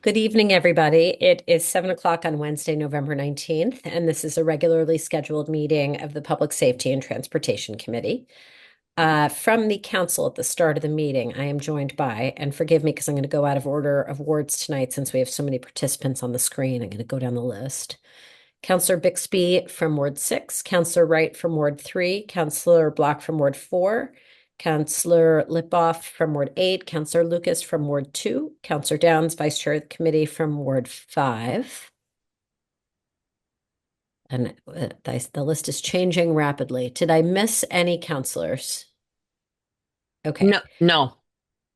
Good evening, everybody. It is 7 o'clock on Wednesday, November 19th, and this is a regularly scheduled meeting of the Public Safety and Transportation Committee. From the council at the start of the meeting, I am joined by, and forgive me because I'm going to go out of order of wards tonight since we have so many participants on the screen. I'm going to go down the list. Councillor Bixby from Ward 6, Councillor Wright from Ward 3, Councillor Block from Ward 4, Councillor Lipoff from Ward 8, Councillor Lucas from Ward 2, Councillor Downs, Vice Chair of the Committee from Ward 5. And the list is changing rapidly. Did I miss any councillors? Okay. No, no.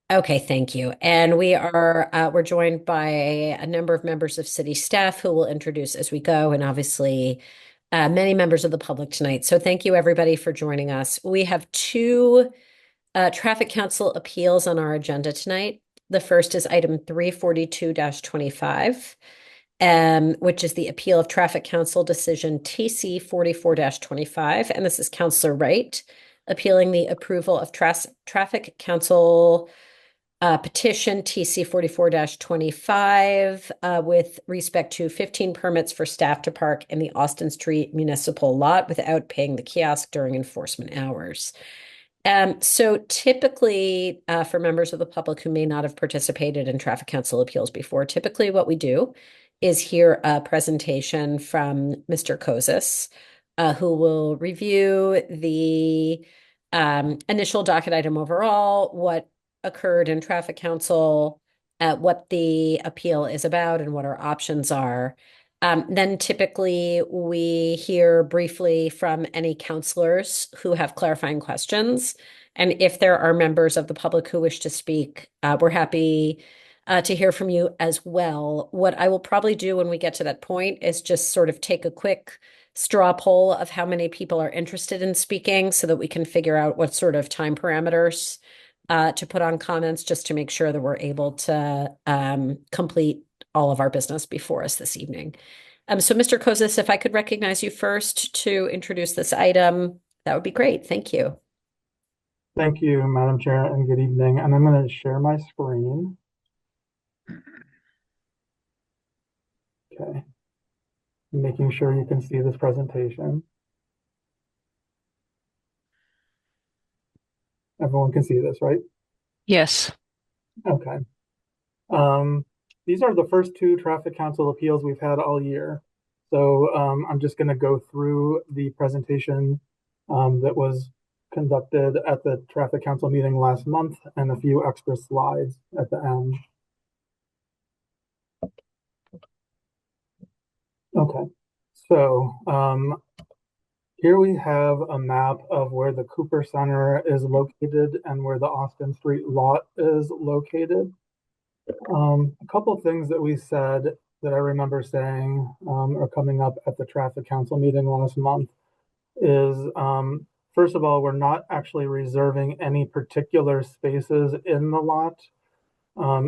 Okay, thank you. And we're joined by a number of members of city staff who will introduce as we go, and obviously many members of the public tonight. So thank you everybody for joining us. We have two traffic council appeals on our agenda tonight. The first is item 342-25, which is the appeal of traffic council decision TC 44-25. And this is Councillor Wright appealing the approval of traffic council petition TC 44-25 with respect to 15 permits for staff to park in the Austin Street municipal lot without paying the kiosk during enforcement hours. So typically, for members of the public who may not have participated in traffic council appeals before, typically what we do is hear a presentation from Mr. Kozis, who will review the initial docket item overall, what occurred in traffic council, what the appeal is about, and what our options are. Then typically we hear briefly from any counselors who have clarifying questions. And if there are members of the public who wish to speak, we're happy to hear from you as well. What I will probably do when we get to that point is just sort of take a quick straw poll of how many people are interested in speaking so that we can figure out what sort of time parameters to put on comments just to make sure that we're able to complete all of our business before us this evening. So Mr. Kozis, if I could recognize you first to introduce this item, that would be great. Thank you. Thank you, Madam Chair, and good evening. And I'm going to share my screen. Okay. Making sure you can see this presentation. Everyone can see this, right? Yes. Okay. These are the first two traffic council appeals we've had all year. So I'm just going to go through the presentation that was conducted at the traffic council meeting last month and a few extra slides at the end. Okay, so here we have a map of where the Cooper Center is located and where the Austin Street lot is located. A couple of things that we said that I remember saying are coming up at the traffic council meeting last month is, first of all, we're not actually reserving any particular spaces in the lot.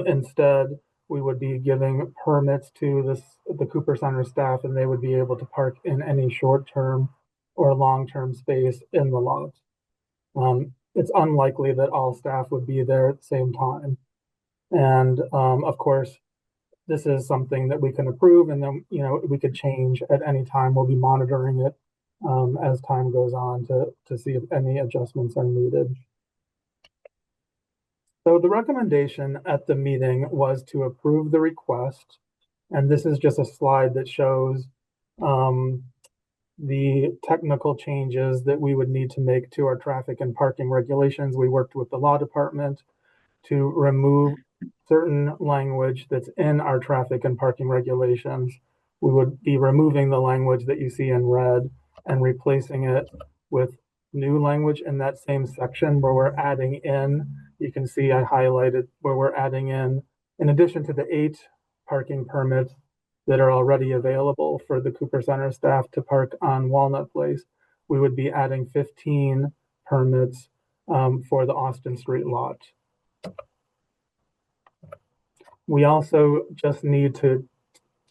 Instead, we would be giving permits to the Cooper Center staff, and they would be able to park in any short-term or long-term space in the lot. It's unlikely that all staff would be there at the same time. And of course, this is something that we can approve, and then we could change at any time. We'll be monitoring it as time goes on to see if any adjustments are needed. So the recommendation at the meeting was to approve the request, and this is just a slide that shows the technical changes that we would need to make to our traffic and parking regulations. We worked with the law department to remove certain language that's in our traffic and parking regulations. We would be removing the language that you see in red and replacing it with new language in that same section where we're adding in. You can see I highlighted where we're adding in addition to the 8 parking permits that are already available for the Cooper Center staff to park on Walnut Place, we would be adding 15 permits for the Austin Street lot. We also just need to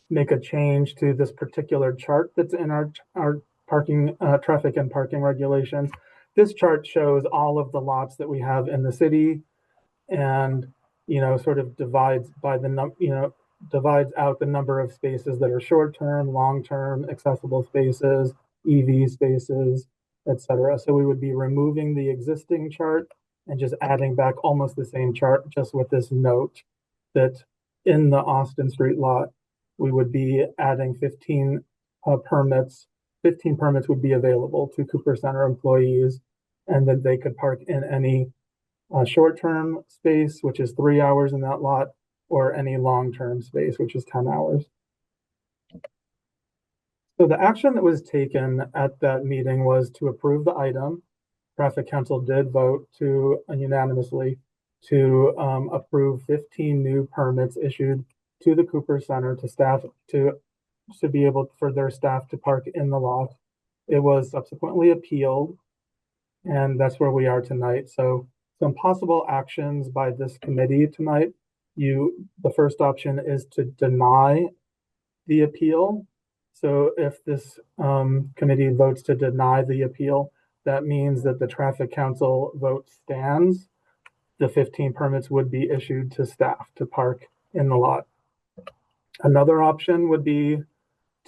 make a change to this particular chart that's in our parking traffic and parking regulations. This chart shows all of the lots that we have in the city, and sort of divides by the divides out the number of spaces that are short-term, long-term, accessible spaces, EV spaces, etc. So we would be removing the existing chart and just adding back almost the same chart, just with this note that in the Austin Street lot, we would be adding 15 permits. 15 permits would be available to Cooper Center employees, and that they could park in any short-term space, which is 3 hours in that lot, or any long-term space, which is 10 hours. So the action that was taken at that meeting was to approve the item. Traffic Council did vote to unanimously to approve 15 new permits issued to the Cooper Center to staff to be able for their staff to park in the lot. It was subsequently appealed, and that's where we are tonight. So some possible actions by this committee tonight. The first option is to deny the appeal. So if this committee votes to deny the appeal, that means that the Traffic Council vote stands. The 15 permits would be issued to staff to park in the lot. Another option would be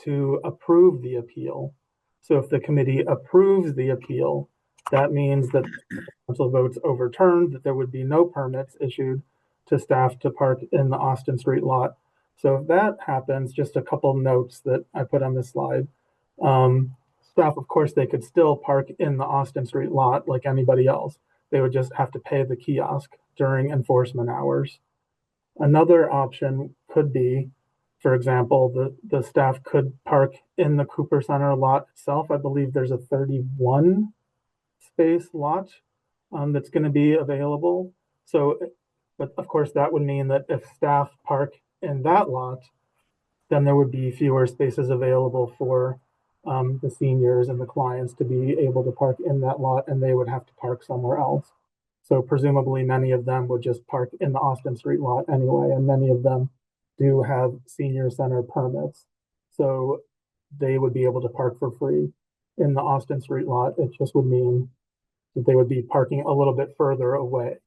to approve the appeal. So if the committee approves the appeal, that means that the council votes overturned, that there would be no permits issued to staff to park in the Austin Street lot. So if that happens, just a couple notes that I put on this slide. Staff, of course, they could still park in the Austin Street lot like anybody else. They would just have to pay the kiosk during enforcement hours. Another option could be, for example, the staff could park in the Cooper Center lot itself. I believe there's a 31 space lot that's going to be available. So, but of course, that would mean that if staff park in that lot, then there would be fewer spaces available for the seniors and the clients to be able to park in that lot, and they would have to park somewhere else. So presumably many of them would just park in the Austin Street lot anyway, and many of them do have senior center permits. So they would be able to park for free in the Austin Street lot. It just would mean that they would be parking a little bit further away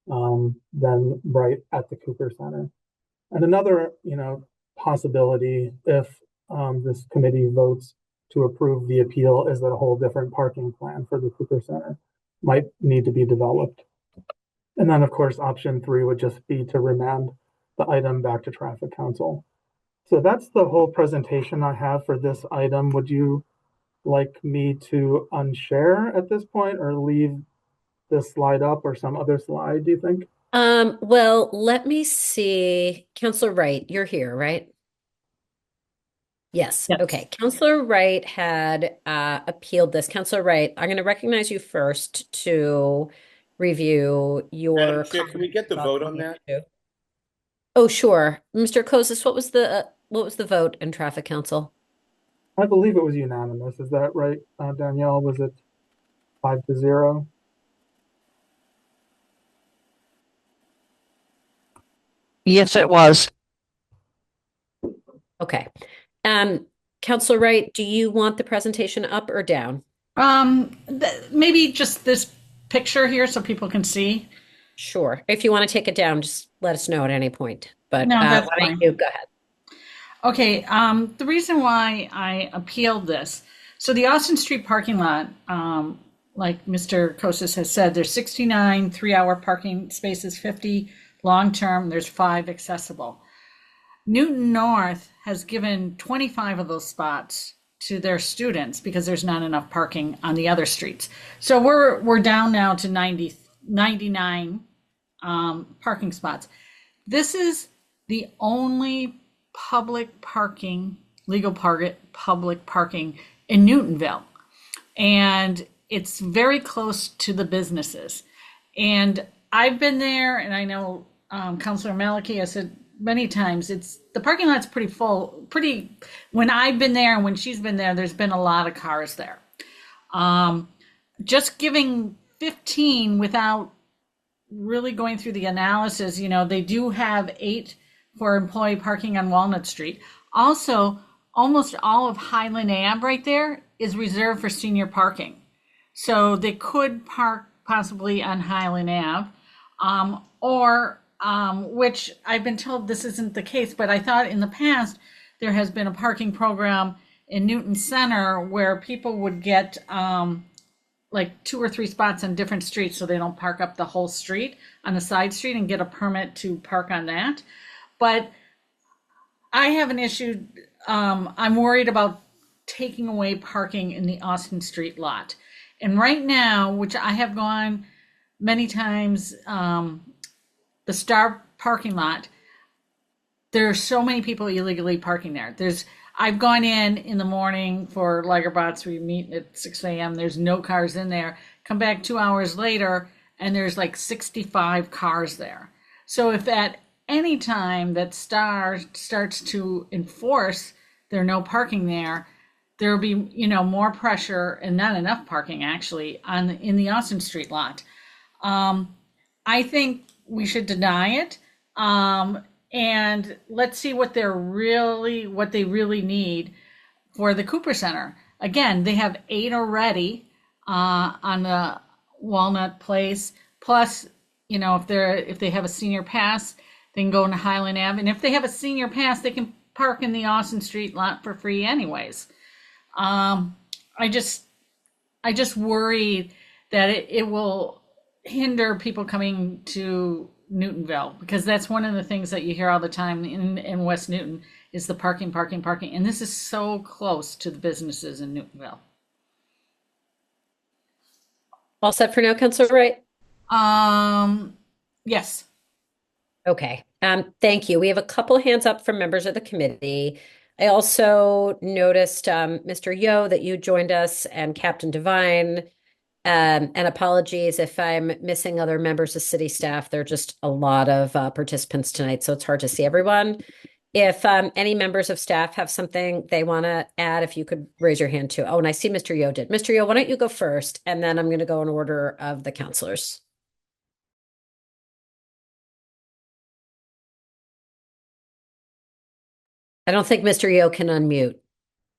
than right at the Cooper Center. And another, possibility if this committee votes to approve the appeal is that a whole different parking plan for the Cooper Center might need to be developed. And then, of course, option 3 would just be to remand the item back to Traffic Council. So that's the whole presentation I have for this item. Would you like me to unshare at this point or leave this slide up or some other slide, do you think? Well, let me see. Counselor Wright, you're here, right? Yes. Yes. Okay. Counselor Wright had appealed this. Counselor Wright, I'm going to recognize you first to review your Madam Chair, can we get the vote on that? Oh, sure. Mr. Kosis, what was the vote in Traffic Council? I believe it was unanimous. Is that right, Danielle? Was it 5-0? Yes, it was. Okay. Counselor Wright, do you want the presentation up or down? Maybe just this picture here so people can see. Sure. If you want to take it down, just let us know at any point. But No, that's why don't fine. you go ahead? Okay, the reason why I appealed this, so the Austin Street parking lot, like Mr. Kosis has said, there's 69 3-hour parking spaces, 50 long-term, there's 5 accessible. Newton North has given 25 of those spots to their students because there's not enough parking on the other streets. So we're down now to 99 parking spots. This is the only legal public parking in Newtonville. And it's very close to the businesses. And I've been there, and I know Councilor Maliki has said many times, the parking lot's pretty full. When I've been there and when she's been there, there's been a lot of cars there. Just giving 15 without really going through the analysis, they do have 8 for employee parking on Walnut Street. Also, almost all of Highland Ave right there is reserved for senior parking. So they could park possibly on Highland Ave, or which I've been told this isn't the case, but I thought in the past there has been a parking program in Newton Center where people would get like 2 or 3 spots on different streets so they don't park up the whole street on the side street and get a permit to park on that. But I have an issue. I'm worried about taking away parking in the Austin Street lot. And right now, which I have gone many times, the Star parking lot, there are so many people illegally parking there. I've gone in the morning for Lagerbots. We meet at 6 a.m. There's no cars in there. Come back 2 hours later, and there's like 65 cars there. So if at any time that Star starts to enforce there no parking there, there will be, more pressure and not enough parking actually in the Austin Street lot. I think we should deny it. And let's see what they really need for the Cooper Center. Again, they have 8 already on the Walnut Place. Plus, if they have a senior pass, they can go into Highland Ave. And if they have a senior pass, they can park in the Austin Street lot for free anyways. I just worry that it will hinder people coming to Newtonville, because that's one of the things that you hear all the time in West Newton is the parking. And this is so close to the businesses in Newtonville. All set for now, Councilor Wright? Yes. Okay. Thank you. We have a couple hands up from members of the committee. I also noticed, Mr. Yo, that you joined us, and Captain Devine. And apologies if I'm missing other members of city staff. There are just a lot of participants tonight, so it's hard to see everyone. If any members of staff have something they want to add, if you could raise your hand too. Oh, and I see Mr. Yo did. Mr. Yo, why don't you go first, and then I'm going to go in order of the councilors. I don't think Mr. Yo can unmute.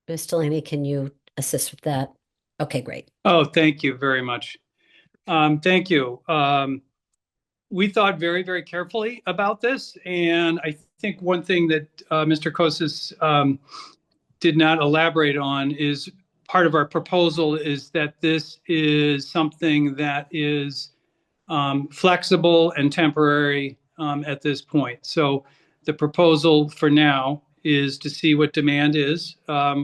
Ms. Delaney, can you assist with that? Okay, great. Oh, thank you very much. Thank you. We thought very, very carefully about this. And I think one thing that Mr. Kosis did not elaborate on is part of our proposal is that this is something that is flexible and temporary at this point. So the proposal for now is to see what demand is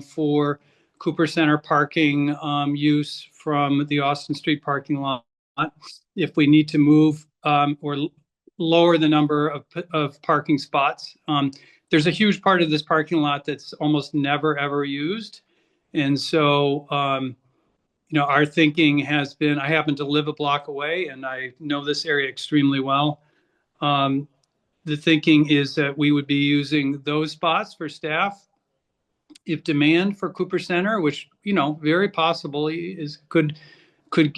for Cooper Center parking use from the Austin Street parking lot. If we need to move or lower the number of parking spots. There's a huge part of this parking lot that's almost never, ever used. And so, our thinking has been, I happen to live a block away and I know this area extremely well. The thinking is that we would be using those spots for staff. If demand for Cooper Center, which, very possibly could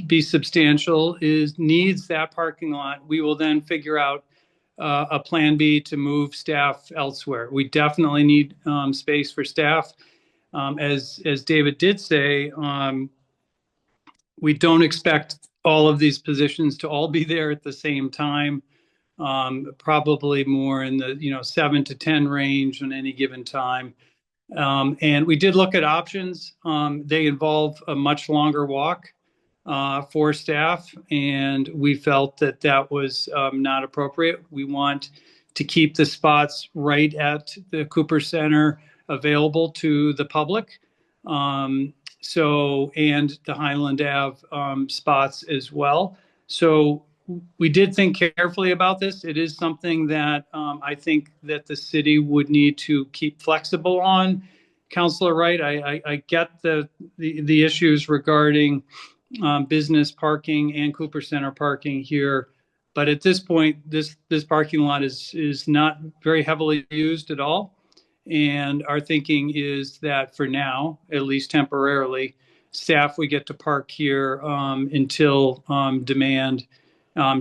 be substantial, needs that parking lot, we will then figure out a plan B to move staff elsewhere. We definitely need space for staff. As David did say, we don't expect all of these positions to all be there at the same time. Probably more in the 7 to 10 range on any given time. And we did look at options. They involve a much longer walk for staff, and we felt that was not appropriate. We want to keep the spots right at the Cooper Center available to the public. And the Highland Ave spots as well. So we did think carefully about this. It is something that I think that the city would need to keep flexible on. Councilor Wright, I get the issues regarding business parking and Cooper Center parking here, but at this point, this parking lot is not very heavily used at all. And our thinking is that for now, at least temporarily, staff we get to park here until demand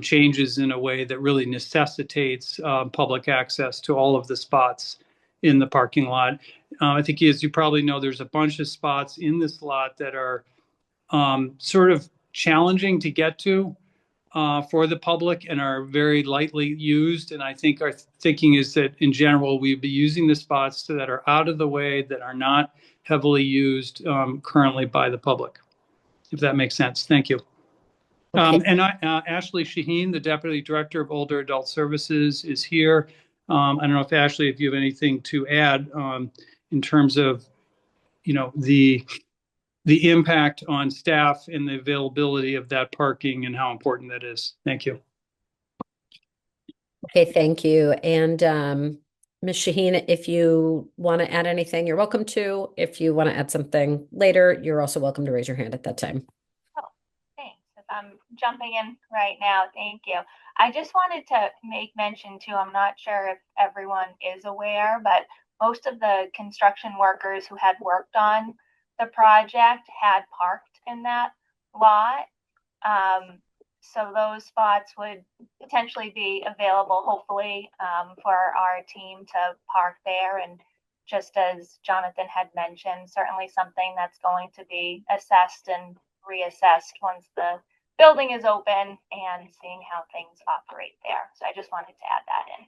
changes in a way that really necessitates public access to all of the spots in the parking lot. I think, as you probably know, there's a bunch of spots in this lot that are sort of challenging to get to. for the public and are very lightly used. And I think our thinking is that in general, we'd be using the spots that are out of the way, that are not heavily used currently by the public, if that makes sense. Thank you. Okay. Ashley Shaheen, the Deputy Director of Older Adult Services, is here. I don't know if Ashley, if you have anything to add in terms of, the impact on staff and the availability of that parking and how important that is. Thank you. Okay, thank you. And Ms. Shaheen, if you want to add anything, you're welcome to. If you want to add something later, you're also welcome to raise your hand at that time. Oh, thanks. If I'm jumping in right now, thank you. I just wanted to make mention too, I'm not sure if everyone is aware, but most of the construction workers who had worked on the project had parked in that lot. So those spots would potentially be available, hopefully, for our team to park there. And just as Jonathan had mentioned, certainly something that's going to be assessed and reassessed once the building is open and seeing how things operate there. So I just wanted to add that in.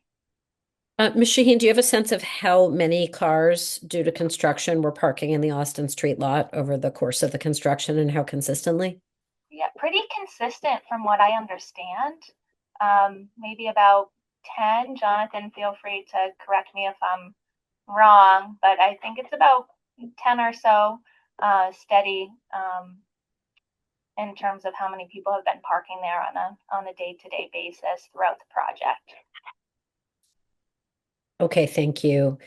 Ms. Shaheen, do you have a sense of how many cars due to construction were parking in the Austin Street lot over the course of the construction and how consistently? Yeah, pretty consistent from what I understand. Maybe about 10. Jonathan, feel free to correct me if I'm wrong, but I think it's about 10 or so steady in terms of how many people have been parking there on a day-to-day basis throughout the project. Okay, thank you.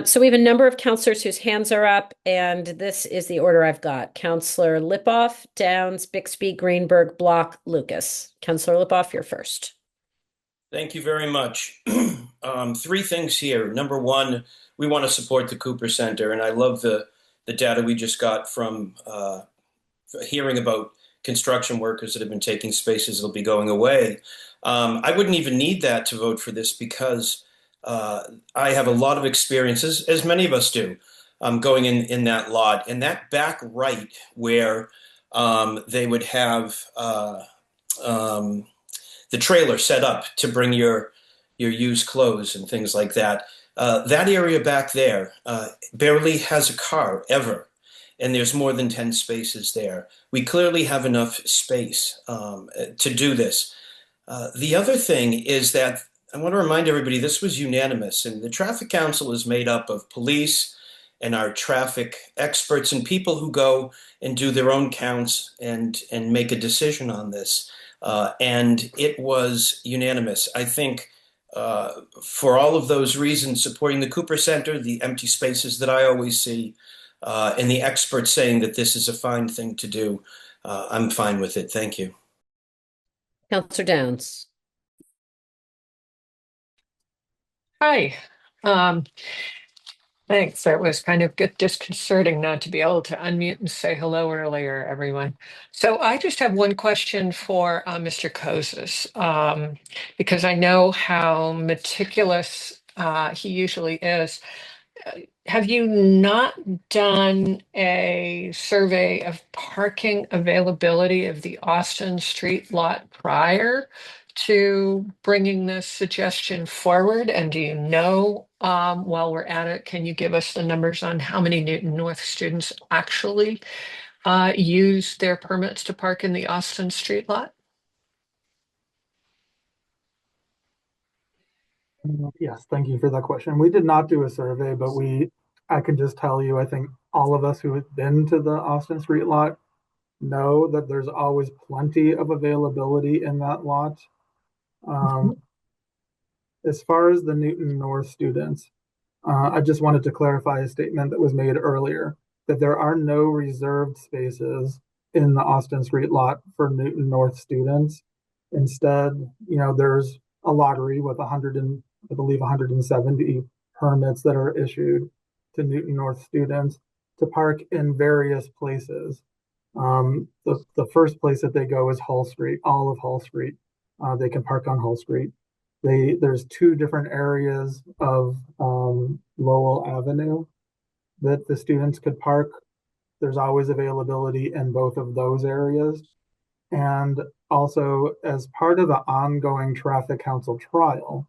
So we have a number of counselors whose hands are up, and this is the order I've got. Counselor Lipoff, Downs, Bixby, Greenberg, Block, Lucas. Counselor Lipoff, you're first. Thank you very much. Three things here. Number one, we want to support the Cooper Center, and I love the data we just got from hearing about construction workers that have been taking spaces that'll be going away. I wouldn't even need that to vote for this because I have a lot of experiences, as many of us do, going in that lot. And that back right where they would have the trailer set up to bring your used clothes and things like that, that area back there barely has a car ever. And there's more than 10 spaces there. We clearly have enough space to do this. The other thing is that I want to remind everybody this was unanimous, and the Traffic Council is made up of police and our traffic experts and people who go and do their own counts and make a decision on this. And it was unanimous. I think for all of those reasons, supporting the Cooper Center, the empty spaces that I always see, and the experts saying that this is a fine thing to do, I'm fine with it. Thank you. Counselor Downs. Hi. Thanks. That was kind of disconcerting not to be able to unmute and say hello earlier, everyone. So I just have one question for Mr. Kozis, because I know how meticulous he usually is. Have you not done a survey of parking availability of the Austin Street lot prior to bringing this suggestion forward? And do you know, while we're at it, can you give us the numbers on how many Newton North students actually use their permits to park in the Austin Street lot? Yes, thank you for that question. We did not do a survey, but I can just tell you, I think all of us who have been to the Austin Street lot know that there's always plenty of availability in that lot. As far as the Newton North students, I just wanted to clarify a statement that was made earlier, that there are no reserved spaces in the Austin Street lot for Newton North students. Instead, there's a lottery with 170 permits that are issued to Newton North students to park in various places. The first place that they go is Hull Street, all of Hull Street. They can park on Hull Street. There's two different areas of Lowell Avenue that the students could park. There's always availability in both of those areas. And also, as part of the ongoing traffic council trial,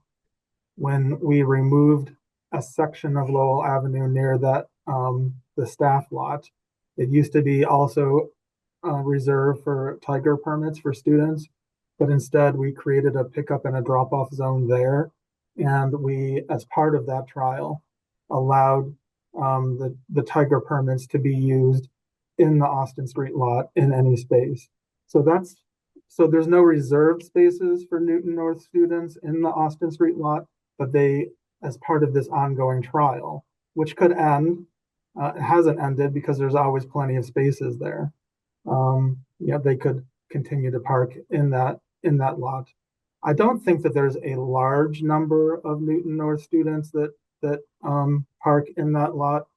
when we removed a section of Lowell Avenue near that the staff lot, it used to be also reserved for Tiger permits for students, but instead we created a pickup and a drop-off zone there. And we, as part of that trial, allowed the Tiger permits to be used in the Austin Street lot in any space. So there's no reserved spaces for Newton North students in the Austin Street lot, but they, as part of this ongoing trial, which could end, it hasn't ended because there's always plenty of spaces there. They could continue to park in that lot. I don't think that there's a large number of Newton North students that park in that lot.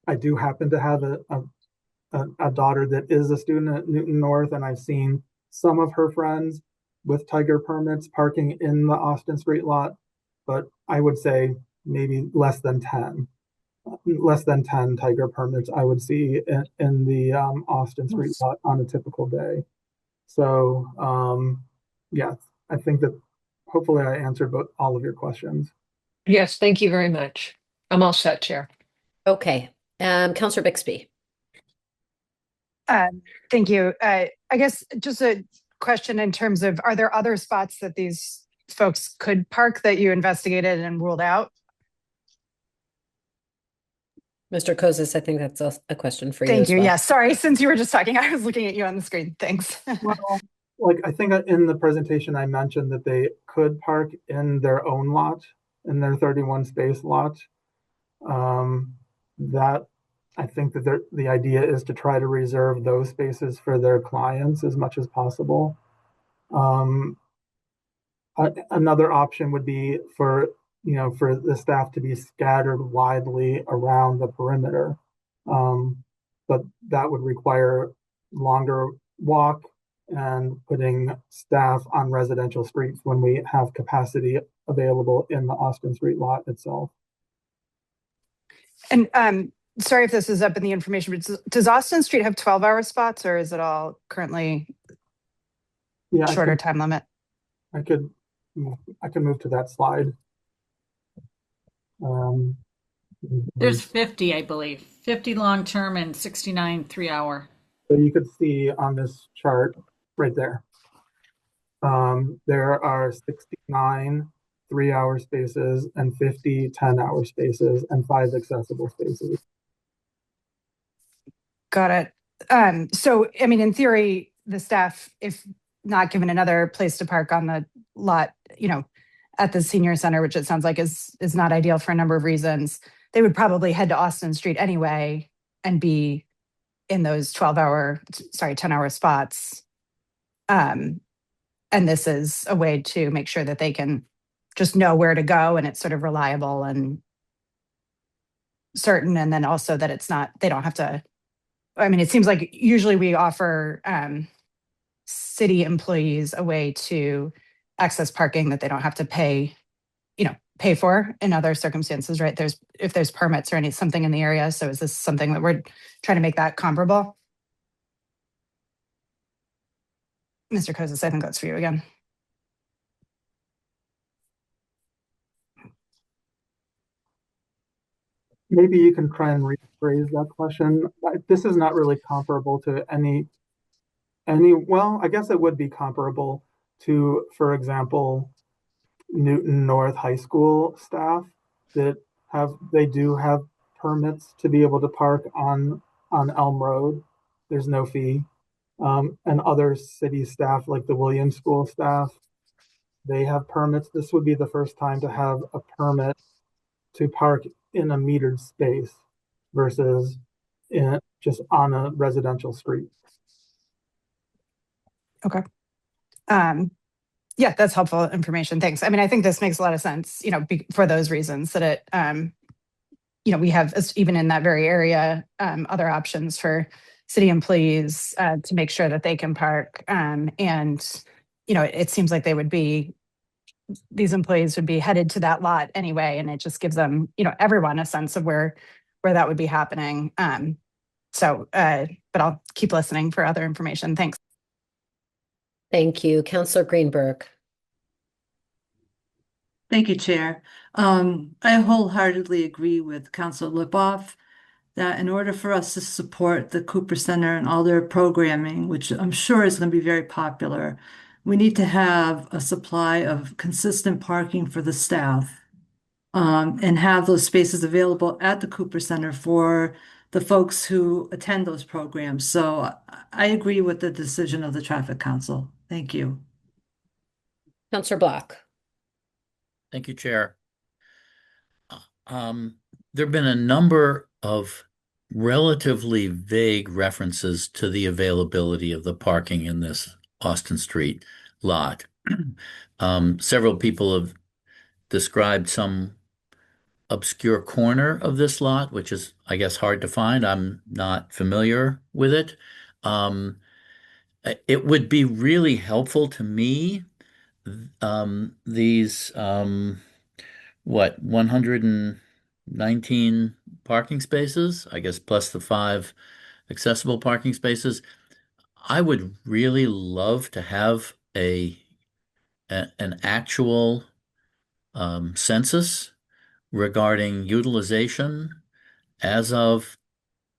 I do happen to have a daughter that is a student at Newton North, and I've seen some of her friends with Tiger permits parking in the Austin Street lot, but I would say maybe less than 10 Tiger permits I would see in the Austin Street lot on a typical day. So yeah, I think that hopefully I answered all of your questions. Yes, thank you very much. I'm all set, Chair. Okay. Councillor Bixby. Thank you. I guess just a question in terms of, are there other spots that these folks could park that you investigated and ruled out? Mr. Kozis, I think that's a question for you. Thank you. Well. Yeah, sorry. Since you were just talking, I was looking at you on the screen. Thanks. Well, I think in the presentation I mentioned that they could park in their own lot, in their 31 space lot. That I think that the idea is to try to reserve those spaces for their clients as much as possible. Another option would be for the staff to be scattered widely around the perimeter. But that would require longer walk and putting staff on residential streets when we have capacity available in the Austin Street lot itself. And sorry if this is up in the information, but does Austin Street have 12-hour spots, or is it all currently shorter time limit? I can move to that slide. There's 50, I believe. 50 long-term and 69 3-hour. So you could see on this chart right there, there are 69 3-hour spaces and 50 10-hour spaces and 5 accessible spaces. Got it. So, I mean, in theory, the staff, if not given another place to park on the lot, at the senior center, which it sounds like is not ideal for a number of reasons, they would probably head to Austin Street anyway and be in those 10-hour spots. And this is a way to make sure that they can just know where to go and it's sort of reliable and certain. And then also that they don't have to, it seems like usually we offer city employees a way to access parking that they don't have to pay for in other circumstances, right? If there's permits or something in the area. So is this something that we're trying to make that comparable? Mr. Kozis, I think that's for you again. Maybe you can try and rephrase that question. This is not really comparable to any, well, I guess it would be comparable to, for example, Newton North High School staff that do have permits to be able to park on Elm Road. There's no fee. And other city staff like the Williams School staff, they have permits. This would be the first time to have a permit to park in a metered space versus just on a residential street. Okay. Yeah, that's helpful information. Thanks. I think this makes a lot of sense, for those reasons that it, we have, even in that very area, other options for city employees to make sure that they can park. And, it seems like these employees would be headed to that lot anyway. And it just gives them, everyone a sense of where that would be happening. But I'll keep listening for other information. Thanks. Thank you. Counselor Greenberg. Thank you, Chair. I wholeheartedly agree with Councilor Lipoff that in order for us to support the Cooper Center and all their programming, which I'm sure is going to be very popular, we need to have a supply of consistent parking for the staff, and have those spaces available at the Cooper Center for the folks who attend those programs. So I agree with the decision of the Traffic Council. Thank you. Counselor Block. Thank you, Chair. There have been a number of relatively vague references to the availability of the parking in this Austin Street lot. Several people have described some obscure corner of this lot, which is, I guess, hard to find. I'm not familiar with it. It would be really helpful to me, these 119 parking spaces, I guess, plus the 5 accessible parking spaces. I would really love to have an actual census regarding utilization as of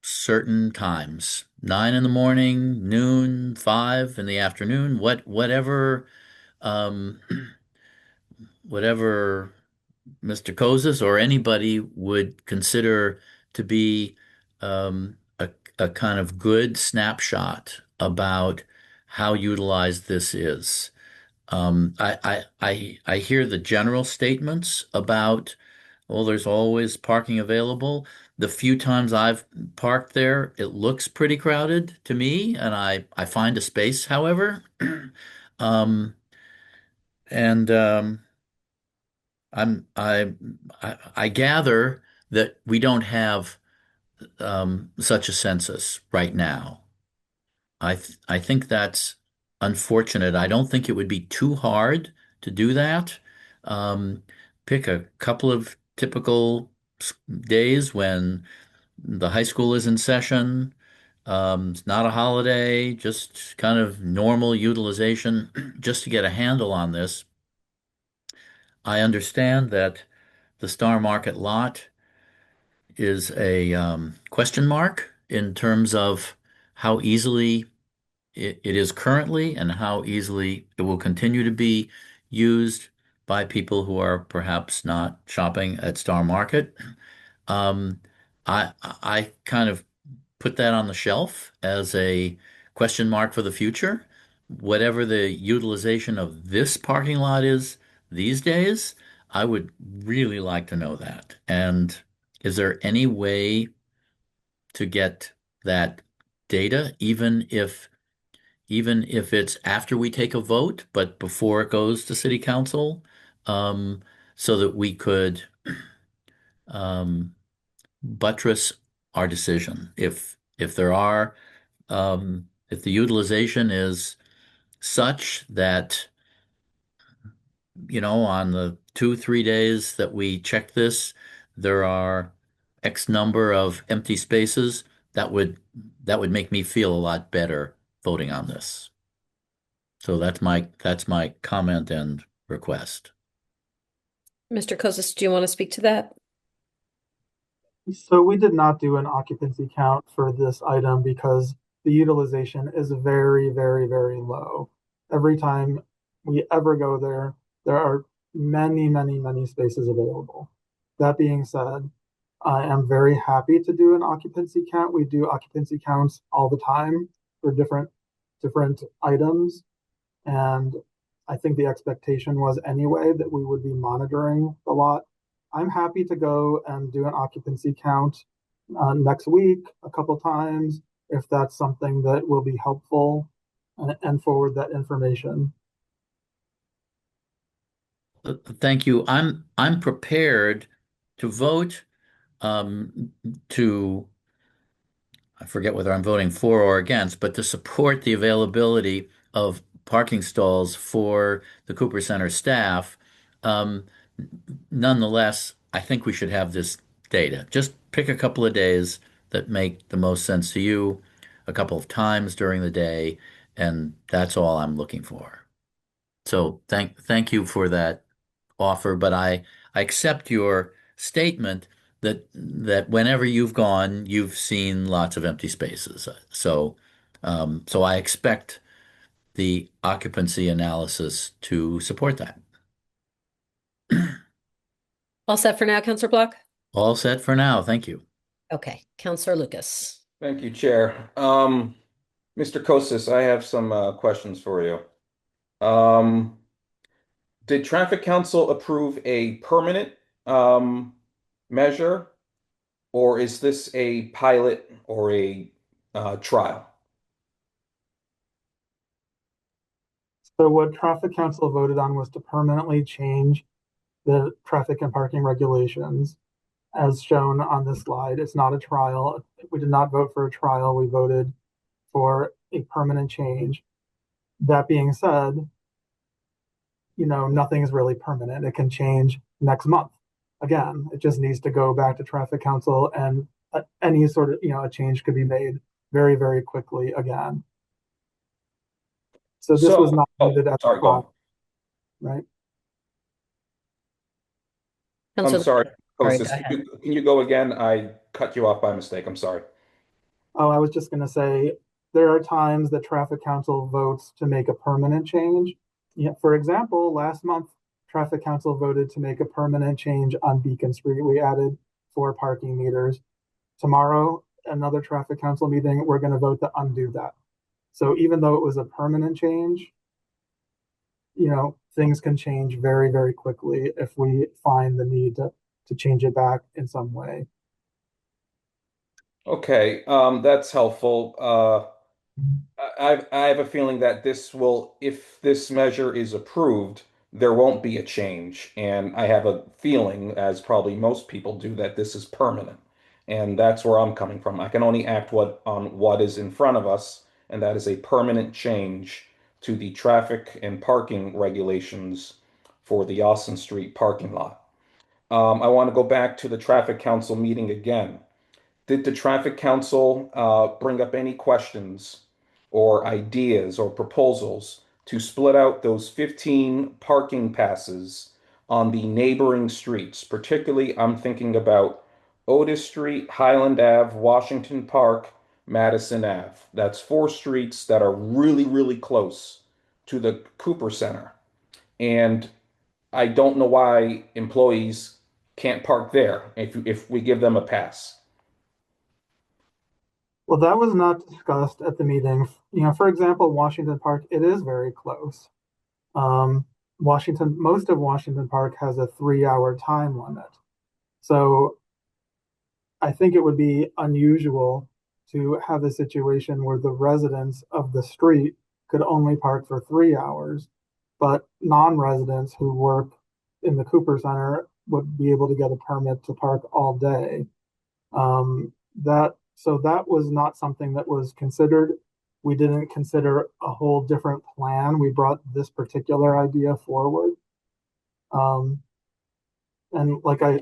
certain times, 9 in the morning, noon, 5 in the afternoon, whatever Mr. Kozis or anybody would consider to be a kind of good snapshot about how utilized this is. I hear the general statements about, well, there's always parking available. The few times I've parked there, it looks pretty crowded to me, and I find a space, however. um, and I gather that we don't have such a census right now. I think that's unfortunate. I don't think it would be too hard to do that. Pick a couple of typical days when the high school is in session. It's not a holiday, just kind of normal utilization, just to get a handle on this. I understand that the Star Market lot is a question mark in terms of how easily it is currently and how easily it will continue to be used by people who are perhaps not shopping at Star Market. Um, I kind of put that on the shelf as a question mark for the future. Whatever the utilization of this parking lot is these days, I would really like to know that. And is there any way to get that data, even if it's after we take a vote, but before it goes to City Council, so that we could um, buttress our decision? If there are, if the utilization is such that, on the 2, 3 days that we check this, there are X number of empty spaces, that would make me feel a lot better voting on this. So that's my comment and request. Mr. Kozis, do you want to speak to that? So we did not do an occupancy count for this item because the utilization is very, very, very low. Every time we ever go there, there are many, many, many spaces available. That being said, I am very happy to do an occupancy count. We do occupancy counts all the time for different items. And I think the expectation was anyway that we would be monitoring the lot. I'm happy to go and do an occupancy count next week a couple times if that's something that will be helpful, and forward that information. Thank you. I'm prepared to vote to, I forget whether I'm voting for or against, but to support the availability of parking stalls for the Cooper Center staff. Um, Nonetheless, I think we should have this data. Just pick a couple of days that make the most sense to you, a couple of times during the day, and that's all I'm looking for. So thank you for that offer, but I accept your statement that whenever you've gone, you've seen lots of empty spaces. So I expect the occupancy analysis to support that. All set for now, Counselor Block? All set for now. Thank you. Okay, Counselor Lucas. Thank you, Chair. Mr. Kosis, I have some questions for you. Did Traffic Council approve a permanent measure, or is this a pilot or a trial? So what Traffic Council voted on was to permanently change the traffic and parking regulations as shown on this slide. It's not a trial. We did not vote for a trial. We voted for a permanent change. That being said, nothing is really permanent. It can change next month. Again, it just needs to go back to Traffic Council, and any sort of, a change could be made very, very quickly again. So this was not voted at the Sorry, go on. trial, right? I'm Counselor, sorry, sorry, Kosis. go ahead. Can you go again? I cut you off by mistake. I'm sorry. Oh, I was just going to say there are times that Traffic Council votes to make a permanent change. Yeah, for example, last month, Traffic Council voted to make a permanent change on Beacon Street. We added 4 parking meters. Tomorrow, another Traffic Council meeting, we're going to vote to undo that. So even though it was a permanent change, things can change very, very quickly if we find the need to change it back in some way. Okay, that's helpful. I have a feeling that if this measure is approved, there won't be a change. And I have a feeling, as probably most people do, that this is permanent. And that's where I'm coming from. I can only act on what is in front of us, and that is a permanent change to the traffic and parking regulations for the Austin Street parking lot. I want to go back to the Traffic Council meeting again. Did the Traffic Council bring up any questions or ideas or proposals to split out those 15 parking passes on the neighboring streets? Particularly, I'm thinking about Otis Street, Highland Ave, Washington Park, Madison Ave. That's 4 streets that are really, really close to the Cooper Center. And I don't know why employees can't park there if we give them a pass. Well, that was not discussed at the meeting. For example, Washington Park, it is very close. Most of Washington Park has a 3-hour time limit. So I think it would be unusual to have a situation where the residents of the street could only park for 3 hours, but non-residents who work in the Cooper Center would be able to get a permit to park all day. So that was not something that was considered. We didn't consider a whole different plan. We brought this particular idea forward. And like I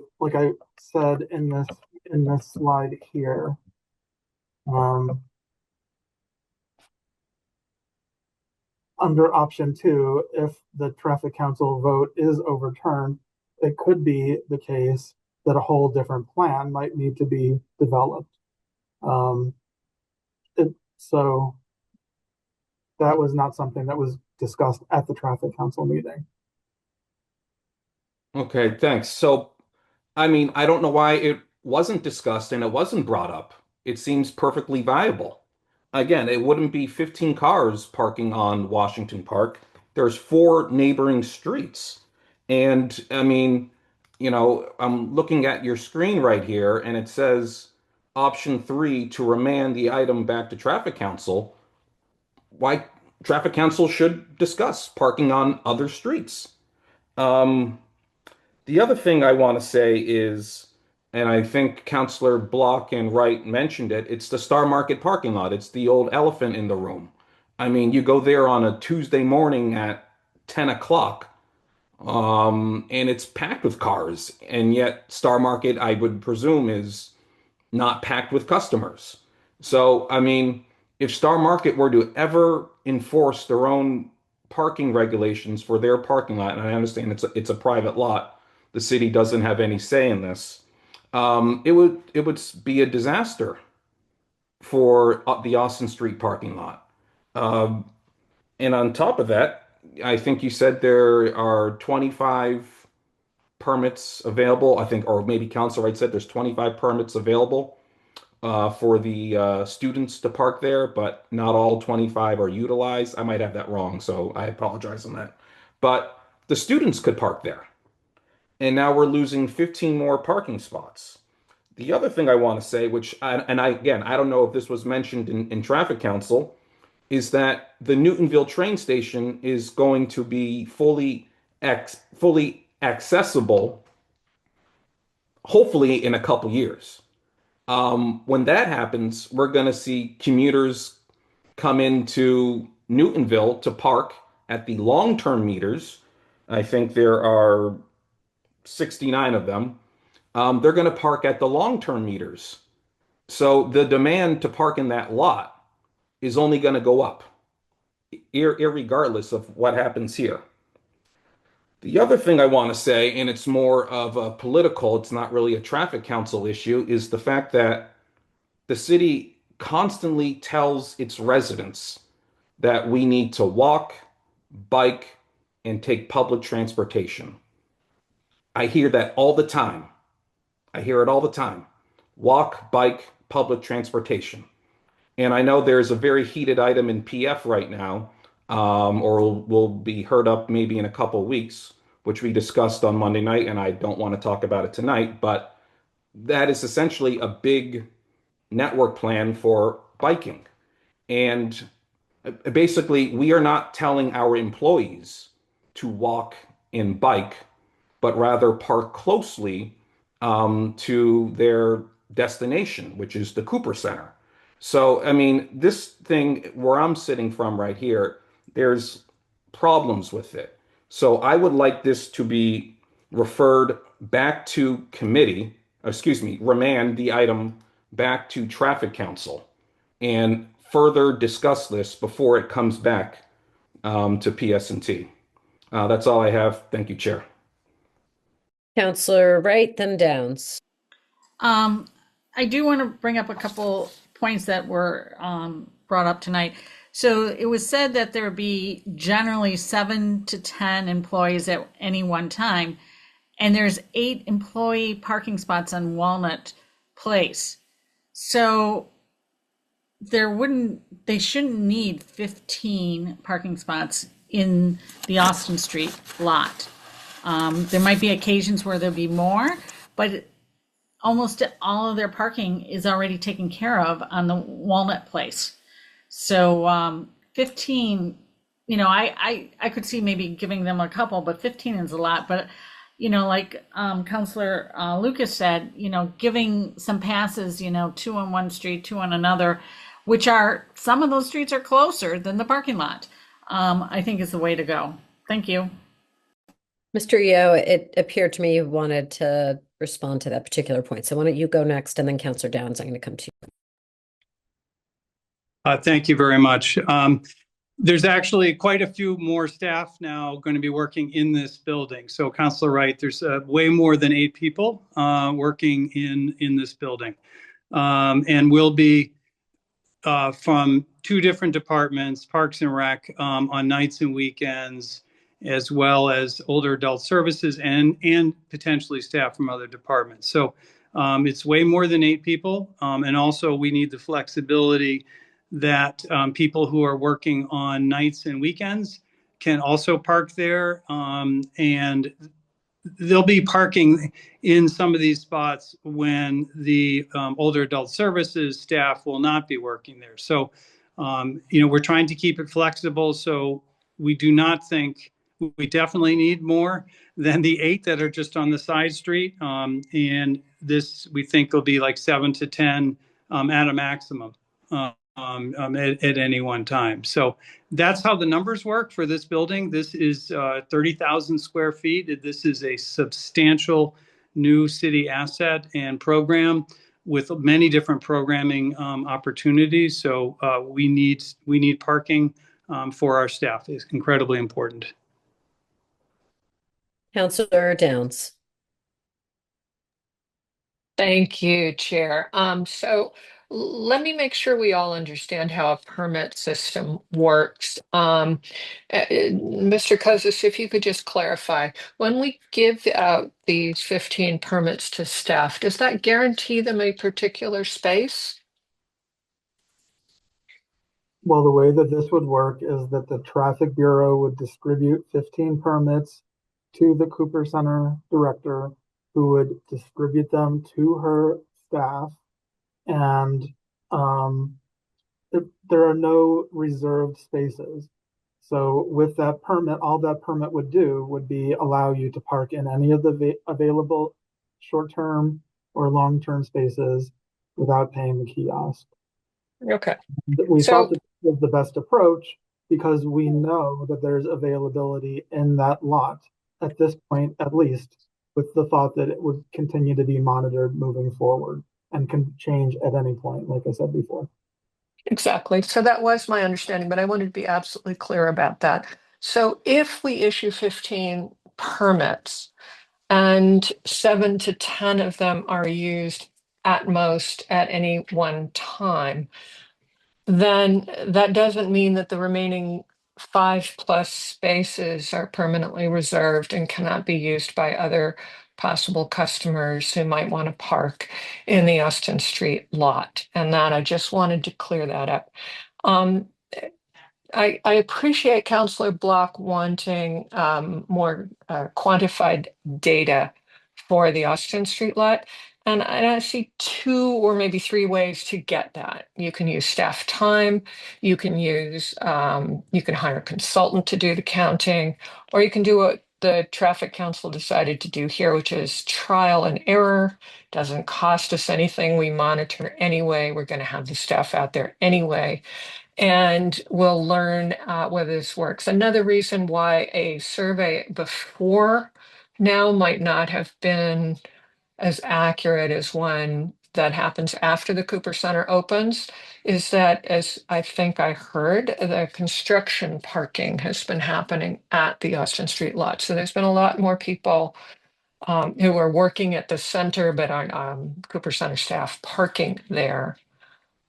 said in this slide here, under option 2, if the Traffic Council vote is overturned, it could be the case that a whole different plan might need to be developed. So that was not something that was discussed at the Traffic Council meeting. Okay, thanks. So, I mean, I don't know why it wasn't discussed and it wasn't brought up. It seems perfectly viable. Again, it wouldn't be 15 cars parking on Washington Park. There's 4 neighboring streets. And I mean, I'm looking at your screen right here and it says option 3 to remand the item back to Traffic Council. Why Traffic Council should discuss parking on other streets. The other thing I want to say is, and I think Councillor Block and Wright mentioned it, it's the Star Market parking lot. It's the old elephant in the room. I mean, you go there on a Tuesday morning at 10 o'clock, and it's packed with cars. And yet Star Market, I would presume, is not packed with customers. So, I mean, if Star Market were to ever enforce their own parking regulations for their parking lot, and I understand it's a private lot, the city doesn't have any say in this. It would be a disaster for the Austin Street parking lot. Um, and on top of that, I think you said there are 25 permits available. I think, or maybe Council Wright said there's 25 permits available for the students to park there, but not all 25 are utilized. I might have that wrong, so I apologize on that. But the students could park there, and now we're losing 15 more parking spots. The other thing I want to say, again, I don't know if this was mentioned in Traffic Council, is that the Newtonville train station is going to be fully accessible, hopefully in a couple years. When that happens, we're going to see commuters come into Newtonville to park at the long-term meters. I think there are 69 of them. They're going to park at the long-term meters. So the demand to park in that lot is only going to go up, irregardless of what happens here. The other thing I want to say, and it's more of a political, it's not really a traffic council issue, is the fact that the city constantly tells its residents that we need to walk, bike, and take public transportation. I hear that all the time. I hear it all the time. Walk, bike, public transportation. And I know there's a very heated item in PF right now, or will be heard up maybe in a couple weeks, which we discussed on Monday night, and I don't want to talk about it tonight, but that is essentially a big network plan for biking. And basically, we are not telling our employees to walk and bike, but rather park closely to their destination, which is the Cooper Center. So, I mean, this thing where I'm sitting from right here, there's problems with it. So I would like this to be referred back to committee, remand the item back to Traffic Council and further discuss this before it comes back to PS&T. That's all I have. Thank you, Chair. Councillor Wright, then Downs. I do want to bring up a couple points that were brought up tonight. So it was said that there would be generally 7 to 10 employees at any one time, and there's 8 employee parking spots on Walnut Place. So they shouldn't need 15 parking spots in the Austin Street lot. There might be occasions where there'll be more, but almost all of their parking is already taken care of on the Walnut Place. So 15, I could see maybe giving them a couple, but 15 is a lot. But, like Councillor Lucas said, giving some passes, 2 on one street, 2 on another, which some of those streets are closer than the parking lot, I think is the way to go. Thank you. Mr. Yeo, it appeared to me you wanted to respond to that particular point. So why don't you go next, and then Councillor Downs, I'm going to come to you. Thank you very much. There's actually quite a few more staff now going to be working in this building. So Councillor Wright, there's way more than 8 people working in this building. And we'll be from 2 different departments, Parks and Rec, on nights and weekends, as well as older adult services and potentially staff from other departments. So it's way more than 8 people. And also we need the flexibility that people who are working on nights and weekends can also park there. And they'll be parking in some of these spots when the older adult services staff will not be working there. So, we're trying to keep it flexible. So we do not think we definitely need more than the 8 that are just on the side street. And this, we think, will be like 7 to 10 at a maximum. At any one time. So that's how the numbers work for this building. This is 30,000 square feet. This is a substantial new city asset and program. with many different programming opportunities. So we need parking for our staff. It's incredibly important. Councillor Downs. Thank you, Chair. So let me make sure we all understand how a permit system works. Mr. Kozis, if you could just clarify, when we give out these 15 permits to staff, does that guarantee them a particular space? Well, the way that this would work is that the Traffic Bureau would distribute 15 permits to the Cooper Center director, who would distribute them to her staff. And there are no reserved spaces. So with that permit, all that permit would do would be allow you to park in any of the available short-term or long-term spaces without paying the kiosk. Okay. We So- thought that was the best approach because we know that there's availability in that lot at this point, at least, with the thought that it would continue to be monitored moving forward and can change at any point, like I said before. Exactly. So that was my understanding, but I wanted to be absolutely clear about that. So if we issue 15 permits and 7 to 10 of them are used at most at any one time, then that doesn't mean that the remaining 5+ spaces are permanently reserved and cannot be used by other possible customers who might want to park in the Austin Street lot. And that I just wanted to clear that up. I appreciate Councillor Block wanting more quantified data for the Austin Street lot. And I see 2 or maybe 3 ways to get that. You can use staff time, you can hire a consultant to do the counting, or you can do what the Traffic Council decided to do here, which is trial and error. Doesn't cost us anything. We monitor anyway. We're going to have the staff out there anyway. And we'll learn whether this works. Another reason why a survey before now might not have been as accurate as one that happens after the Cooper Center opens is that, as I think I heard, the construction parking has been happening at the Austin Street lot. So there's been a lot more people who are working at the center but aren't Cooper Center staff parking there.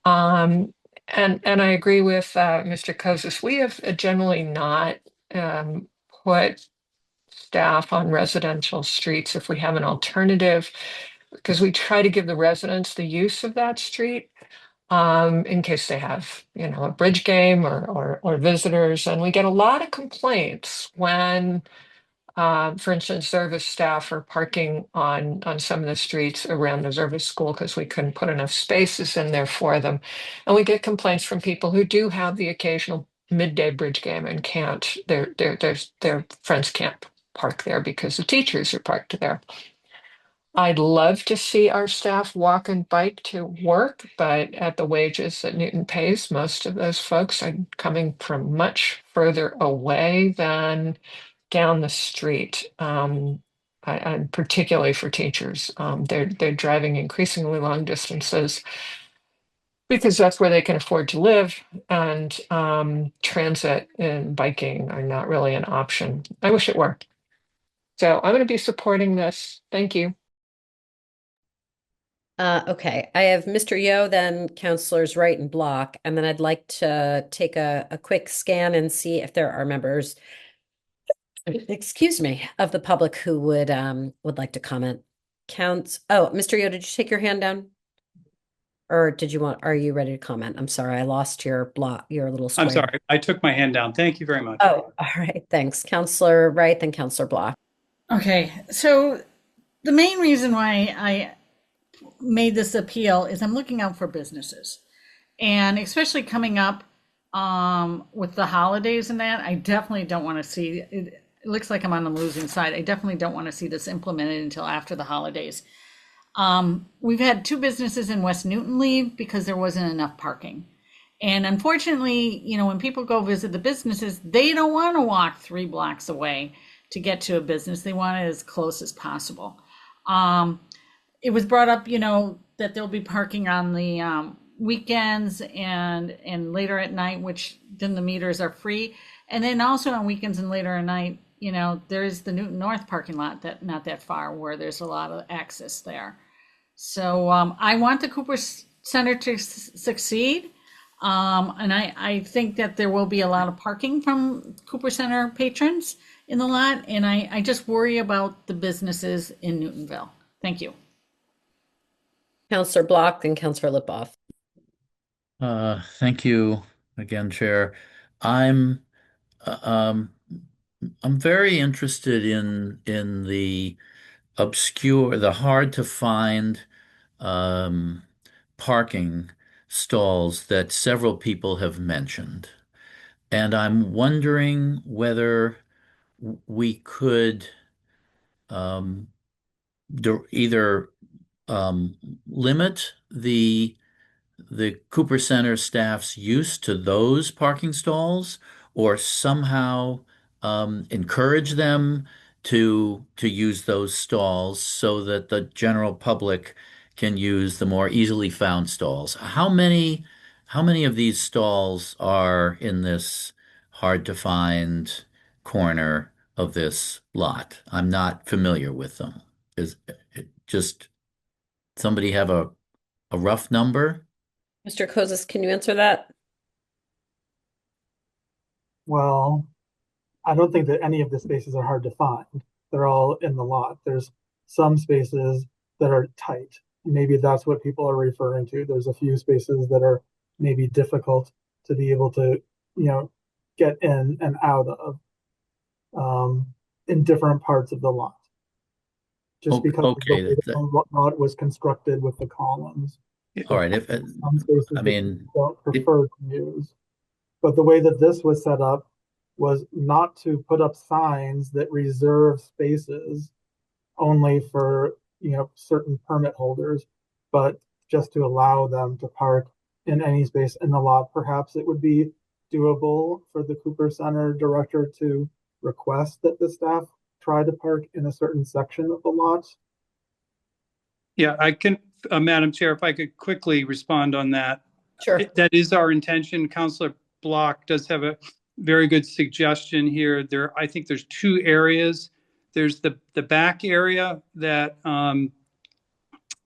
And I agree with Mr. Kozis. We have generally not put staff on residential streets if we have an alternative, because we try to give the residents the use of that street in case they have, a bridge game or visitors. And we get a lot of complaints when, for instance, service staff are parking on some of the streets around the service school because we couldn't put enough spaces in there for them. And we get complaints from people who do have the occasional midday bridge game and can't, their friends can't park there because the teachers are parked there. I'd love to see our staff walk and bike to work, but at the wages that Newton pays, most of those folks are coming from much further away than down the street. And particularly for teachers, they're driving increasingly long distances because that's where they can afford to live, and transit and biking are not really an option. I wish it were. So I'm going to be supporting this. Thank you. Okay, I have Mr. Yo, then Councillors Wright and Block, and then I'd like to take a quick scan and see if there are members, excuse me, of the public who would like to comment. Mr. Yo, did you take your hand down? Or are you ready to comment? I'm sorry, I lost your little square. I'm sorry, I took my hand down. Thank you very much. Oh, all right, thanks. Councillor Wright, then Councillor Block. Okay, so the main reason why I made this appeal is I'm looking out for businesses, and especially coming up with the holidays and that, I definitely don't want to see it. It looks like I'm on the losing side. I definitely don't want to see this implemented until after the holidays. We've had 2 businesses in West Newton leave because there wasn't enough parking. And unfortunately, when people go visit the businesses, they don't want to walk 3 blocks away to get to a business. They want it as close as possible. It was brought up, that they'll be parking on the weekends and later at night, which then the meters are free. And then also on weekends and later at night, there's the Newton North parking lot that not that far where there's a lot of access there. So I want the Cooper Center to succeed. And I think that there will be a lot of parking from Cooper Center patrons in the lot. And I just worry about the businesses in Newtonville. Thank you. Counselor Block and Counselor Lipoff. Thank you again, Chair. I'm very interested in the obscure, the hard to find parking stalls that several people have mentioned. And I'm wondering whether we could either limit the Cooper Center staff's use to those parking stalls, or somehow encourage them to use those stalls so that the general public can use the more easily found stalls. How many of these stalls are in this hard to find corner of this lot? I'm not familiar with them. Is it just somebody have a rough number? Mr. Kozis, can you answer that? Well, I don't think that any of the spaces are hard to find. They're all in the lot. There's some spaces that are tight. Maybe that's what people are referring to. There's a few spaces that are maybe difficult to be able to, get in and out of in different parts of the lot. Just because of the way the lot was constructed with the columns. All right. Some spaces don't prefer to use. But the way that this was set up was not to put up signs that reserve spaces only for certain permit holders, but just to allow them to park in any space in the lot. Perhaps it would be doable for the Cooper Center director to request that the staff try to park in a certain section of the lot. Yeah, I can, Madam Chair, if I could quickly respond on that. Sure. That is our intention. Councilor Block does have a very good suggestion here. I think there's two areas. There's the back area that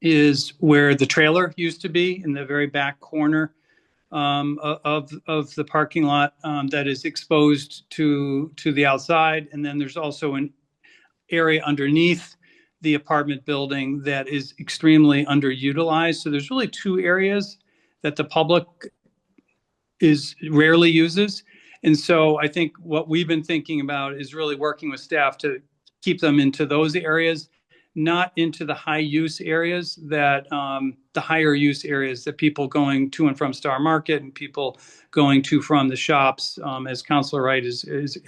is where the trailer used to be, in the very back corner of the parking lot that is exposed to the outside. And then there's also an area underneath the apartment building that is extremely underutilized. So there's really two areas that the public rarely uses. And so I think what we've been thinking about is really working with staff to keep them into those areas, not into the high use areas that the higher use areas that people going to and from Star Market and people going to from the shops, as Councilor Wright is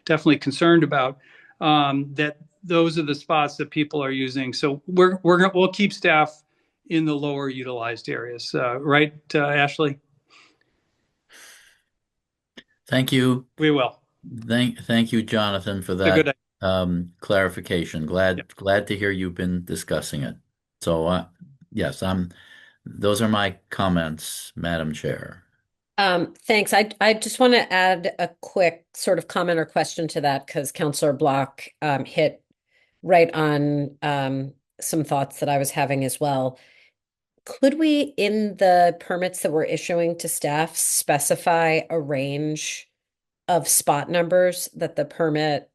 definitely concerned about, that those are the spots that people are using. So we'll keep staff in the lower utilized areas, right, Ashley? Thank you. We will. Thank you, Jonathan, for that clarification. Glad to hear you've been discussing it. So yes, those are my comments, Madam Chair. Thanks. I just want to add a quick sort of comment or question to that, because Councilor Block hit right on some thoughts that I was having as well. Could we, in the permits that we're issuing to staff, specify a range of spot numbers that the permit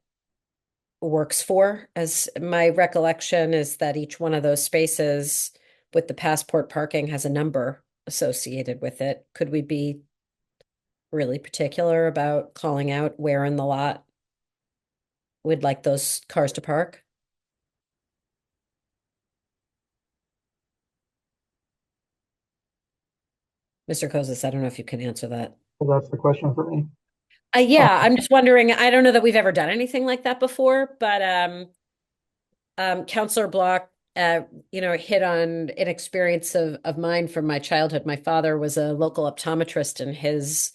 works for? As my recollection is that each one of those spaces with the passport parking has a number associated with it. Could we be really particular about calling out where in the lot we'd like those cars to park? Mr. Kozis, I don't know if you can answer that. Well, that's the question for me. Yeah, I'm just wondering. I don't know that we've ever done anything like that before, but Councilor Block, hit on an experience of mine from my childhood. My father was a local optometrist, and his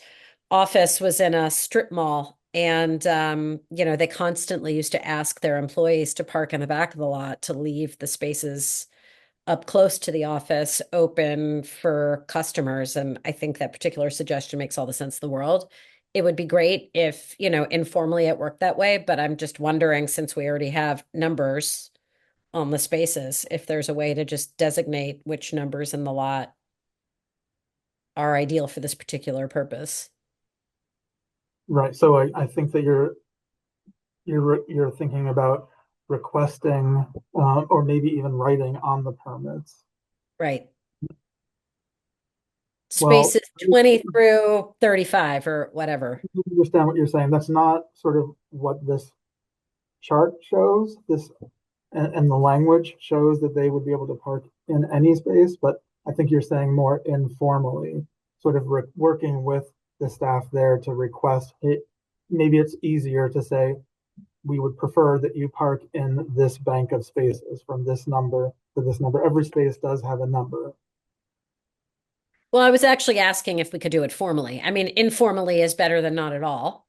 office was in a strip mall. And, they constantly used to ask their employees to park in the back of the lot to leave the spaces up close to the office open for customers. And I think that particular suggestion makes all the sense in the world. It would be great if, informally it worked that way, but I'm just wondering, since we already have numbers on the spaces, if there's a way to just designate which numbers in the lot are ideal for this particular purpose. Right. So I think that you're thinking about requesting or maybe even writing on the permits. Right. Well, Spaces 20 through 35 or whatever. I understand what you're saying. That's not sort of what this chart shows. This and the language shows that they would be able to park in any space, but I think you're saying more informally, sort of working with the staff there to request it. Maybe it's easier to say, we would prefer that you park in this bank of spaces from this number to this number. Every space does have a number. Well, I was actually asking if we could do it formally. I mean, informally is better than not at all.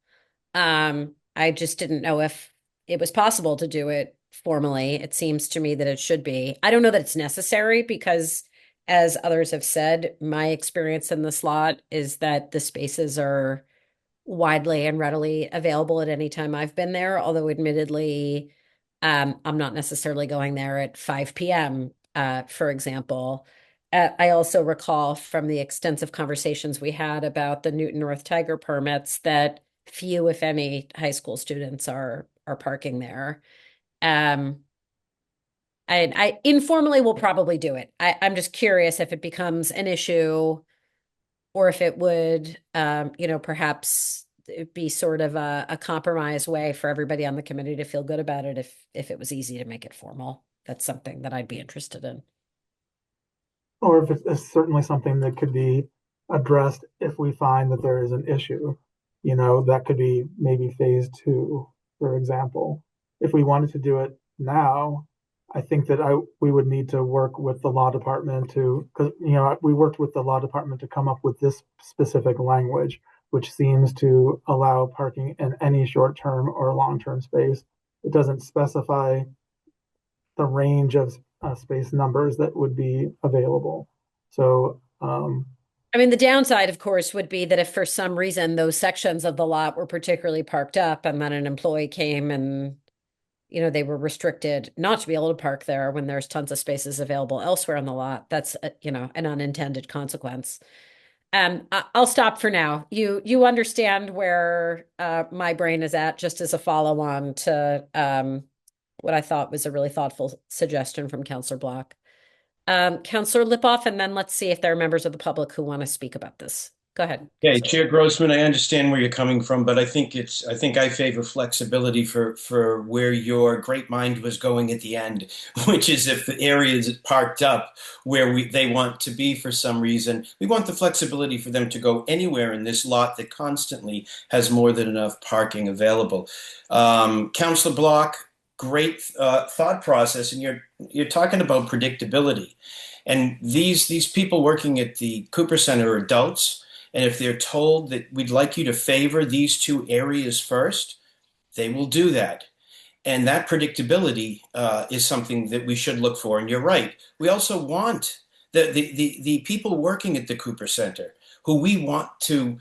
I just didn't know if it was possible to do it formally. It seems to me that it should be. I don't know that it's necessary because, as others have said, my experience in this lot is that the spaces are widely and readily available at any time I've been there, although admittedly, I'm not necessarily going there at 5 p.m., for example. I also recall from the extensive conversations we had about the Newton North Tiger permits that few, if any, high school students are parking there. I informally will probably do it. I'm just curious if it becomes an issue or if it would, perhaps it'd be sort of a compromise way for everybody on the committee to feel good about it if it was easy to make it formal. That's something that I'd be interested in. Or if it's certainly something that could be addressed if we find that there is an issue. That could be maybe phase 2, for example. If we wanted to do it now, I think that we would need to work with the law department because we worked with the law department to come up with this specific language, which seems to allow parking in any short-term or long-term space. It doesn't specify the range of space numbers that would be available. So, I mean, the downside, of course, would be that if for some reason those sections of the lot were particularly parked up and then an employee came and they were restricted not to be able to park there when there's tons of spaces available elsewhere on the lot. That's, an unintended consequence. I'll stop for now. You understand where my brain is at, just as a follow-on to what I thought was a really thoughtful suggestion from Councillor Block. Councillor Lipoff, and then let's see if there are members of the public who want to speak about this. Go ahead. Okay, Chair Grossman, I understand where you're coming from, but I think I favor flexibility for where your great mind was going at the end, which is if the area is parked up where they want to be for some reason, we want the flexibility for them to go anywhere in this lot that constantly has more than enough parking available. Councillor Block, great thought process, and you're talking about predictability, and these people working at the Cooper Center are adults. And if they're told that we'd like you to favor these 2 areas first, they will do that. And that predictability is something that we should look for. And you're right. We also want the people working at the Cooper Center who we want to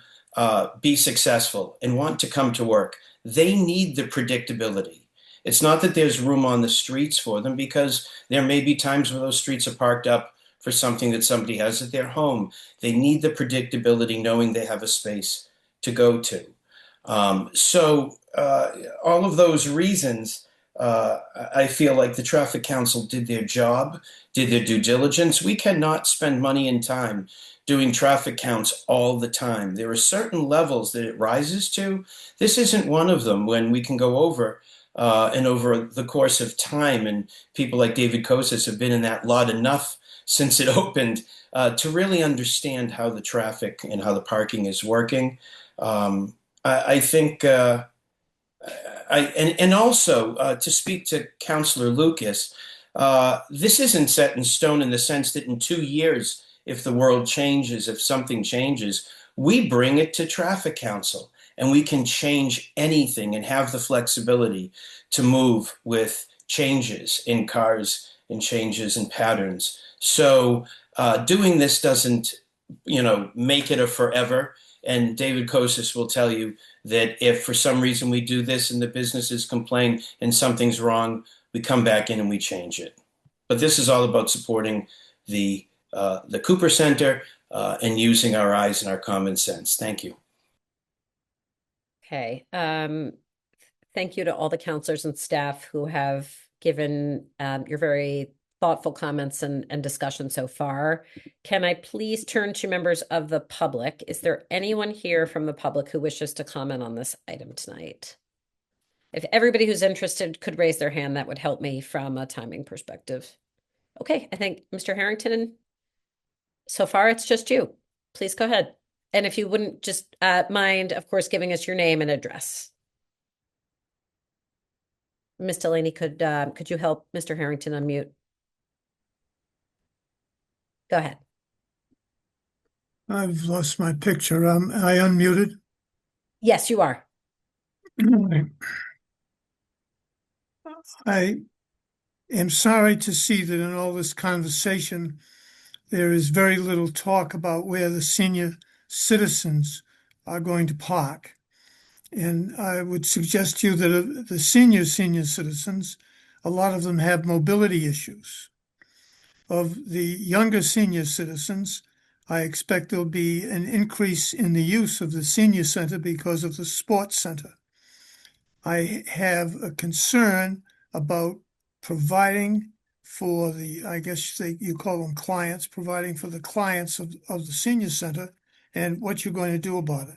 be successful and want to come to work. They need the predictability. It's not that there's room on the streets for them, because there may be times where those streets are parked up for something that somebody has at their home. They need the predictability, knowing they have a space to go to. So all of those reasons, I feel like the Traffic Council did their job, did their due diligence. We cannot spend money and time doing traffic counts all the time. There are certain levels that it rises to. This isn't one of them, when we can go over and over the course of time, and people like David Kosis have been in that lot enough since it opened to really understand how the traffic and how the parking is working. I think, and also to speak to Councillor Lucas, this isn't set in stone in the sense that in 2 years, if the world changes, if something changes, we bring it to Traffic Council and we can change anything and have the flexibility to move with changes in cars in changes in patterns. So doing this doesn't, make it a forever. And David Kosis will tell you that if for some reason we do this and the businesses complain and something's wrong, we come back in and we change it. But this is all about supporting the Cooper Center and using our eyes and our common sense. Thank you. Okay. Thank you to all the counselors and staff who have given your very thoughtful comments and discussion so far. Can I please turn to members of the public? Is there anyone here from the public who wishes to comment on this item tonight? If everybody who's interested could raise their hand, that would help me from a timing perspective. Okay, I think Mr. Harrington, so far it's just you. Please go ahead. And if you wouldn't just mind, of course, giving us your name and address. Ms. Delaney, could you help Mr. Harrington unmute? Go ahead. I've lost my picture. I unmuted. Yes, you are. I am sorry to see that in all this conversation, there is very little talk about where the senior citizens are going to park. And I would suggest to you that the senior citizens, a lot of them have mobility issues. Of the younger senior citizens, I expect there'll be an increase in the use of the senior center because of the sports center. I have a concern about providing for I guess you call them clients, providing for the clients of the senior center and what you're going to do about it.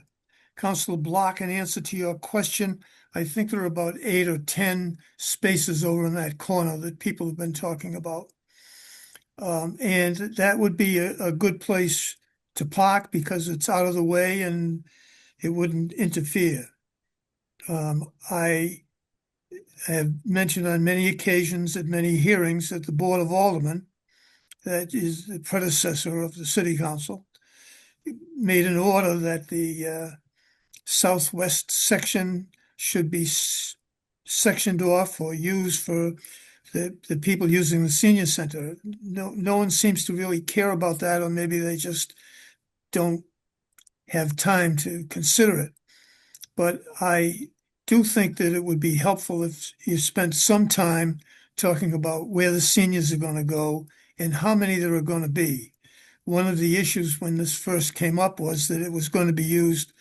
Councilor Block, in answer to your question, I think there are about 8 or 10 spaces over in that corner that people have been talking about. And that would be a good place to park because it's out of the way and it wouldn't interfere. I have mentioned on many occasions at many hearings that the Board of Aldermen, that is the predecessor of the City Council, made an order that the southwest section should be sectioned off or used for the people using the senior center. No one seems to really care about that, or maybe they just don't have time to consider it. But I do think that it would be helpful if you spent some time talking about where the seniors are going to go and how many there are going to be. One of the issues when this first came up was that it was going to be used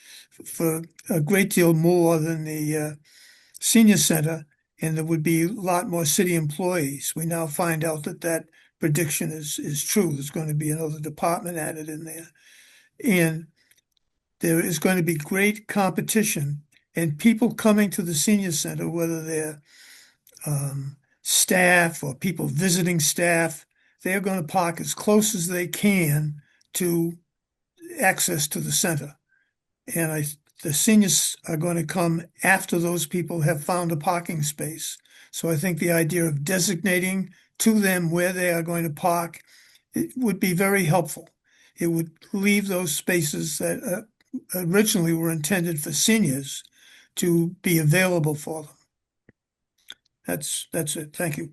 for a great deal more than the senior center, and there would be a lot more city employees. We now find out that prediction is true. There's going to be another department added in there. And there is going to be great competition, and people coming to the senior center, whether they're staff or people visiting staff, they're going to park as close as they can to access to the center. And the seniors are going to come after those people have found a parking space. So I think the idea of designating to them where they are going to park, it would be very helpful. It would leave those spaces that originally were intended for seniors to be available for them. That's it. Thank you.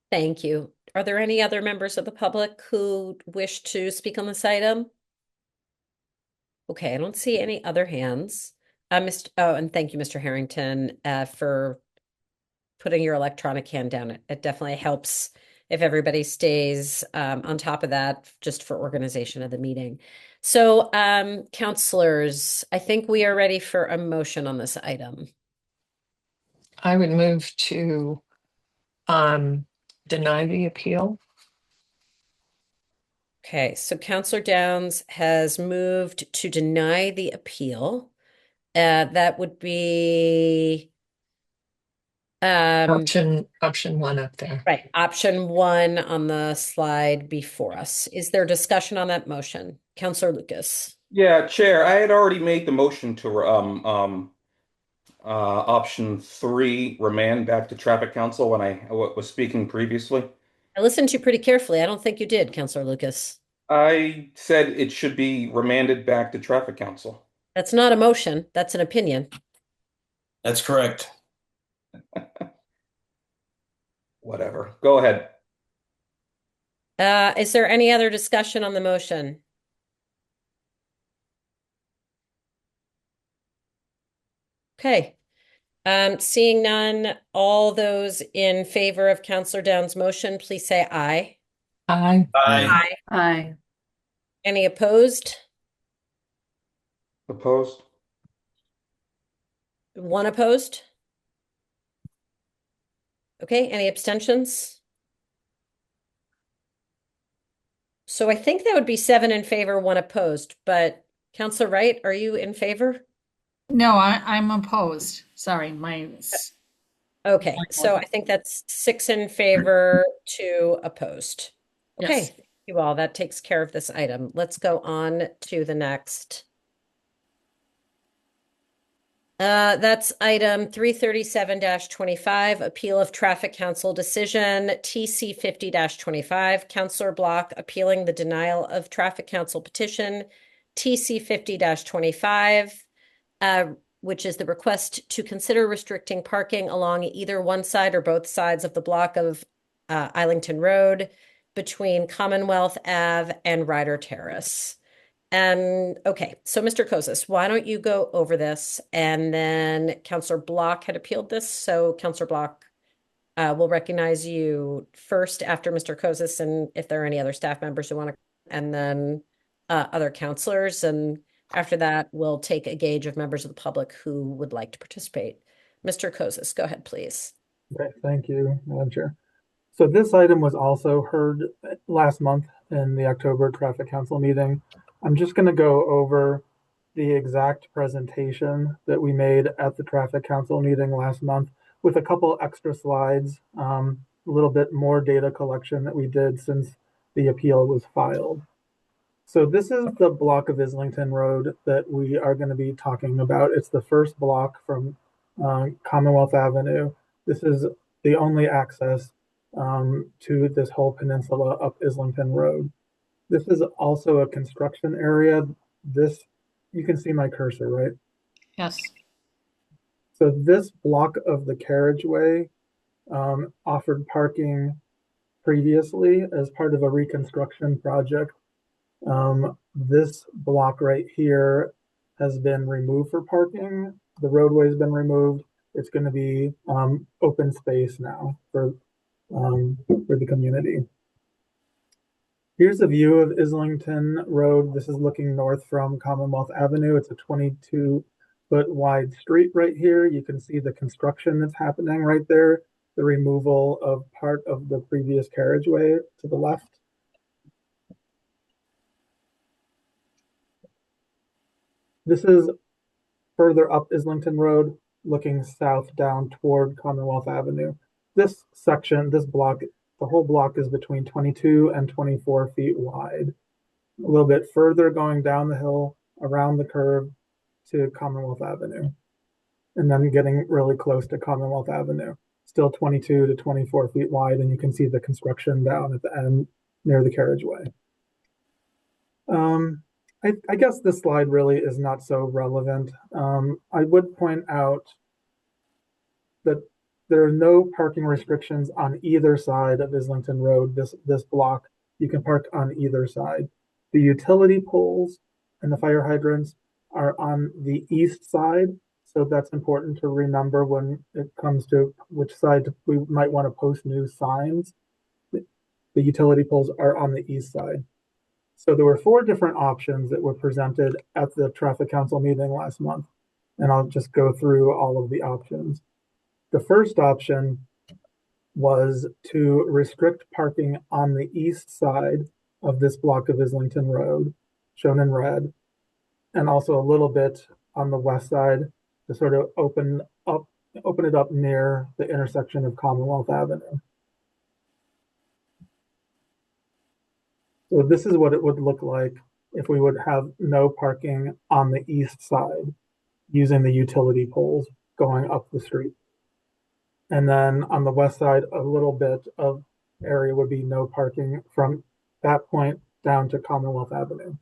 Thank you. Are there any other members of the public who wish to speak on this item? Okay, I don't see any other hands. And thank you, Mr. Harrington, for putting your electronic hand down. It definitely helps if everybody stays on top of that, just for organization of the meeting. So, counselors, I think we are ready for a motion on this item. I would move to deny the appeal. Okay, so Counselor Downs has moved to deny the appeal. That would be Option 1 up there. right, option 1 on the slide before us. Is there discussion on that motion? Counselor Lucas. Yeah, Chair, I had already made the motion to option 3, remand back to Traffic Council when I was speaking previously. I listened to you pretty carefully. I don't think you did, Counselor Lucas. I said it should be remanded back to Traffic Council. That's not a motion. That's an opinion. That's correct. Whatever. Go ahead. Is there any other discussion on the motion? Okay. Seeing none, all those in favor of Counselor Down's motion, please say aye. Aye. Aye. Aye. Any opposed? Opposed? One opposed? Okay, any abstentions? So I think that would be 7 in favor, 1 opposed, but Counselor Wright, are you in favor? No, I'm opposed. Sorry, Okay, so I think that's 6 in favor, 2 opposed. Okay, Yes. thank you all. That takes care of this item. Let's go on to the next. That's item 337-25, Appeal of Traffic Council Decision, TC 50-25, Counselor Block appealing the denial of Traffic Council petition, TC 50-25, which is the request to consider restricting parking along either one side or both sides of the block of Islington Road between Commonwealth Ave and Ryder Terrace. Okay, so Mr. Kozis, why don't you go over this? And then Counselor Block had appealed this, so Counselor Block will recognize you first after Mr. Kozis, and if there are any other staff members who want to, and then other counselors, and after that, we'll take a gauge of members of the public who would like to participate. Mr. Kozis, go ahead, please. Okay, thank you, Madam Chair. So this item was also heard last month in the October Traffic Council meeting. I'm just going to go over the exact presentation that we made at the Traffic Council meeting last month with a couple extra slides, a little bit more data collection that we did since the appeal was filed. So this is the block of Islington Road that we are going to be talking about. It's the first block from Commonwealth Avenue. This is the only access to this whole peninsula up Islington Road. This is also a construction area. You can see my cursor, right? Yes. So this block of the carriageway offered parking previously as part of a reconstruction project. This block right here has been removed for parking. The roadway has been removed. It's going to be open space now for the community. Here's a view of Islington Road. This is looking north from Commonwealth Avenue. It's a 22-foot wide street right here. You can see the construction that's happening right there, the removal of part of the previous carriageway to the left. This is further up Islington Road, looking south down toward Commonwealth Avenue. This section, this block, the whole block is between 22 and 24 feet wide. A little bit further going down the hill around the curve to Commonwealth Avenue. And then getting really close to Commonwealth Avenue. Still 22 to 24 feet wide, and you can see the construction down at the end near the carriageway. I guess this slide really is not so relevant. I would point out that there are no parking restrictions on either side of Islington Road, this block. You can park on either side. The utility poles and the fire hydrants are on the east side, so that's important to remember when it comes to which side we might want to post new signs. The utility poles are on the east side. So there were 4 different options that were presented at the Traffic Council meeting last month, and I'll just go through all of the options. The first option was to restrict parking on the east side of this block of Islington Road, shown in red, and also a little bit on the west side to sort of open it up near the intersection of Commonwealth Avenue. So this is what it would look like if we would have no parking on the east side using the utility poles going up the street. And then on the west side, a little bit of area would be no parking from that point down to Commonwealth Avenue.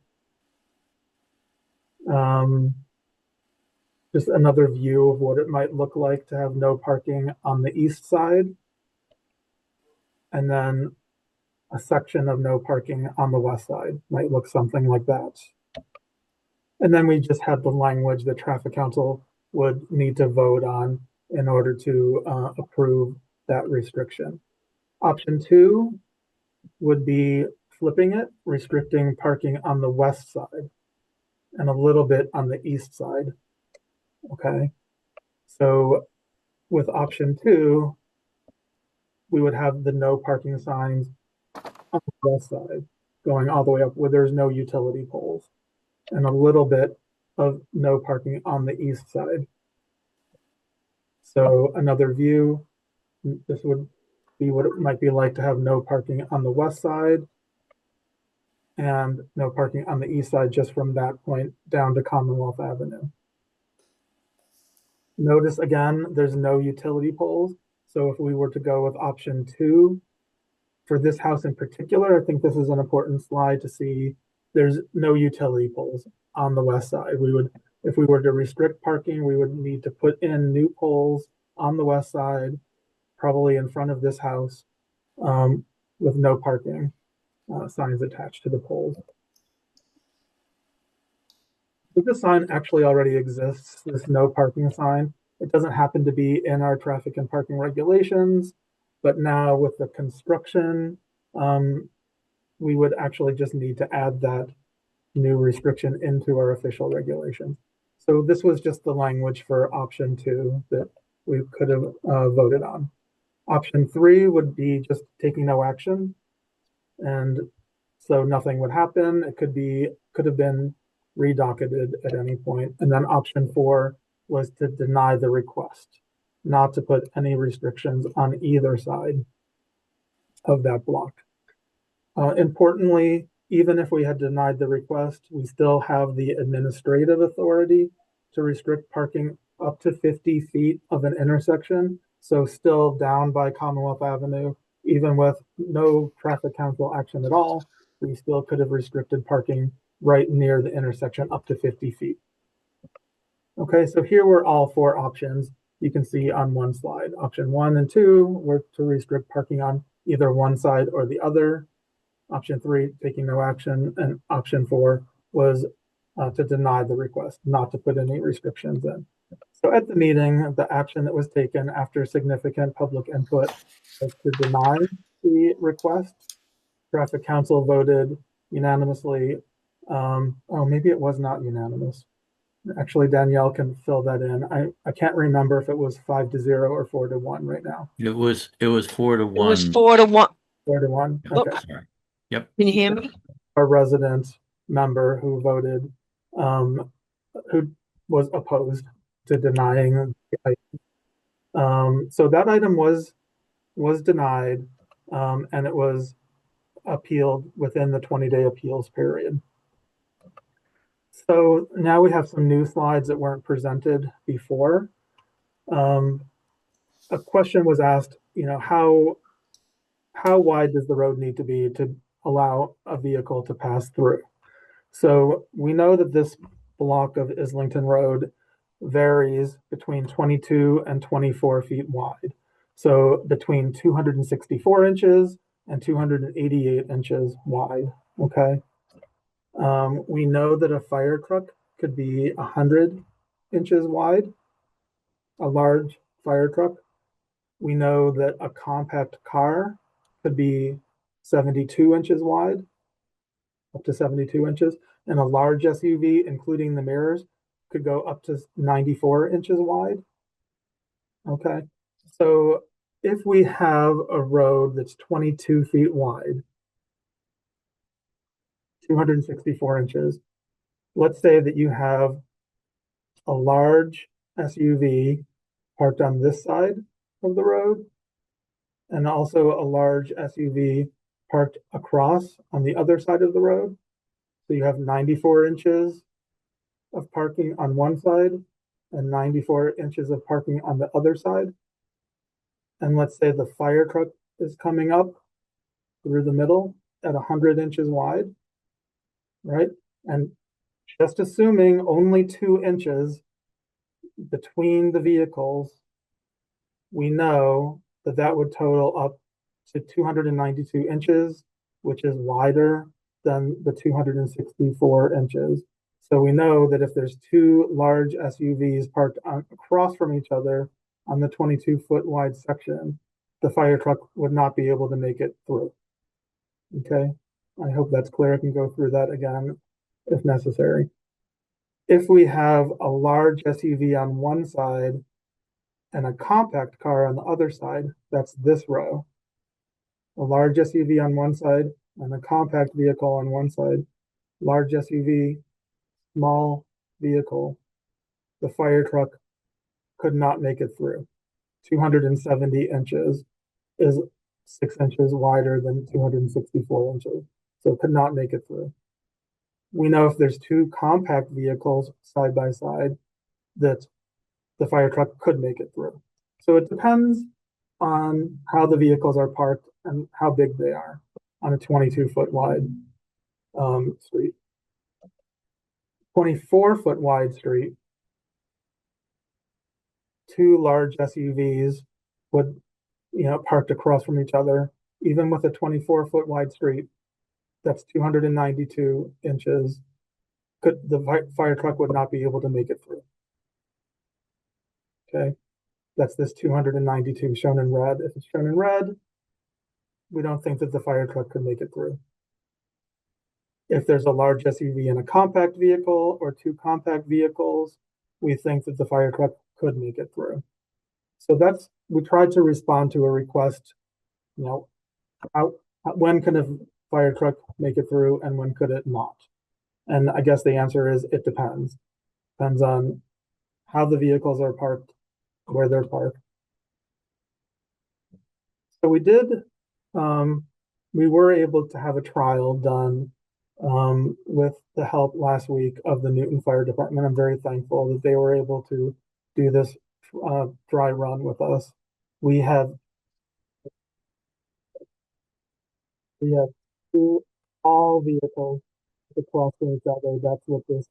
Just another view of what it might look like to have no parking on the east side. And then a section of no parking on the west side. Might look something like that. And then we just had the language that traffic council would need to vote on in order to approve that restriction. Option 2 would be flipping it, restricting parking on the west side and a little bit on the east side. Okay. So with option 2, we would have the no parking signs on the west side going all the way up where there's no utility poles, and a little bit of no parking on the east side. So another view, this would be what it might be like to have no parking on the west side and no parking on the east side just from that point down to Commonwealth Avenue. Notice again, there's no utility poles. So if we were to go with option 2, for this house in particular, I think this is an important slide to see. There's no utility poles on the west side. We would, if we were to restrict parking, we would need to put in new poles on the west side, probably in front of this house, with no parking signs attached to the poles. So this sign actually already exists, this no parking sign. It doesn't happen to be in our traffic and parking regulations, but now with the construction, we would actually just need to add that new restriction into our official regulations. So this was just the language for option 2 that we could have voted on. Option 3 would be just taking no action, and so nothing would happen. It could have been redocketed at any point. And then option 4 was to deny the request, not to put any restrictions on either side of that block. Importantly, even if we had denied the request, we still have the administrative authority to restrict parking up to 50 feet of an intersection. So still down by Commonwealth Avenue, even with no traffic council action at all, we still could have restricted parking right near the intersection up to 50 feet. Okay, so here were all 4 options you can see on one slide. Option 1 and 2 were to restrict parking on either one side or the other. Option 3, taking no action, and option 4 was to deny the request, not to put any restrictions in. So at the meeting, the action that was taken after significant public input was to deny the request. Traffic council voted unanimously. Oh, maybe it was not unanimous. Actually, Danielle can fill that in. I can't remember if it was 5-0 or 4-1 right now. It was 4-1. It was 4-1. 4-1. Okay. Sorry. Yep. Can you hear me? A resident member who voted, who was opposed to denying the item. So that item was denied, and it was appealed within the 20-day appeals period. So now we have some new slides that weren't presented before. A question was asked, how wide does the road need to be to allow a vehicle to pass through? So we know that this block of Islington Road varies between 22 and 24 feet wide. So between 264 inches and 288 inches wide, okay? We know that a fire truck could be 100 inches wide, a large fire truck. We know that a compact car could be 72 inches wide, up to 72 inches, and a large SUV, including the mirrors, could go up to 94 inches wide. Okay, so if we have a road that's 22 feet wide, 264 inches, let's say that you have a large SUV parked on this side of the road, and also a large SUV parked across on the other side of the road. So you have 94 inches of parking on one side and 94 inches of parking on the other side. And let's say the fire truck is coming up through the middle at 100 inches wide, right? And just assuming only 2 inches between the vehicles, we know that that would total up to 292 inches which is wider than the 264 inches. So we know that if there's two large SUVs parked across from each other on the 22-foot wide section, the fire truck would not be able to make it through. Okay, I hope that's clear. I can go through that again if necessary. If we have a large SUV on one side and a compact car on the other side, that's this row. A large SUV on one side and a compact vehicle on one side. Large SUV, small vehicle. The fire truck could not make it through. 270 inches is 6 inches wider than 264 inches, so it could not make it through. We know if there's two compact vehicles side by side that the fire truck could make it through. So it depends on how the vehicles are parked and how big they are on a 22-foot wide street. 24-foot wide street, two large SUVs would, parked across from each other, even with a 24-foot wide street, that's 292 inches. The fire truck would not be able to make it through. Okay, that's this 292 shown in red. If it's shown in red, we don't think that the fire truck could make it through. If there's a large SUV and a compact vehicle or two compact vehicles, we think that the fire truck could make it through. So we tried to respond to a request, when can a fire truck make it through and when could it not? And I guess the answer is it depends. Depends on how the vehicles are parked, where they're parked. So we were able to have a trial done with the help last week of the Newton Fire Department. I'm very thankful that they were able to do this dry run with us. We have two all vehicles across from each other. That's what this.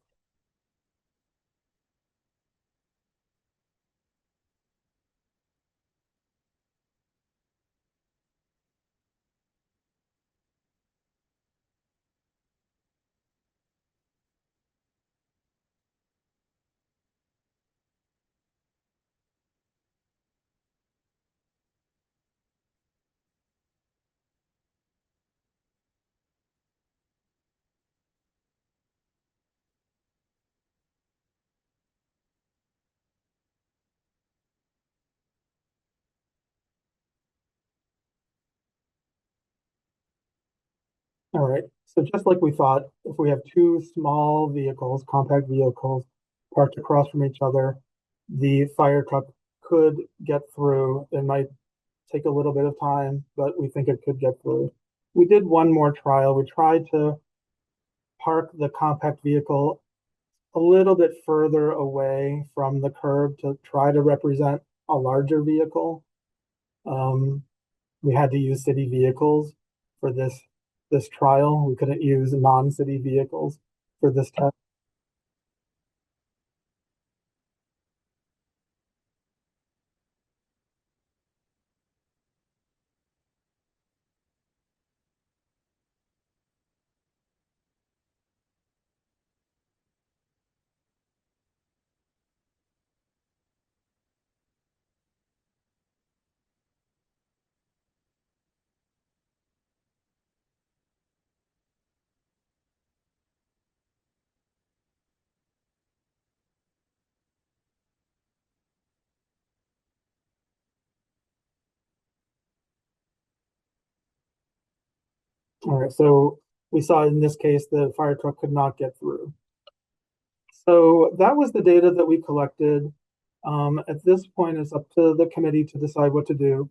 All right, so just like we thought, if we have two small vehicles, compact vehicles, parked across from each other, the fire truck could get through. It might take a little bit of time, but we think it could get through. We did one more trial. We tried to park the compact vehicle a little bit further away from the curb to try to represent a larger vehicle. We had to use city vehicles for this trial. We couldn't use non-city vehicles for this test. All right, so we saw in this case the fire truck could not get through. So that was the data that we collected. At this point, it's up to the committee to decide what to do.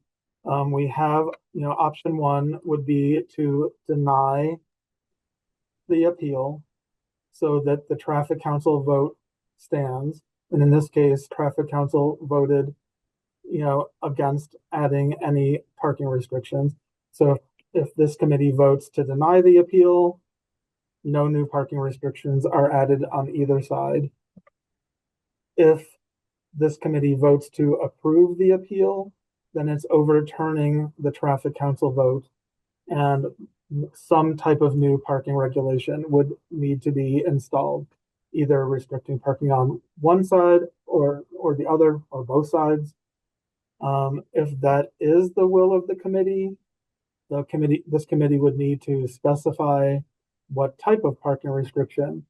We have, option one would be to deny the appeal so that the traffic council vote stands. And in this case, traffic council voted, against adding any parking restrictions. So if this committee votes to deny the appeal, no new parking restrictions are added on either side. If this committee votes to approve the appeal, then it's overturning the traffic council vote, and some type of new parking regulation would need to be installed, either restricting parking on one side or the other or both sides. If that is the will of the committee, this committee would need to specify what type of parking restriction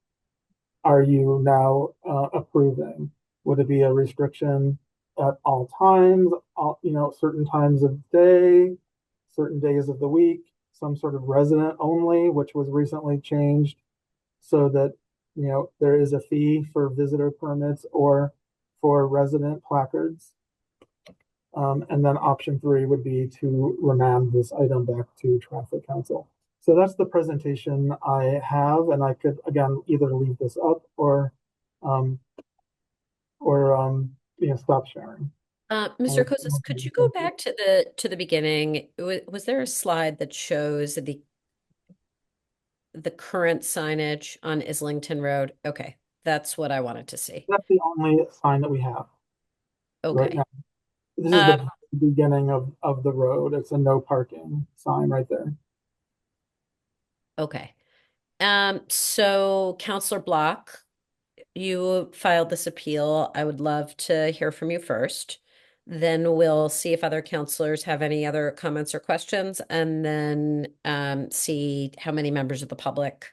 are you now approving? Would it be a restriction at all times, certain times of day, certain days of the week, some sort of resident only, which was recently changed so that, there is a fee for visitor permits or for resident placards. And then option 3 would be to remand this item back to Traffic Council. So that's the presentation I have, and I could again either leave this up or stop sharing. Mr. Kozis, could you go back to the beginning? Was there a slide that shows the current signage on Islington Road? Okay, that's what I wanted to see. That's the only sign that we have right Okay. now. This is the beginning of the road. It's a no parking sign right there. Okay. So Counselor Block, you filed this appeal. I would love to hear from you first. Then we'll see if other counselors have any other comments or questions, and then see how many members of the public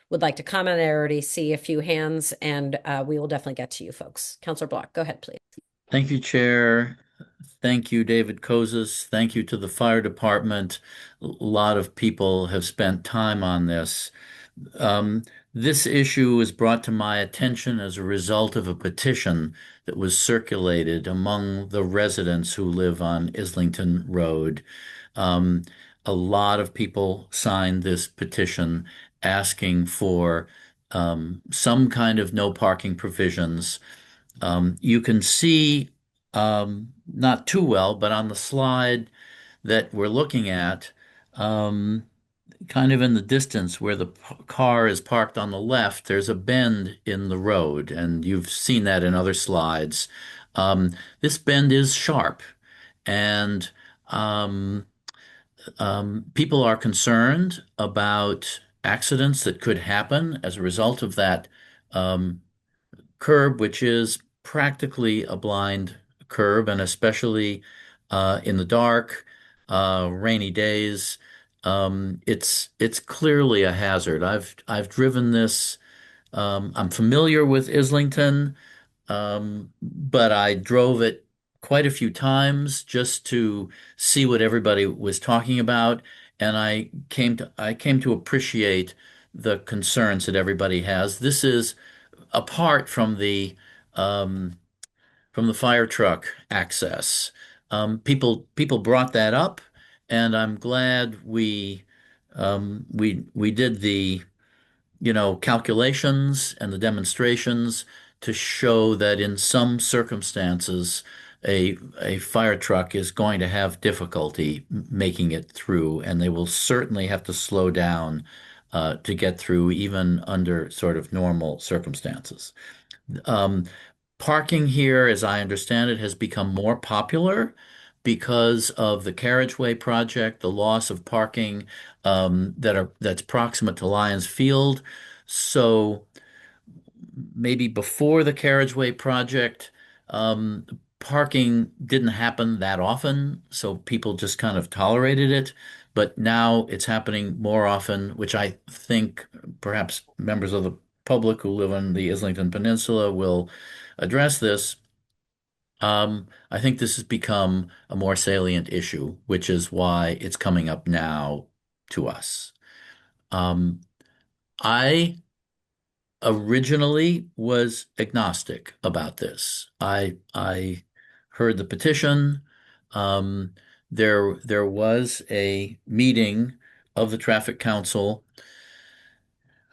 would like to comment. I already see a few hands, and we will definitely get to you folks. Counselor Block, go ahead, please. Thank you, Chair. Thank you, David Kozis. Thank you to the fire department. A lot of people have spent time on this. This issue was brought to my attention as a result of a petition that was circulated among the residents who live on Islington Road. A lot of people signed this petition asking for some kind of no parking provisions. You can see, not too well, but on the slide that we're looking at, kind of in the distance where the car is parked on the left, there's a bend in the road, and you've seen that in other slides. This bend is sharp, and people are concerned about accidents that could happen as a result of that curb, which is practically a blind curb, and especially in the dark, rainy days. It's clearly a hazard. I've driven this. I'm familiar with Islington, but I drove it quite a few times just to see what everybody was talking about, and I came to appreciate the concerns that everybody has. This is apart from the fire truck access. People brought that up, and I'm glad we did the calculations and the demonstrations to show that in some circumstances a fire truck is going to have difficulty making it through, and they will certainly have to slow down to get through even under sort of normal circumstances. Parking here, as I understand it, has become more popular because of the carriageway project, the loss of parking that's proximate to Lions Field. So maybe before the carriageway project, parking didn't happen that often, so people just kind of tolerated it. But now it's happening more often, which I think perhaps members of the public who live on the Islington Peninsula will address this. I think this has become a more salient issue, which is why it's coming up now to us. I originally was agnostic about this. I heard the petition. There was a meeting of the Traffic Council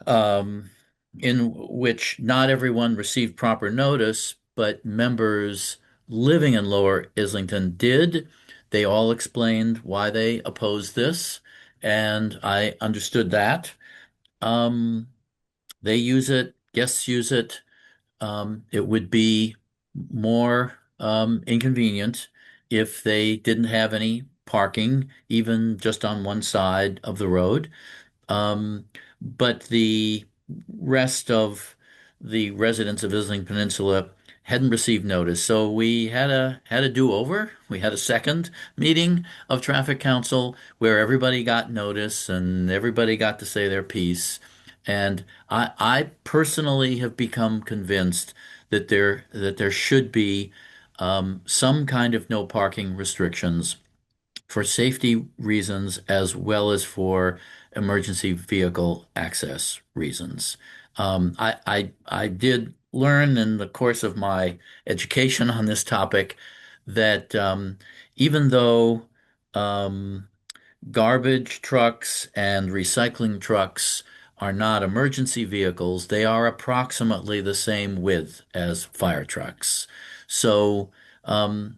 in which not everyone received proper notice, but members living in Lower Islington did. They all explained why they opposed this, and I understood that. They use it, guests use it. It would be more inconvenient if they didn't have any parking, even just on one side of the road. But the rest of the residents of Islington Peninsula hadn't received notice. So we had a do-over. We had a second meeting of traffic council where everybody got notice and everybody got to say their piece. And I personally have become convinced that there should be some kind of no parking restrictions for safety reasons as well as for emergency vehicle access reasons. I did learn in the course of my education on this topic that even though um, garbage trucks and recycling trucks are not emergency vehicles, they are approximately the same width as fire trucks. So, and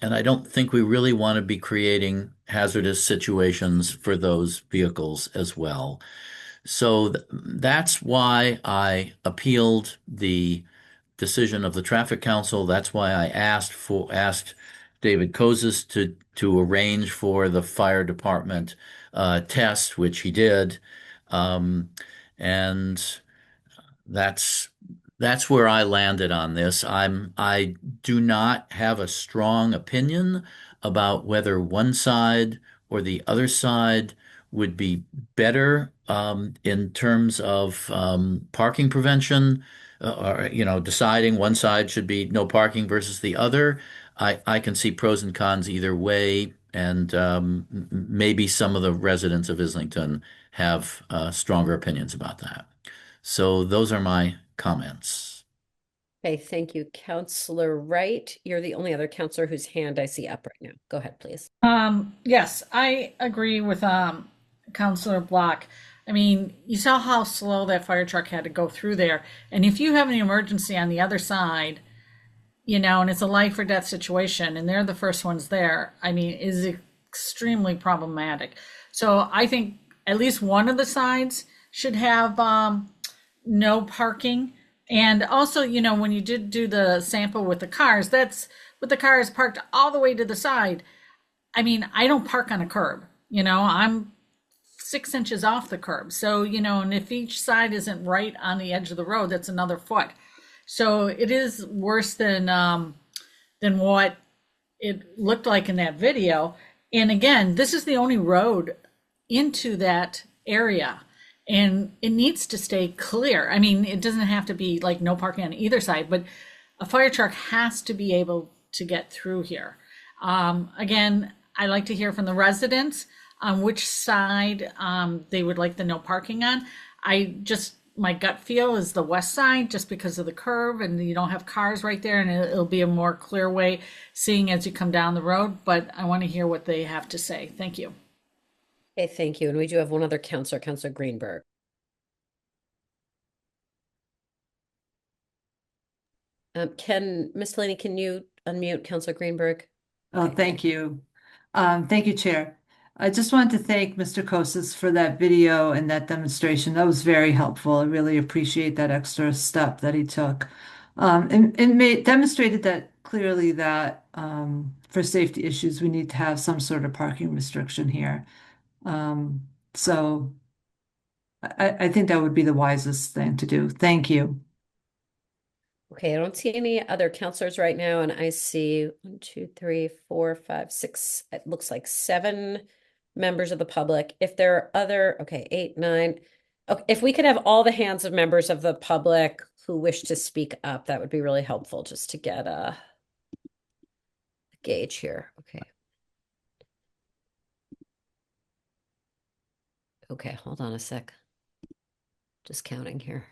I don't think we really want to be creating hazardous situations for those vehicles as well. So that's why I appealed the decision of the Traffic Council. That's why I asked David Kozis to arrange for the fire department test, which he did, and that's that's where I landed on this. I do not have a strong opinion about whether one side or the other side would be better in terms of parking prevention, or deciding one side should be no parking versus the other. I can see pros and cons either way, and maybe some of the residents of Islington have stronger opinions about that. So those are my comments. Okay, thank you. Counselor Wright, you're the only other counselor whose hand I see up right now. Go ahead, please. Yes, I agree with Counselor Block. I mean, you saw how slow that fire truck had to go through there. And if you have an emergency on the other side, and it's a life or death situation, and they're the first ones there, I mean, is extremely problematic. So I think at least one of the sides should have no parking. And also, when you did do the sample with the cars, that's with the cars parked all the way to the side. I mean, I don't park on a curb, I'm 6 inches off the curb. So, and if each side isn't right on the edge of the road, that's another foot. So it is worse than what it looked like in that video. And again, this is the only road into that area, and it needs to stay clear. I mean, it doesn't have to be like no parking on either side, but a fire truck has to be able to get through here. Again, I like to hear from the residents on which side they would like the no parking on. My gut feel is the west side, just because of the curve and you don't have cars right there, and it'll be a more clear way seeing as you come down the road. But I want to hear what they have to say. Thank you. Okay, thank you. And we do have one other counselor, Counselor Greenberg. Ms. Delaney, can you unmute Counselor Greenberg? Oh, thank you. Thank you, Chair. I just wanted to thank Mr. Kosis for that video and that demonstration. That was very helpful. I really appreciate that extra step that he took. And demonstrated that clearly that for safety issues, we need to have some sort of parking restriction here. So I think that would be the wisest thing to do. Thank you. Okay, I don't see any other counselors right now, and I see 1, 2, 3, 4, 5, 6. It looks like 7 members of the public. If there are other, okay, 8, 9. Okay, if we could have all the hands of members of the public who wish to speak up, that would be really helpful just to get a gauge here. Okay. Okay, hold on a sec. Just counting here.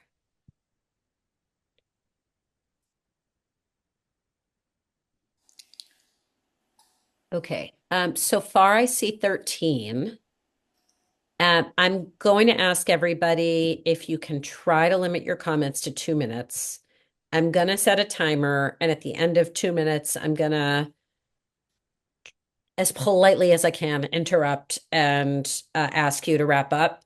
Okay, so far I see 13. I'm going to ask everybody if you can try to limit your comments to 2 minutes. I'm going to set a timer, and at the end of 2 minutes, I'm going to, as politely as I can, interrupt and ask you to wrap up.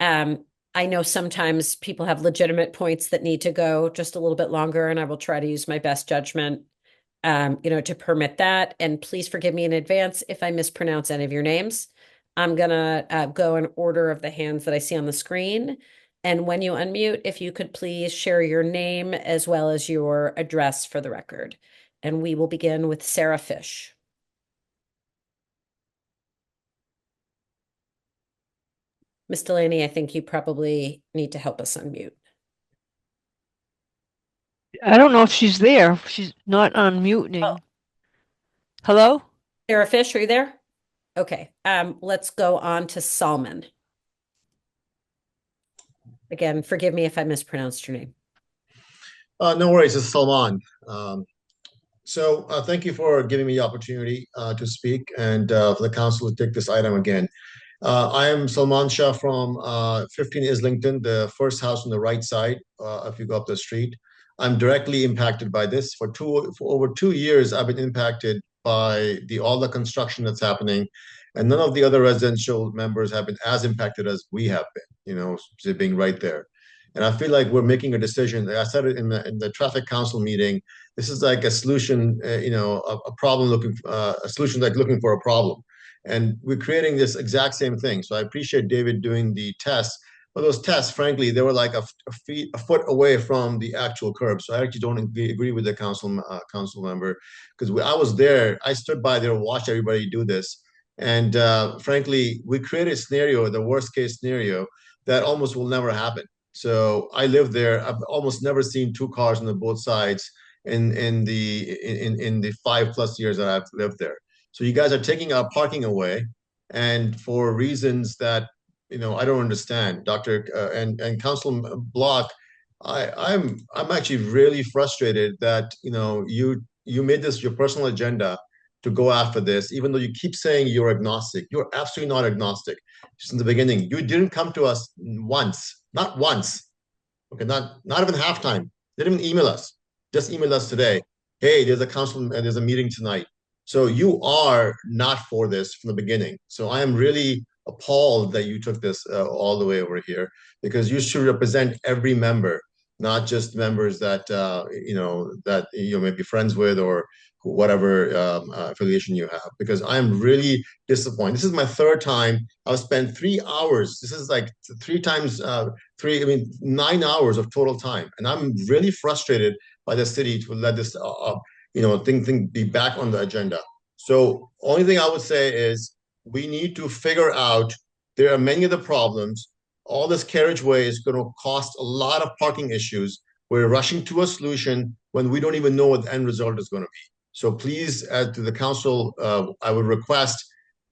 I know sometimes people have legitimate points that need to go just a little bit longer, and I will try to use my best judgment to permit that. And please forgive me in advance if I mispronounce any of your names. I'm gonna go in order of the hands that I see on the screen. And when you unmute, if you could please share your name as well as your address for the record. And we will begin with Sarah Fish. Ms. Delaney, I think you probably need to help us unmute. I don't know if she's there. She's not unmuting. Oh. Hello? Sarah Fish, are you there? Okay. Let's go on to Salman. Again, forgive me if I mispronounced your name. No worries, it's Salman. Thank you for giving me the opportunity to speak and for the council to take this item again. I am Salman Shah from 15 Islington, the first house on the right side if you go up the street. I'm directly impacted by this. For over 2 years, I've been impacted by all the construction that's happening, and none of the other residential members have been as impacted as we have been, being right there. And I feel like we're making a decision. I said it in the traffic council meeting. This is like a solution, a problem a solution like looking for a problem. And we're creating this exact same thing. So I appreciate David doing the tests. But those tests, frankly, they were like a foot away from the actual curb. So I actually don't agree with the council member, because I was there. I stood by there, watched everybody do this. And frankly, we created a scenario, the worst case scenario, that almost will never happen. So I live there. I've almost never seen 2 cars on both sides in the 5+ years that I've lived there. So you guys are taking our parking away, and for reasons that I don't understand, Doctor and Councilman Block. I'm actually really frustrated that you made this your personal agenda to go after this, even though you keep saying you're agnostic. You're absolutely not agnostic. Just in the beginning, you didn't come to us once. Not once. Okay, not even halftime. They didn't even email us. Just email us today. Hey, there's a meeting tonight. So you are not for this from the beginning. So I am really appalled that you took this all the way over here, because you should represent every member, not just members that you may be friends with or whatever affiliation you have, because I'm really disappointed. This is my 3rd time. I've spent 3 hours. This is like 9 hours of total time. And I'm really frustrated by the city to let this, thing be back on the agenda. So only thing I would say is we need to figure out, there are many of the problems. All this carriageway is going to cost a lot of parking issues. We're rushing to a solution when we don't even know what the end result is going to be. So please, to the council, I would request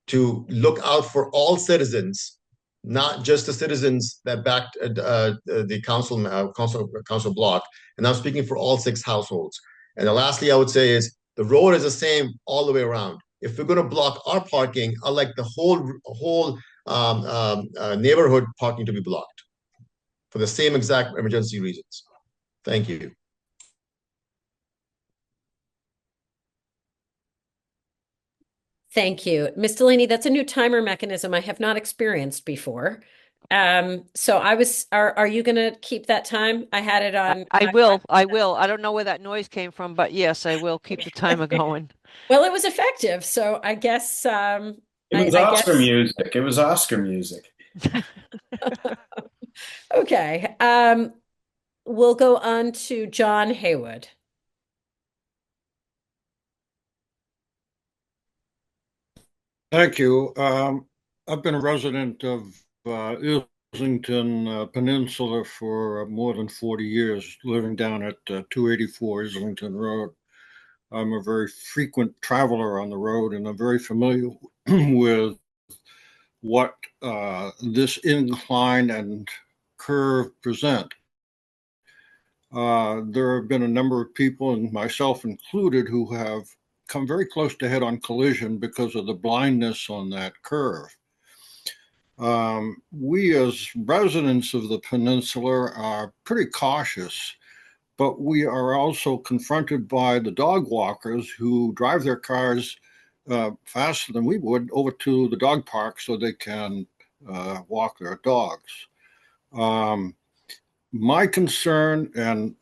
to look out for all citizens, not just the citizens that backed the council block. And I'm speaking for all 6 households. And then lastly, I would say is the road is the same all the way around. If we're going to block our parking, I'd like the whole neighborhood parking to be blocked for the same exact emergency reasons. Thank you. Thank you. Ms. Delaney, that's a new timer mechanism I have not experienced before. So are you going to keep that time? I had it on. I will. I don't know where that noise came from, but yes, I will keep the timer going. Well, it was effective. So I guess, it was Oscar music. It was Oscar music. Okay. We'll go on to John Haywood. Thank you. I've been a resident of Islington Peninsula for more than 40 years, living down at 284 Islington Road. I'm a very frequent traveler on the road, and I'm very familiar with what this incline and curve present. There have been a number of people, and myself included, who have come very close to head-on collision because of the blindness on that curve. We as residents of the peninsula are pretty cautious, but we are also confronted by the dog walkers who drive their cars faster than we would over to the dog park so they can walk their dogs. My concern, and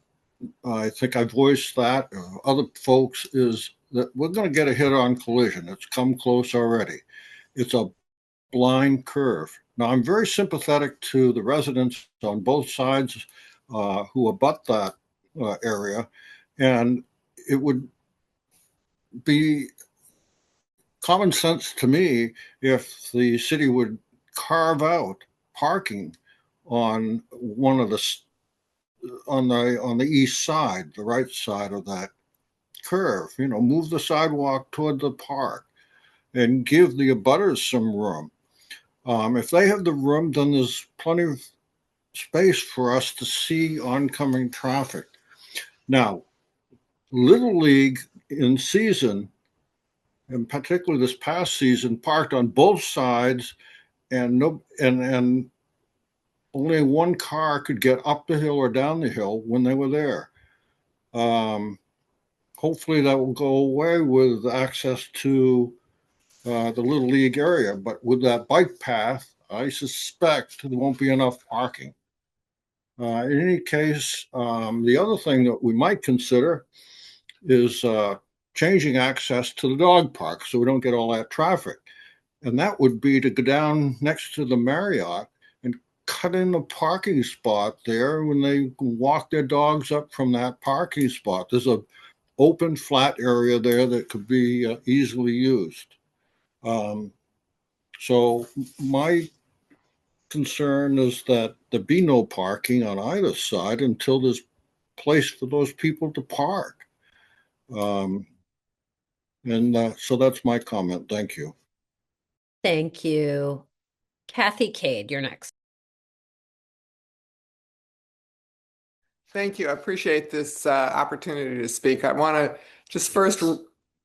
I think I voiced that, other folks, is that we're going to get a head-on collision. It's come close already. It's a blind curve. Now, I'm very sympathetic to the residents on both sides who abut that area, and it would be common sense to me if the city would carve out parking on one of the on the east side, the right side of that curve. You know, move the sidewalk toward the park and give the abutters some room. If they have the room, then there's plenty of space for us to see oncoming traffic. Now, Little League in season, and particularly this past season, parked on both sides, and only one car could get up the hill or down the hill when they were there. Hopefully that will go away with access to the Little League area, but with that bike path, I suspect there won't be enough parking. In any case, the other thing that we might consider is changing access to the dog park so we don't get all that traffic. And that would be to go down next to the Marriott and cut in a parking spot there when they walk their dogs up from that parking spot. There's a open flat area there that could be easily used. So my concern is that there be no parking on either side until there's place for those people to park. So that's my comment. Thank you. Thank you. Kathy Cade, you're next. Thank you. I appreciate this opportunity to speak. I want to just first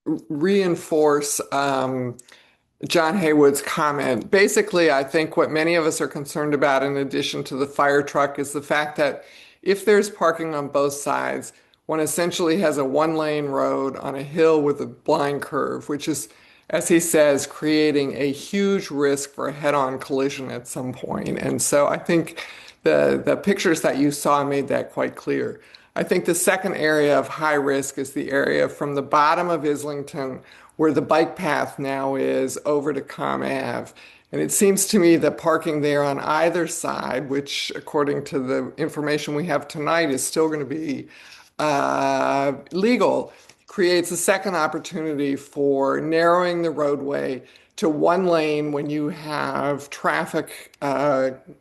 reinforce John Haywood's comment. Basically, I think what many of us are concerned about, in addition to the fire truck, is the fact that if there's parking on both sides, one essentially has a one-lane road on a hill with a blind curve, which is, as he says, creating a huge risk for a head-on collision at some point. And so I think the pictures that you saw made that quite clear. I think the second area of high risk is the area from the bottom of Islington, where the bike path now is, over to Com Ave. And it seems to me that parking there on either side, which according to the information we have tonight is still going to be legal, creates a second opportunity for narrowing the roadway to one lane when you have traffic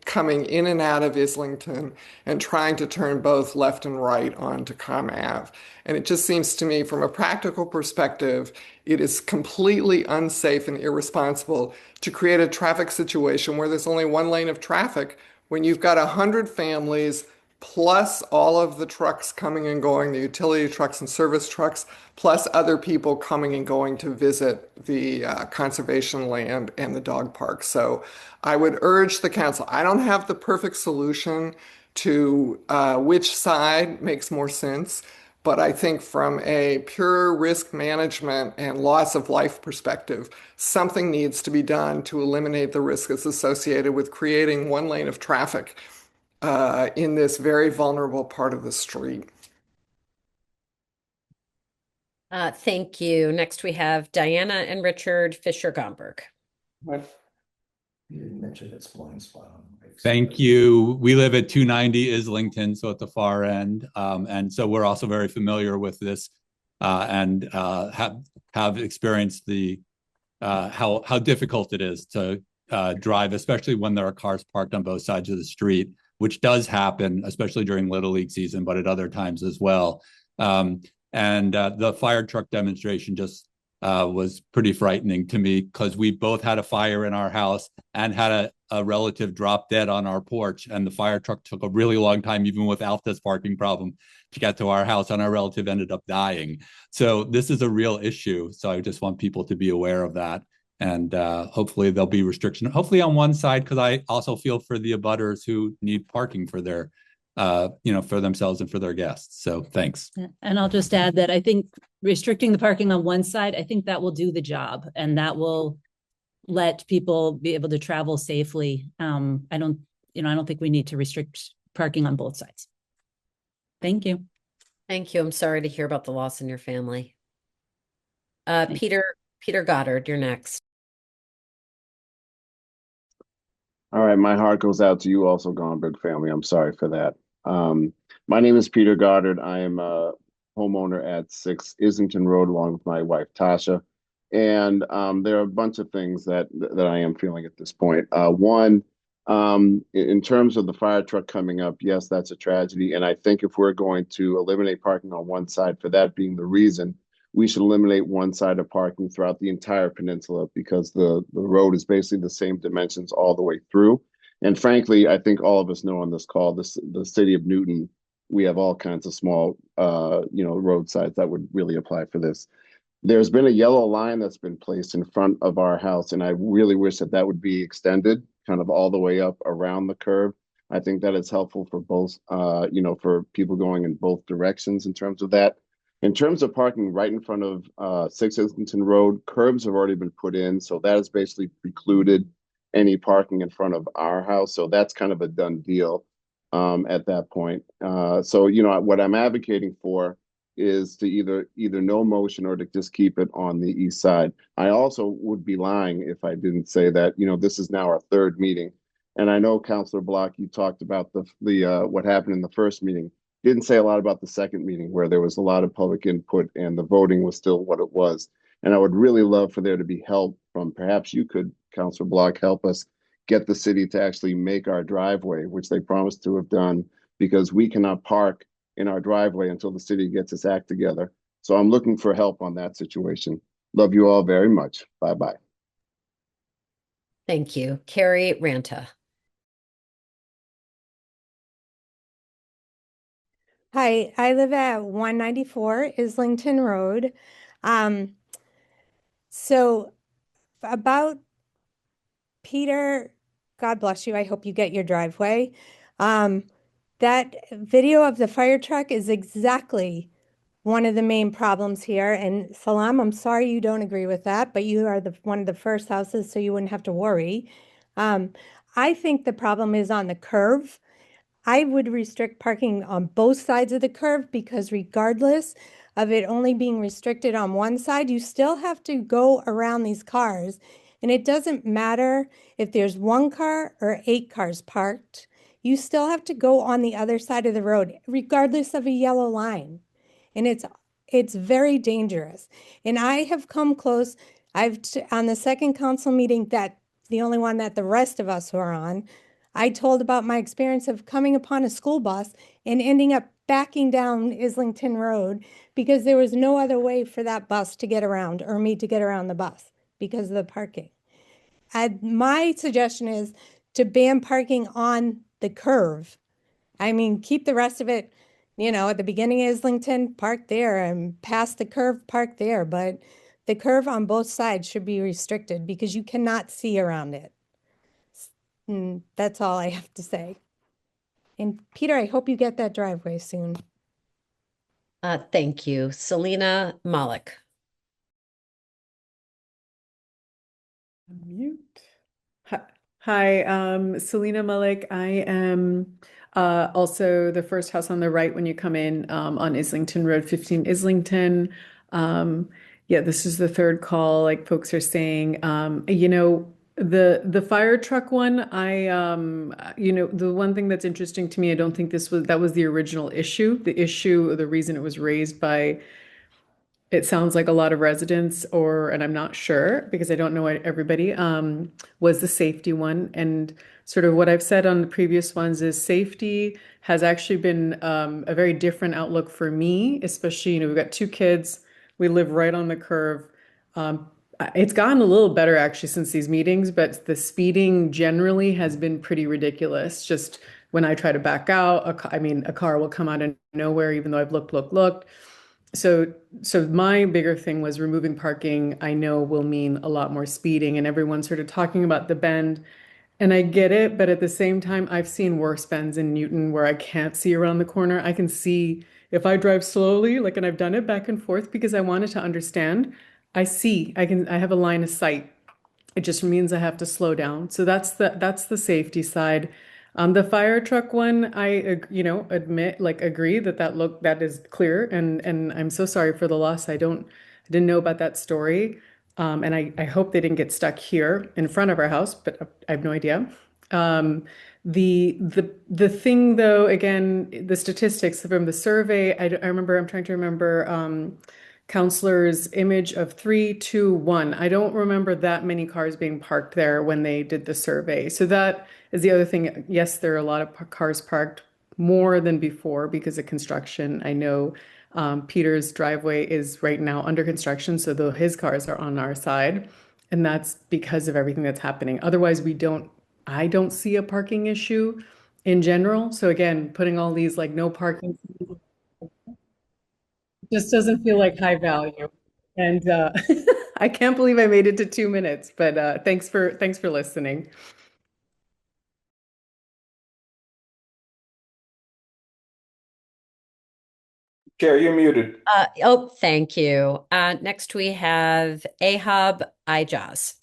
coming in and out of Islington and trying to turn both left and right onto Com Ave. And it just seems to me, from a practical perspective, it is completely unsafe and irresponsible to create a traffic situation where there's only one lane of traffic when you've got 100 families plus all of the trucks coming and going, the utility trucks and service trucks, plus other people coming and going to visit the conservation land and the dog park. So I would urge the council, I don't have the perfect solution to which side makes more sense, but I think from a pure risk management and loss of life perspective, something needs to be done to eliminate the risk that's associated with creating one lane of traffic in this very vulnerable part of the street. Thank you. Next, we have Diana and Richard Fisher-Gomberg. You didn't mention its blind spot on the right. Thank you. We live at 290 Islington, so at the far end. And so we're also very familiar with this and have experienced the how difficult it is to drive, especially when there are cars parked on both sides of the street, which does happen, especially during Little League season, but at other times as well. And the fire truck demonstration just was pretty frightening to me, because we both had a fire in our house and had a relative drop dead on our porch. And the fire truck took a really long time, even without this parking problem, to get to our house, and our relative ended up dying. So this is a real issue. So I just want people to be aware of that. And hopefully there'll be restriction, hopefully on one side, because I also feel for the abutters who need parking for their, for themselves and for their guests. So thanks. And I'll just add that I think restricting the parking on one side, I think that will do the job, and that will let people be able to travel safely. I don't think we need to restrict parking on both sides. Thank you. Thank you. I'm sorry to hear about the loss in your family. Thank you. Peter Goddard, you're next. All right, my heart goes out to you also, Gone Big family. I'm sorry for that. My name is Peter Goddard. I am a homeowner at 6 Islington Road along with my wife, Tasha. And there are a bunch of things that I am feeling at this point. One, in terms of the fire truck coming up, yes, that's a tragedy. And I think if we're going to eliminate parking on one side for that being the reason, we should eliminate one side of parking throughout the entire peninsula because the road is basically the same dimensions all the way through. And frankly, I think all of us know on this call, the city of Newton, we have all kinds of small, roadsides that would really apply for this. There's been a yellow line that's been placed in front of our house, and I really wish that that would be extended kind of all the way up around the curve. I think that is helpful for both, for people going in both directions in terms of that. In terms of parking right in front of 6 Islington Road, curbs have already been put in, so that has basically precluded any parking in front of our house. So that's kind of a done deal at that point. What I'm advocating for is to either no motion or to just keep it on the east side. I also would be lying if I didn't say that, this is now our third meeting. And I know, Councilor Block, you talked about the what happened in the first meeting. Didn't say a lot about the second meeting where there was a lot of public input and the voting was still what it was. And I would really love for there to be help from, perhaps you could, Councilor Block, help us get the city to actually make our driveway, which they promised to have done, because we cannot park in our driveway until the city gets its act together. So I'm looking for help on that situation. Love you all very much. Bye-bye. Thank you. Carrie Ranta. Hi, I live at 194 Islington Road. So about Peter, God bless you. I hope you get your driveway. That video of the fire truck is exactly one of the main problems here. And Salam, I'm sorry you don't agree with that, but you are one of the first houses, so you wouldn't have to worry. I think the problem is on the curve. I would restrict parking on both sides of the curve because regardless of it only being restricted on one side, you still have to go around these cars. And it doesn't matter if there's one car or 8 cars parked, you still have to go on the other side of the road, regardless of a yellow line. And it's very dangerous. And I have come close. On the second council meeting, that the only one that the rest of us were on, I told about my experience of coming upon a school bus and ending up backing down Islington Road because there was no other way for that bus to get around or me to get around the bus because of the parking. My suggestion is to ban parking on the curve. I mean, keep the rest of it, at the beginning of Islington, park there, and past the curve, park there. But the curve on both sides should be restricted because you cannot see around it. That's all I have to say. And Peter, I hope you get that driveway soon. Thank you. Selena Malik. Mute. Hi, Selena Malik. I am also the first house on the right when you come in on Islington Road, 15 Islington. This is the third call, like folks are saying. The fire truck one, the one thing that's interesting to me, I don't think that was the original issue. The reason it was raised by, it sounds like a lot of residents, and I'm not sure because I don't know everybody, was the safety one. And sort of what I've said on the previous ones is safety has actually been a very different outlook for me, especially, we've got 2 kids. We live right on the curve. It's gotten a little better actually since these meetings, but the speeding generally has been pretty ridiculous. Just when I try to back out, a car will come out of nowhere, even though I've looked. So my bigger thing was removing parking, I know will mean a lot more speeding, and everyone's sort of talking about the bend. And I get it, but at the same time, I've seen worse bends in Newton where I can't see around the corner. I can see if I drive slowly, and I've done it back and forth because I wanted to understand. I have a line of sight. It just means I have to slow down. So that's the safety side. The fire truck one, admit, agree that is clear, and I'm so sorry for the loss. I didn't know about that story, and I hope they didn't get stuck here in front of our house, but I have no idea. The thing though, again, the statistics from the survey, I'm trying to remember counselor's image of 3, 2, 1. I don't remember that many cars being parked there when they did the survey. So that is the other thing. Yes, there are a lot of cars parked, more than before because of construction. I know Peter's driveway is right now under construction, so his cars are on our side, and that's because of everything that's happening. Otherwise, I don't see a parking issue in general. So again, putting all these no parking just doesn't feel like high value. And I can't believe I made it to 2 minutes, but thanks for listening. Chair, you're muted. Thank you. Next we have Ahab Ijaz.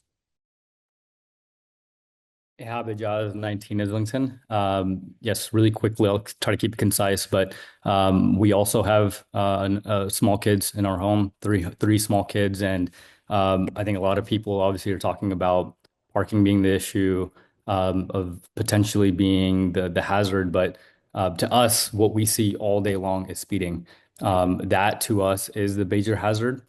Ahab Ijaz, 19 Islington. Yes, really quickly, I'll try to keep it concise, but we also have small kids in our home, three small kids, and I think a lot of people obviously are talking about parking being the issue, of potentially being the hazard, but to us, what we see all day long is speeding. That to us is the major hazard.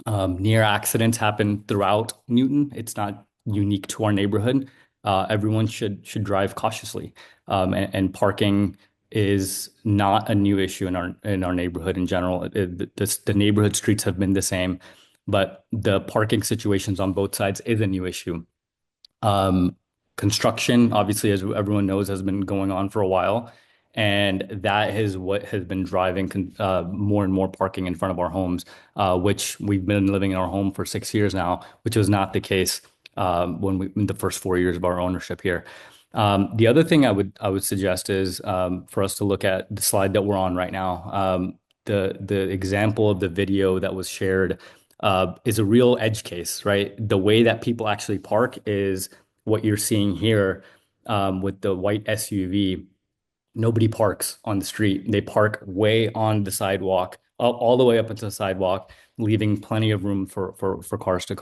Near accidents happen throughout Newton. It's not unique to our neighborhood. Everyone should drive cautiously, and parking is not a new issue in our neighborhood in general. The neighborhood streets have been the same, but the parking situations on both sides is a new issue. Construction, obviously, as everyone knows, has been going on for a while, and that is what has been driving more and more parking in front of our homes, which we've been living in our home for 6 years now, which was not the case in the first 4 years of our ownership here. The other thing I would suggest is for us to look at the slide that we're on right now. The example of the video that was shared is a real edge case, right? The way that people actually park is what you're seeing here with the white SUV. Nobody parks on the street. They park way on the sidewalk, all the way up into the sidewalk, leaving plenty of room for cars to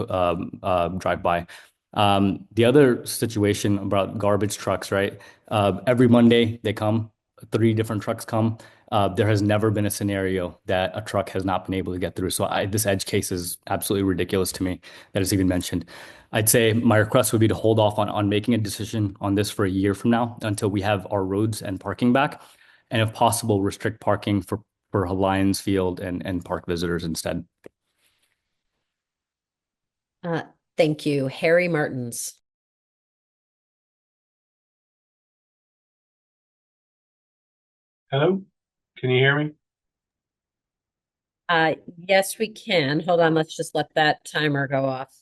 drive by. The other situation about garbage trucks, right? Every Monday they come, 3 different trucks come. There has never been a scenario that a truck has not been able to get through. So this edge case is absolutely ridiculous to me that it's even mentioned. I'd say my request would be to hold off on making a decision on this for a year from now until we have our roads and parking back. And if possible, restrict parking for Lions Field and park visitors instead. Thank you. Harry Martins. Hello, can you hear me? Yes, we can. Hold on, let's just let that timer go off.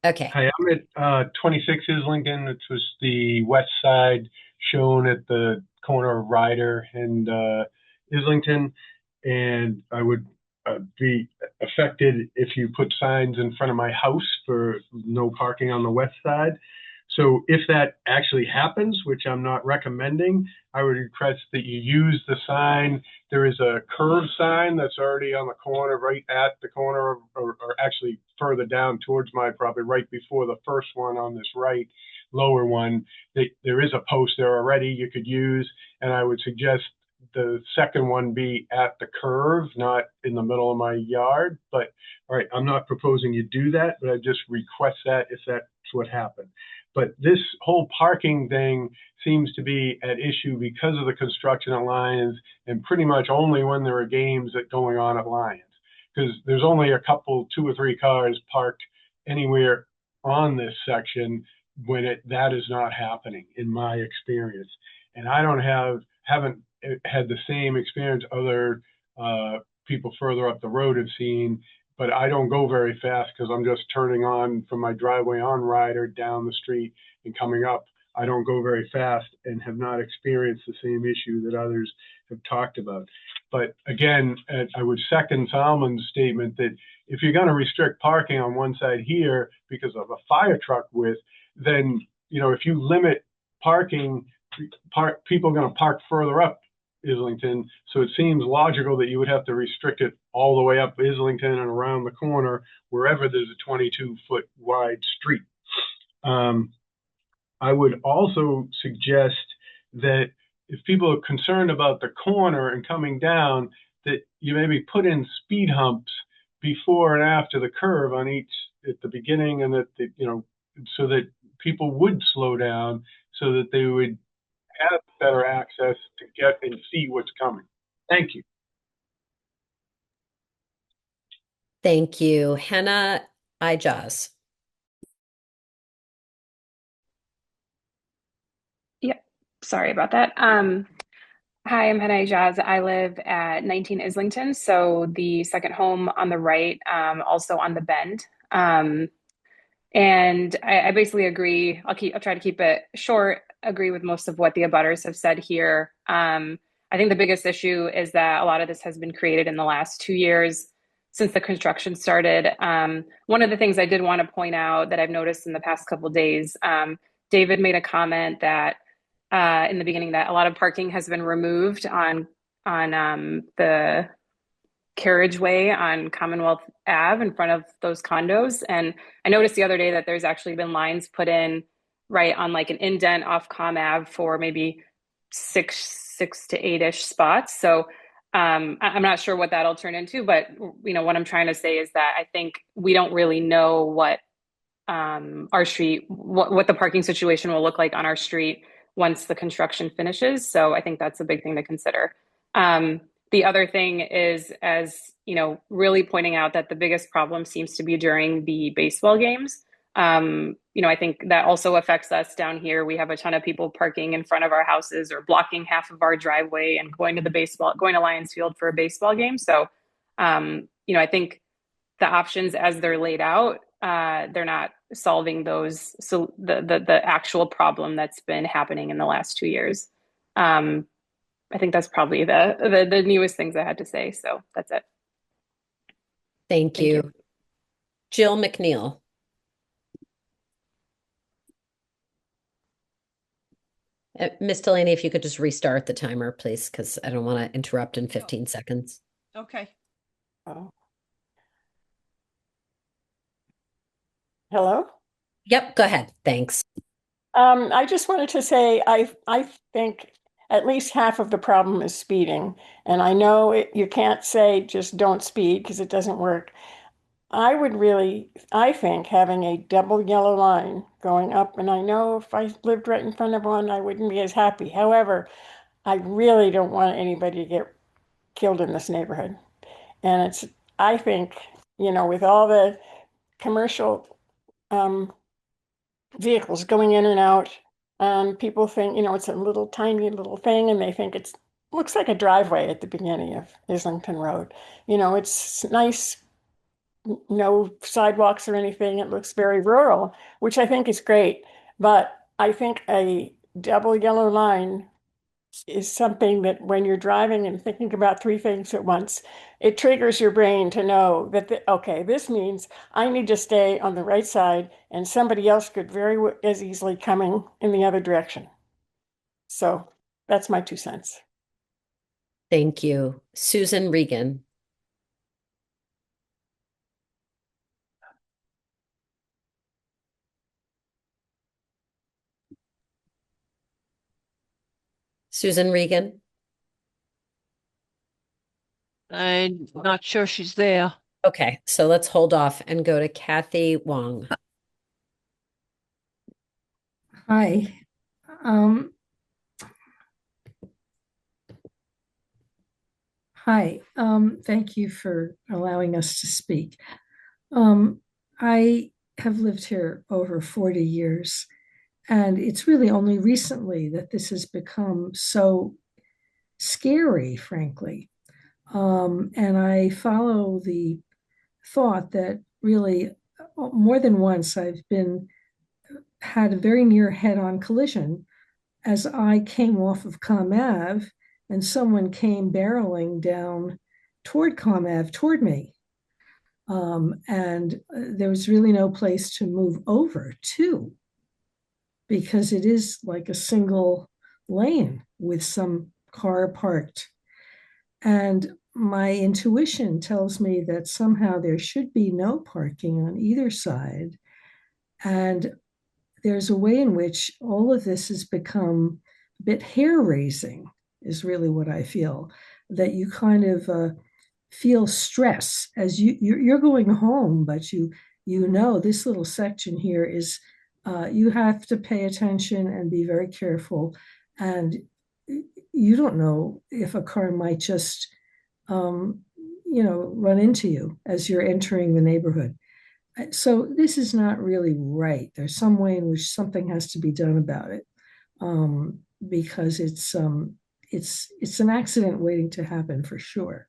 Okay. Hi, I'm at 26 Islington, which was the west side shown at the corner of Ryder and Islington, and I would be affected if you put signs in front of my house for no parking on the west side. So if that actually happens, which I'm not recommending, I would request that you use the sign. There is a curve sign that's already on the corner, right at the corner, or actually further down towards my property, right before the first one on this right, lower one. There is a post there already you could use, and I would suggest the second one be at the curve, not in the middle of my yard. But all right, I'm not proposing you do that, but I just request that if that's what happened. But this whole parking thing seems to be at issue because of the construction at Lions, and pretty much only when there are games going on at Lions, because there's only a couple, 2 or 3 cars parked anywhere on this section when that is not happening, in my experience. And I haven't had the same experience other people further up the road have seen. But I don't go very fast because I'm just turning on from my driveway on Ryder down the street and coming up. I don't go very fast and have not experienced the same issue that others have talked about. But again, I would second Salman's statement that if you're going to restrict parking on one side here because of a fire truck width, then, if you limit parking people going to park further up Islington. So it seems logical that you would have to restrict it all the way up Islington and around the corner wherever there's a 22-foot wide street. I would also suggest that if people are concerned about the corner and coming down, that you maybe put in speed humps before and after the curve on each, at the beginning and at the, so that people would slow down so that they would have better access to get and see what's coming. Thank you. Thank you. Hannah Ijaz. Yep. Sorry about that. Hi, I'm Hannah Ijaz. I live at 19 Islington, so the second home on the right, also on the bend. And I basically agree. I'll try to keep it short. Agree with most of what the abutters have said here. I think the biggest issue is that a lot of this has been created in the last 2 years since the construction started. One of the things I did want to point out that I've noticed in the past couple of days, David made a comment that in the beginning that a lot of parking has been removed on the carriageway on Commonwealth Ave in front of those condos. And I noticed the other day that there's actually been lines put in right on like an indent off Com Ave for maybe six to eight-ish spots. So I'm not sure what that'll turn into, but what I'm trying to say is that I think we don't really know what our street, what the parking situation will look like on our street once the construction finishes. So I think that's a big thing to consider. The other thing is, as really pointing out that the biggest problem seems to be during the baseball games. I think that also affects us down here. We have a ton of people parking in front of our houses or blocking half of our driveway and going to Lions Field for a baseball game. So, I think the options as they're laid out, they're not solving those. So the actual problem that's been happening in the last 2 years. I think that's probably the newest things I had to say. So that's it. Thank you. Jill McNeil. Miss Delaney, if you could just restart the timer, please, because I don't want to interrupt in 15 seconds. Okay. Hello? Yep, go ahead. Thanks. I just wanted to say I think at least half of the problem is speeding. And I know you can't say just don't speed because it doesn't work. I think having a double yellow line going up, and I know if I lived right in front of one, I wouldn't be as happy. However, I really don't want anybody to get killed in this neighborhood. And I think, with all the commercial vehicles going in and out, people think, it's a little tiny little thing, and they think it looks like a driveway at the beginning of Islington Road. It's nice, no sidewalks or anything. It looks very rural, which I think is great. But I think a double yellow line is something that when you're driving and thinking about three things at once, it triggers your brain to know that, okay, this means I need to stay on the right side and somebody else could very as easily coming in the other direction. So that's my 2 cents. Thank you. Susan Regan. Susan Regan. I'm not sure she's there. Okay, so let's hold off and go to Kathy Wong. Hi. Hi. Thank you for allowing us to speak. I have lived here over 40 years, and it's really only recently that this has become so scary, frankly. And I follow the thought that really more than once I've had a very near head-on collision as I came off of Com Ave and someone came barreling down toward Com Ave toward me. And there was really no place to move over to, because it is like a single lane with some car parked. And my intuition tells me that somehow there should be no parking on either side. And there's a way in which all of this has become a bit hair raising, is really what I feel. That you kind of feel stress as you're going home, but you know this little section here is you have to pay attention and be very careful, and you don't know if a car might just run into you as you're entering the neighborhood. So this is not really right. There's some way in which something has to be done about it, because it's an accident waiting to happen for sure.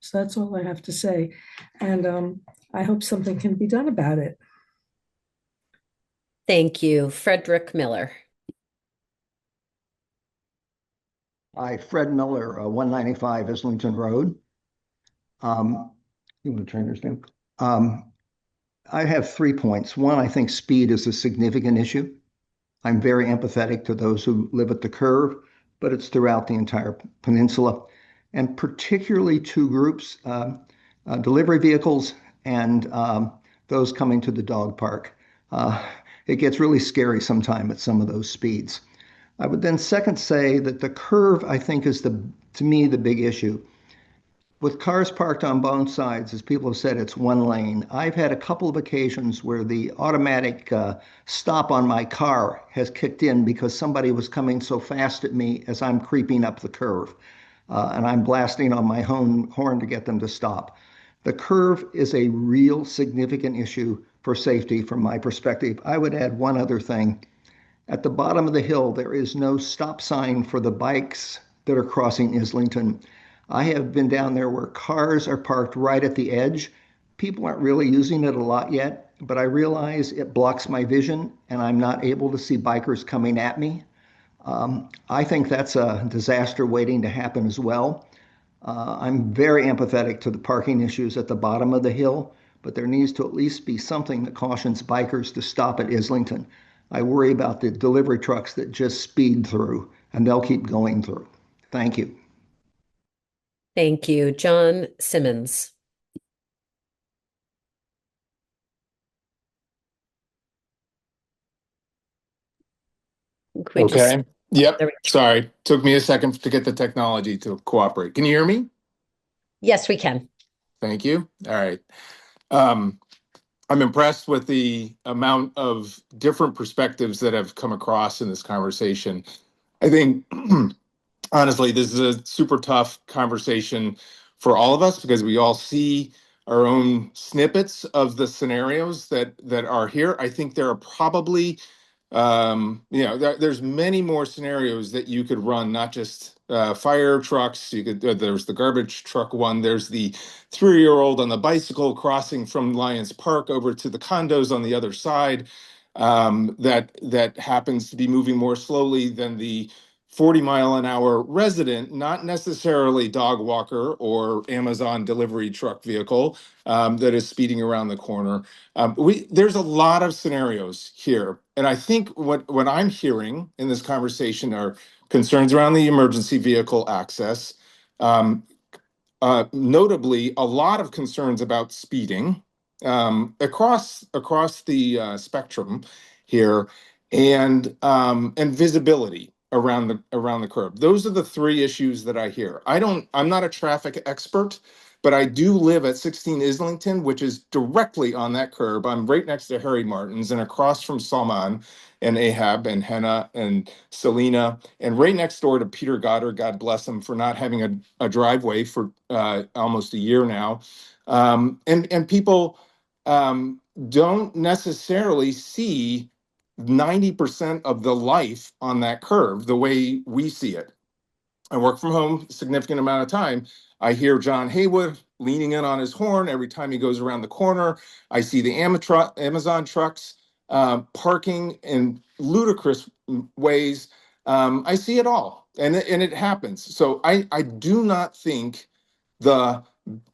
So that's all I have to say, and I hope something can be done about it. Thank you. Frederick Miller. Hi, Fred Miller, 195 Islington Road. You want to turn this down? I have 3 points. One, I think speed is a significant issue. I'm very empathetic to those who live at the curve, but it's throughout the entire peninsula, and particularly two groups, delivery vehicles and those coming to the dog park. It gets really scary sometime at some of those speeds. I would then second say that the curve, I think, is to me, the big issue. With cars parked on both sides, as people have said, it's one lane. I've had a couple of occasions where the automatic stop on my car has kicked in because somebody was coming so fast at me as I'm creeping up the curve. And I'm blasting on my horn to get them to stop. The curve is a real significant issue for safety from my perspective. I would add one other thing. At the bottom of the hill, there is no stop sign for the bikes that are crossing Islington. I have been down there where cars are parked right at the edge. People aren't really using it a lot yet, but I realize it blocks my vision and I'm not able to see bikers coming at me. I think that's a disaster waiting to happen as well. I'm very empathetic to the parking issues at the bottom of the hill, but there needs to at least be something that cautions bikers to stop at Islington. I worry about the delivery trucks that just speed through, and they'll keep going through. Thank you. Thank you. John Simmons. Okay. Yep. Sorry. Took me a second to get the technology to cooperate. Can you hear me? Yes, we can. Thank you. All right. I'm impressed with the amount of different perspectives that have come across in this conversation. I think, honestly, this is a super tough conversation for all of us because we all see our own snippets of the scenarios that are here. I think there are probably there's many more scenarios that you could run, not just fire trucks. There's the garbage truck one. There's the 3-year-old on the bicycle crossing from Lions Park over to the condos on the other side. That happens to be moving more slowly than the 40-mile-an-hour resident, not necessarily dog walker or Amazon delivery truck vehicle that is speeding around the corner. There's a lot of scenarios here. And I think what I'm hearing in this conversation are concerns around the emergency vehicle access, notably a lot of concerns about speeding across the spectrum here, and visibility around the curb. Those are the three issues that I hear. I'm not a traffic expert, but I do live at 16 Islington, which is directly on that curb. I'm right next to Harry Martin's and across from Salman and Ahab and Henna and Selena, and right next door to Peter Goddard, God bless him, for not having a driveway for almost a year now. And people don't necessarily see 90% of the life on that curve the way we see it. I work from home a significant amount of time. I hear John Haywood leaning in on his horn every time he goes around the corner. I see the Amazon trucks parking in ludicrous ways. I see it all, and it happens. So I do not think the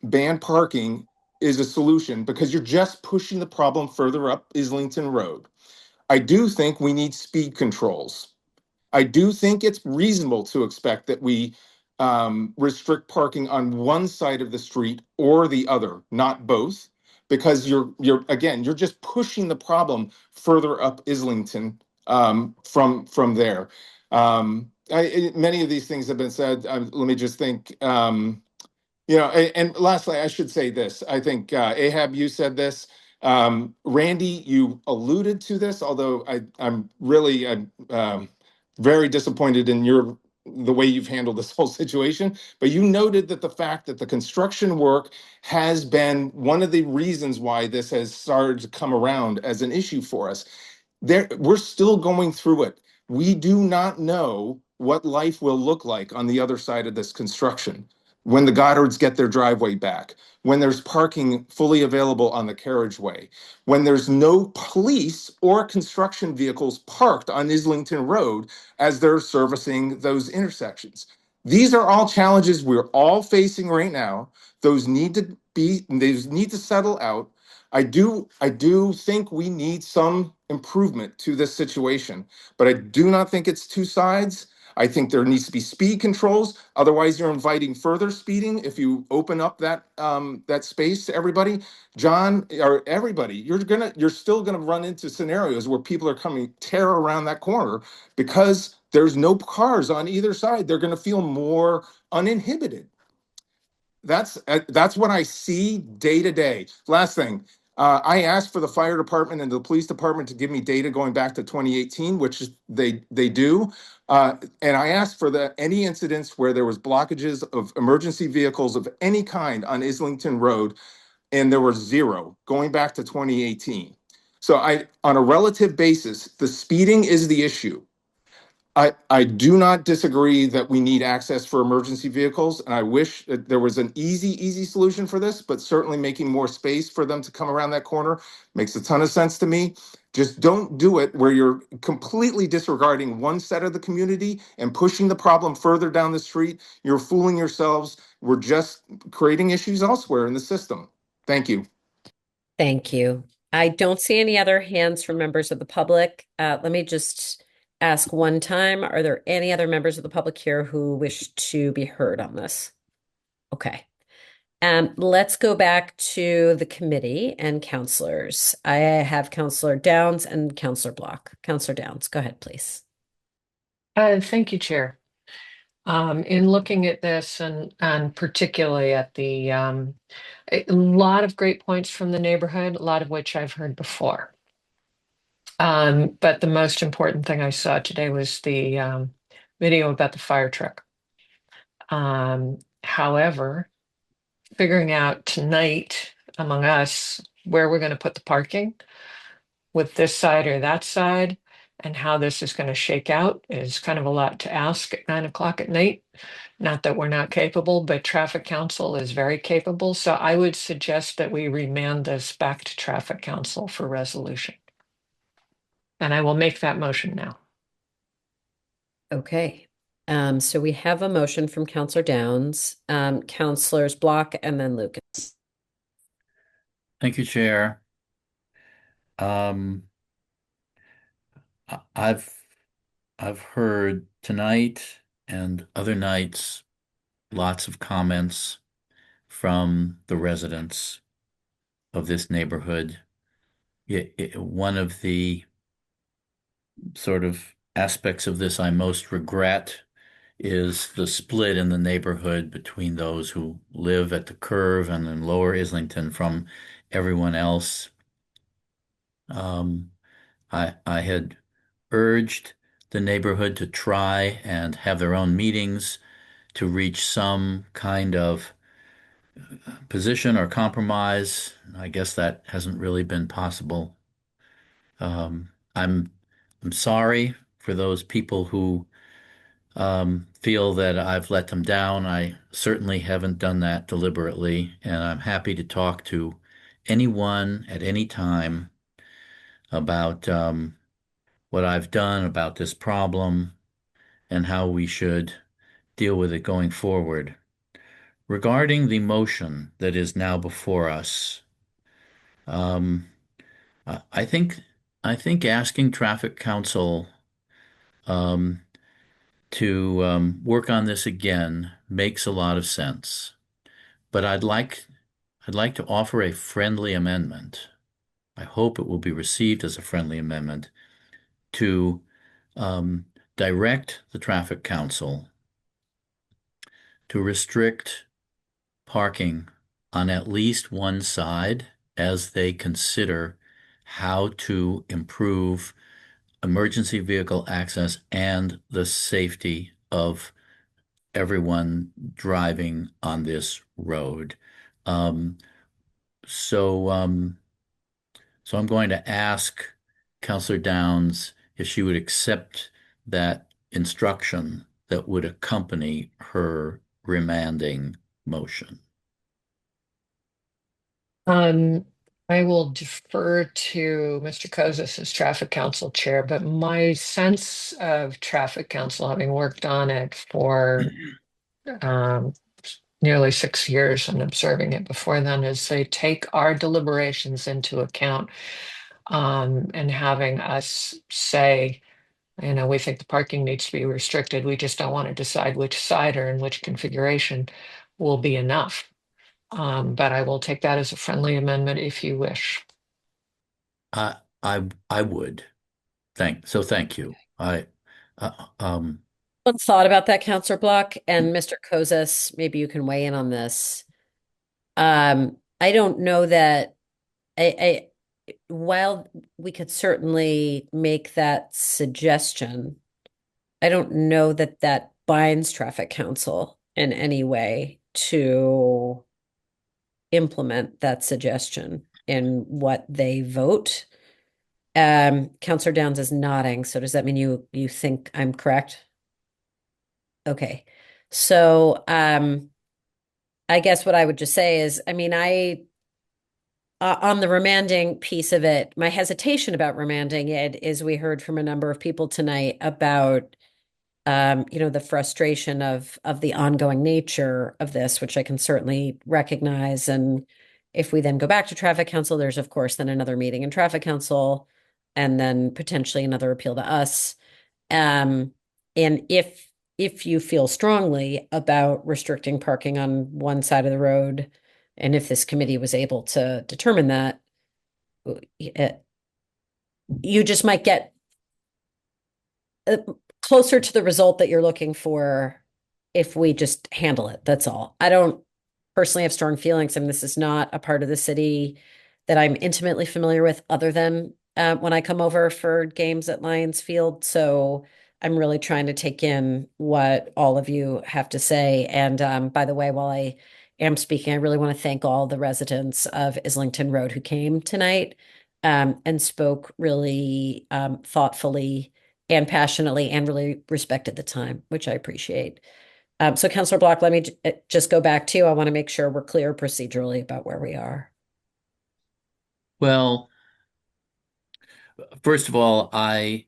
ban parking is a solution because you're just pushing the problem further up Islington Road. I do think we need speed controls. I do think it's reasonable to expect that we restrict parking on one side of the street or the other, not both, because you're just pushing the problem further up Islington from there. Many of these things have been said. Let me just think. And lastly, I should say this. I think Ahab, you said this. Randy, you alluded to this, although I'm really very disappointed in the way you've handled this whole situation. But you noted that the fact that the construction work has been one of the reasons why this has started to come around as an issue for us. We're still going through it. We do not know what life will look like on the other side of this construction when the Goddards get their driveway back, when there's parking fully available on the carriageway, when there's no police or construction vehicles parked on Islington Road as they're servicing those intersections. These are all challenges we're all facing right now. Those need to settle out. I do think we need some improvement to this situation, but I do not think it's two sides. I think there needs to be speed controls. Otherwise, you're inviting further speeding if you open up that space to everybody. John, or everybody, you're still gonna run into scenarios where people are coming tear around that corner because there's no cars on either side. They're gonna feel more uninhibited. That's what I see day to day. Last thing, I asked for the fire department and the police department to give me data going back to 2018, which they do. And I asked for any incidents where there was blockages of emergency vehicles of any kind on Islington Road, and there were zero going back to 2018. So on a relative basis, the speeding is the issue. I do not disagree that we need access for emergency vehicles, and I wish that there was an easy solution for this, but certainly making more space for them to come around that corner makes a ton of sense to me. Just don't do it where you're completely disregarding one set of the community and pushing the problem further down the street. You're fooling yourselves. We're just creating issues elsewhere in the system. Thank you. Thank you. I don't see any other hands from members of the public. Let me just ask one time, are there any other members of the public here who wish to be heard on this? Okay. Let's go back to the committee and counselors. I have Counselor Downs and Counselor Block. Counselor Downs, go ahead, please. Thank you, Chair. In looking at this and particularly at a lot of great points from the neighborhood, a lot of which I've heard before. But the most important thing I saw today was the video about the fire truck. However, figuring out tonight among us where we're going to put the parking with this side or that side and how this is going to shake out is kind of a lot to ask at 9 o'clock at night. Not that we're not capable, but Traffic Council is very capable. So I would suggest that we remand this back to Traffic Council for resolution. And I will make that motion now. Okay. So we have a motion from Counselor Downs, Counselors Block, and then Lucas. Thank you, Chair. I've heard tonight and other nights lots of comments from the residents of this neighborhood. One of the sort of aspects of this I most regret is the split in the neighborhood between those who live at the curve and in Lower Islington from everyone else. I had urged the neighborhood to try and have their own meetings to reach some kind of position or compromise. I guess that hasn't really been possible. I'm sorry for those people who feel that I've let them down. I certainly haven't done that deliberately, and I'm happy to talk to anyone at any time about what I've done about this problem and how we should deal with it going forward. Regarding the motion that is now before us, I think asking Traffic Council to work on this again makes a lot of sense. But I'd like to offer a friendly amendment. I hope it will be received as a friendly amendment to direct the Traffic Council to restrict parking on at least one side as they consider how to improve emergency vehicle access and the safety of everyone driving on this road. So I'm going to ask Councillor Downs if she would accept that instruction that would accompany her remanding motion. I will defer to Mr. Kozis as Traffic Council Chair, but my sense of Traffic Council, having worked on it for nearly 6 years and observing it before then, is they take our deliberations into account, and having us say, we think the parking needs to be restricted. We just don't want to decide which side or in which configuration will be enough. But I will take that as a friendly amendment if you wish. I would. Thank you. One thought about that, Counselor Block, and Mr. Kozis, maybe you can weigh in on this. I don't know that while we could certainly make that suggestion, I don't know that that binds Traffic Council in any way to implement that suggestion in what they vote. Counselor Downs is nodding, so does that mean you think I'm correct? Okay. So I guess what I would just say is, on the remanding piece of it, my hesitation about remanding it is we heard from a number of people tonight about the frustration of the ongoing nature of this, which I can certainly recognize. And if we then go back to Traffic Council, there's of course then another meeting in Traffic Council, and then potentially another appeal to us. And if you feel strongly about restricting parking on one side of the road, and if this committee was able to determine that, you just might get closer to the result that you're looking for if we just handle it. That's all. I don't personally have strong feelings. This is not a part of the city that I'm intimately familiar with other than when I come over for games at Lions Field. So I'm really trying to take in what all of you have to say. And by the way, while I am speaking, I really want to thank all the residents of Islington Road who came tonight and spoke really thoughtfully and passionately and really respected the time, which I appreciate. So Councillor Block, let me just go back to you. I want to make sure we're clear procedurally about where we are. Well, first of all, I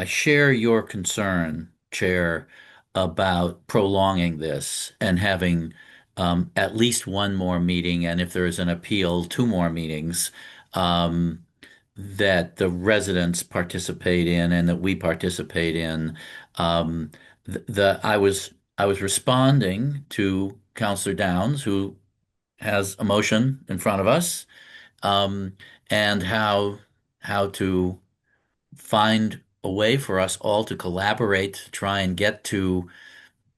share your concern, Chair, about prolonging this and having at least one more meeting, and if there is an appeal, two more meetings that the residents participate in and that we participate in. I was responding to Councillor Downs, who has a motion in front of us, and how to find a way for us all to collaborate to try and get to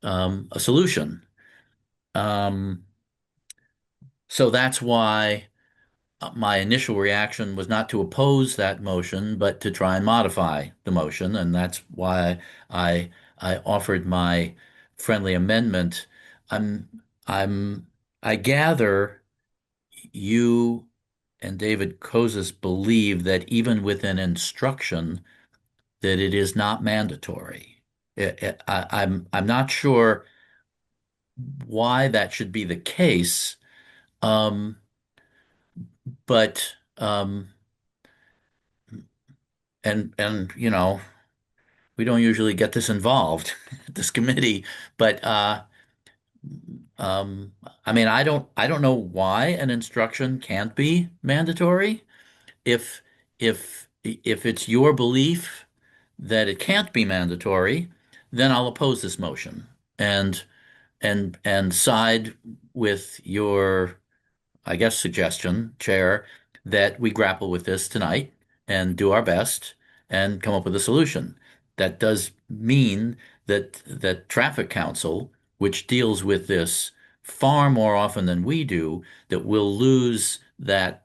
a solution. So that's why my initial reaction was not to oppose that motion, but to try and modify the motion, and that's why I offered my friendly amendment. I gather you and David Kozis believe that even with an instruction that it is not mandatory. I'm not sure why that should be the case, but and we don't usually get this involved at this committee, but I don't know why an instruction can't be mandatory. If it's your belief that it can't be mandatory, then I'll oppose this motion and side with your, I guess, suggestion, Chair, that we grapple with this tonight and do our best and come up with a solution. That does mean that Traffic Council, which deals with this far more often than we do, that will lose that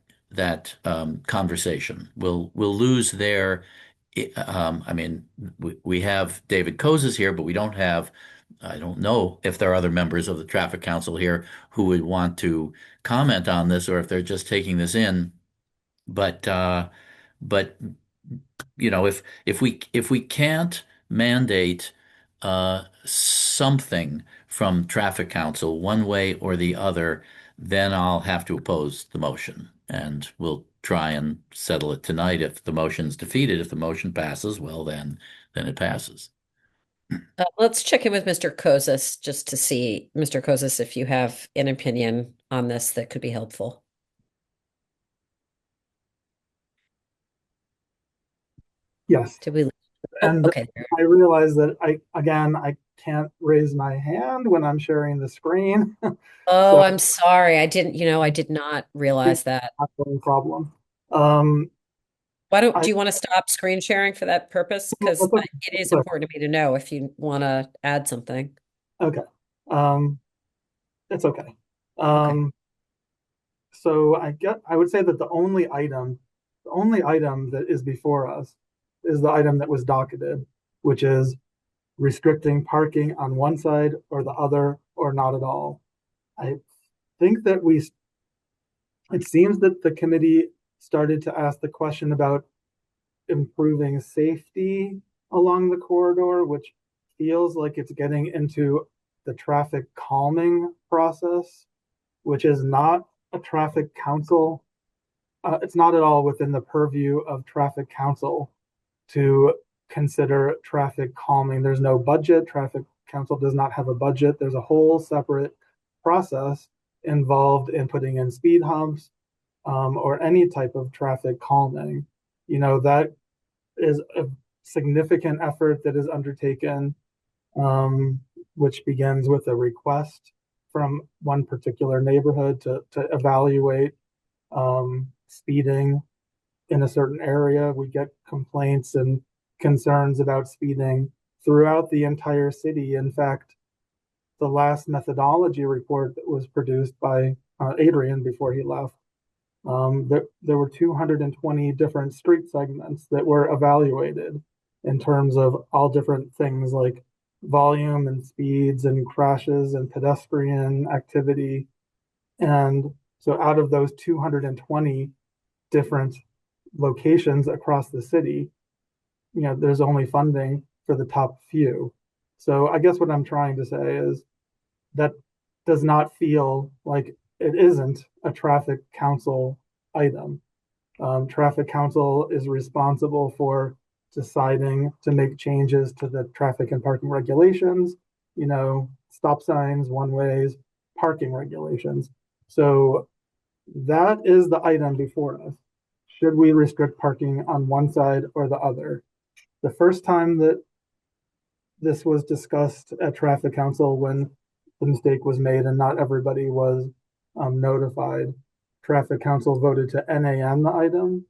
conversation. We'll lose their. I mean, we have David Kozes here, but we don't have. I don't know if there are other members of the Traffic Council here who would want to comment on this, or if they're just taking this in. But you know, if we can't mandate something from Traffic Council one way or the other, then I'll have to oppose the motion, and we'll try and settle it tonight. If the motion's defeated, if the motion passes, well, then it passes. Let's check in with Mr. Kozis just to see, Mr. Kozis, if you have an opinion on this that could be helpful. Yes. Did we? And okay. I realize that I can't raise my hand when I'm sharing the screen. Oh, So I'm sorry. I did not realize that. not no problem. Do you want to stop screen sharing for that purpose? Because it is important to me to know if you want to add something. Okay. It's okay. So I would say that the only item that is before us is the item that was docketed, which is restricting parking on one side or the other, or not at all. I think that it seems that the committee started to ask the question about improving safety along the corridor, which feels like it's getting into the traffic calming process, which is not a traffic council. It's not at all within the purview of traffic council to consider traffic calming. There's no budget. Traffic council does not have a budget. There's a whole separate process involved in putting in speed humps or any type of traffic calming. You know, that is a significant effort that is undertaken, which begins with a request from one particular neighborhood to evaluate speeding in a certain area. We get complaints and concerns about speeding throughout the entire city. In fact, the last methodology report that was produced by Adrian before he left, there were 220 different street segments that were evaluated in terms of all different things like volume and speeds and crashes and pedestrian activity. And so out of those 220 different locations across the city, you know, there's only funding for the top few. So I guess what I'm trying to say is that does not feel like it isn't a traffic council item. Traffic council is responsible for deciding to make changes to the traffic and parking regulations, you know, stop signs, one ways, parking regulations. So that is the item before us. Should we restrict parking on one side or the other? The first time that this was discussed at traffic council, when the mistake was made and not everybody was notified, traffic council voted to NAN the item,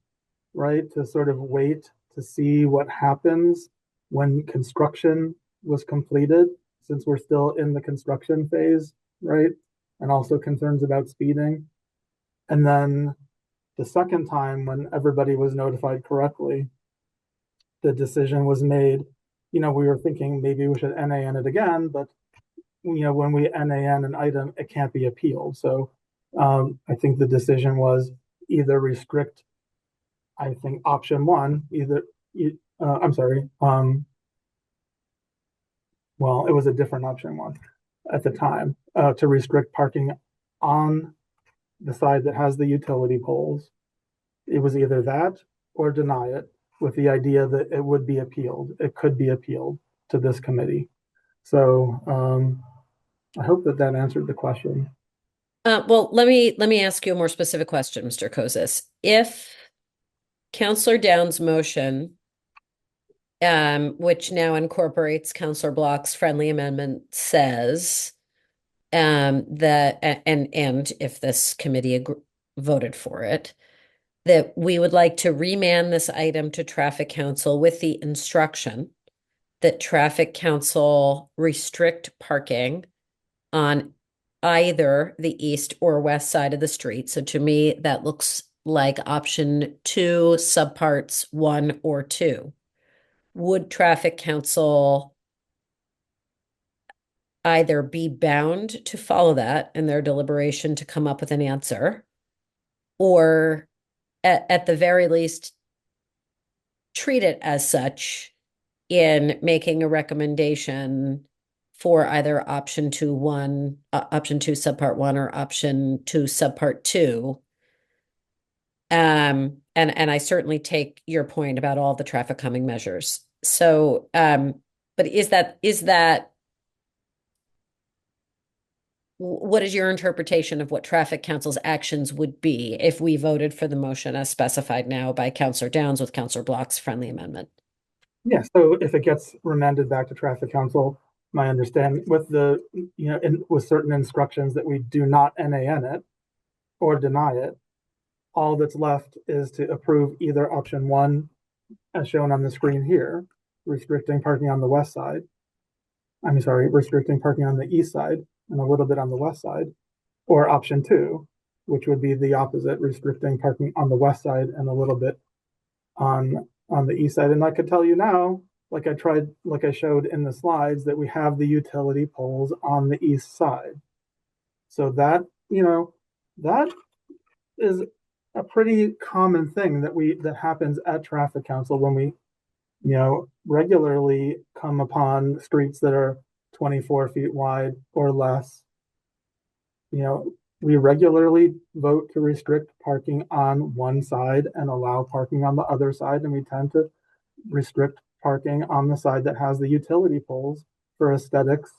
right? To sort of wait to see what happens when construction was completed, since we're still in the construction phase, right? And also concerns about speeding. And then the second time, when everybody was notified correctly, the decision was made. You know, we were thinking maybe we should NAN it again, but you know, when we NAN an item, it can't be appealed. So I think the decision was either restrict, I think option one, I'm sorry. Well, it was a different option one at the time, to restrict parking on the side that has the utility poles. It was either that or deny it, with the idea that it would be appealed. It could be appealed to this committee. So I hope that answered the question. Well, let me ask you a more specific question, Mr. Kozis. If Councillor Downs' motion which now incorporates Counselor Block's friendly amendment, says that, and if this committee voted for it, that we would like to remand this item to Traffic Council with the instruction that Traffic Council restrict parking on either the east or west side of the street. So to me, that looks like option 2, subparts 1 or 2. Would Traffic Council either be bound to follow that in their deliberation to come up with an answer, or at the very least treat it as such in making a recommendation for either option 2 subpart 1 or option 2 subpart 2? And I certainly take your point about all the traffic calming measures. So, but is that what is your interpretation of what Traffic Council's actions would be if we voted for the motion as specified now by Counselor Downs with Counselor Block's friendly amendment? Yeah, so if it gets remanded back to Traffic Council, my understanding with the, with certain instructions that we do not NAN it or deny it, all that's left is to approve either option 1, as shown on the screen here, restricting parking on the west side. I'm sorry, restricting parking on the east side and a little bit on the west side, or option 2, which would be the opposite, restricting parking on the west side and a little bit on the east side. And I could tell you now, like I showed in the slides, that we have the utility poles on the east side. So that, that is a pretty common thing that happens at Traffic Council when we, regularly come upon streets that are 24 feet wide or less. We regularly vote to restrict parking on one side and allow parking on the other side, and we tend to restrict parking on the side that has the utility poles for aesthetics,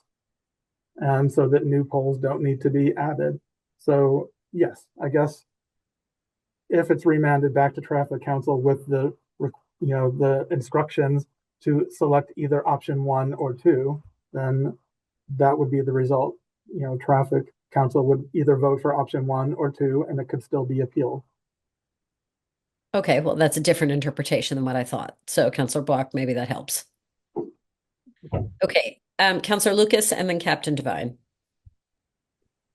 and so that new poles don't need to be added. So yes, I guess if it's remanded back to Traffic Council with the instructions to select either option 1 or 2, then that would be the result. Traffic Council would either vote for option 1 or 2, and it could still be appealed. Okay, well, that's a different interpretation than what I thought. So Counselor Block, maybe that helps. Okay, Counselor Lucas and then Captain Devine.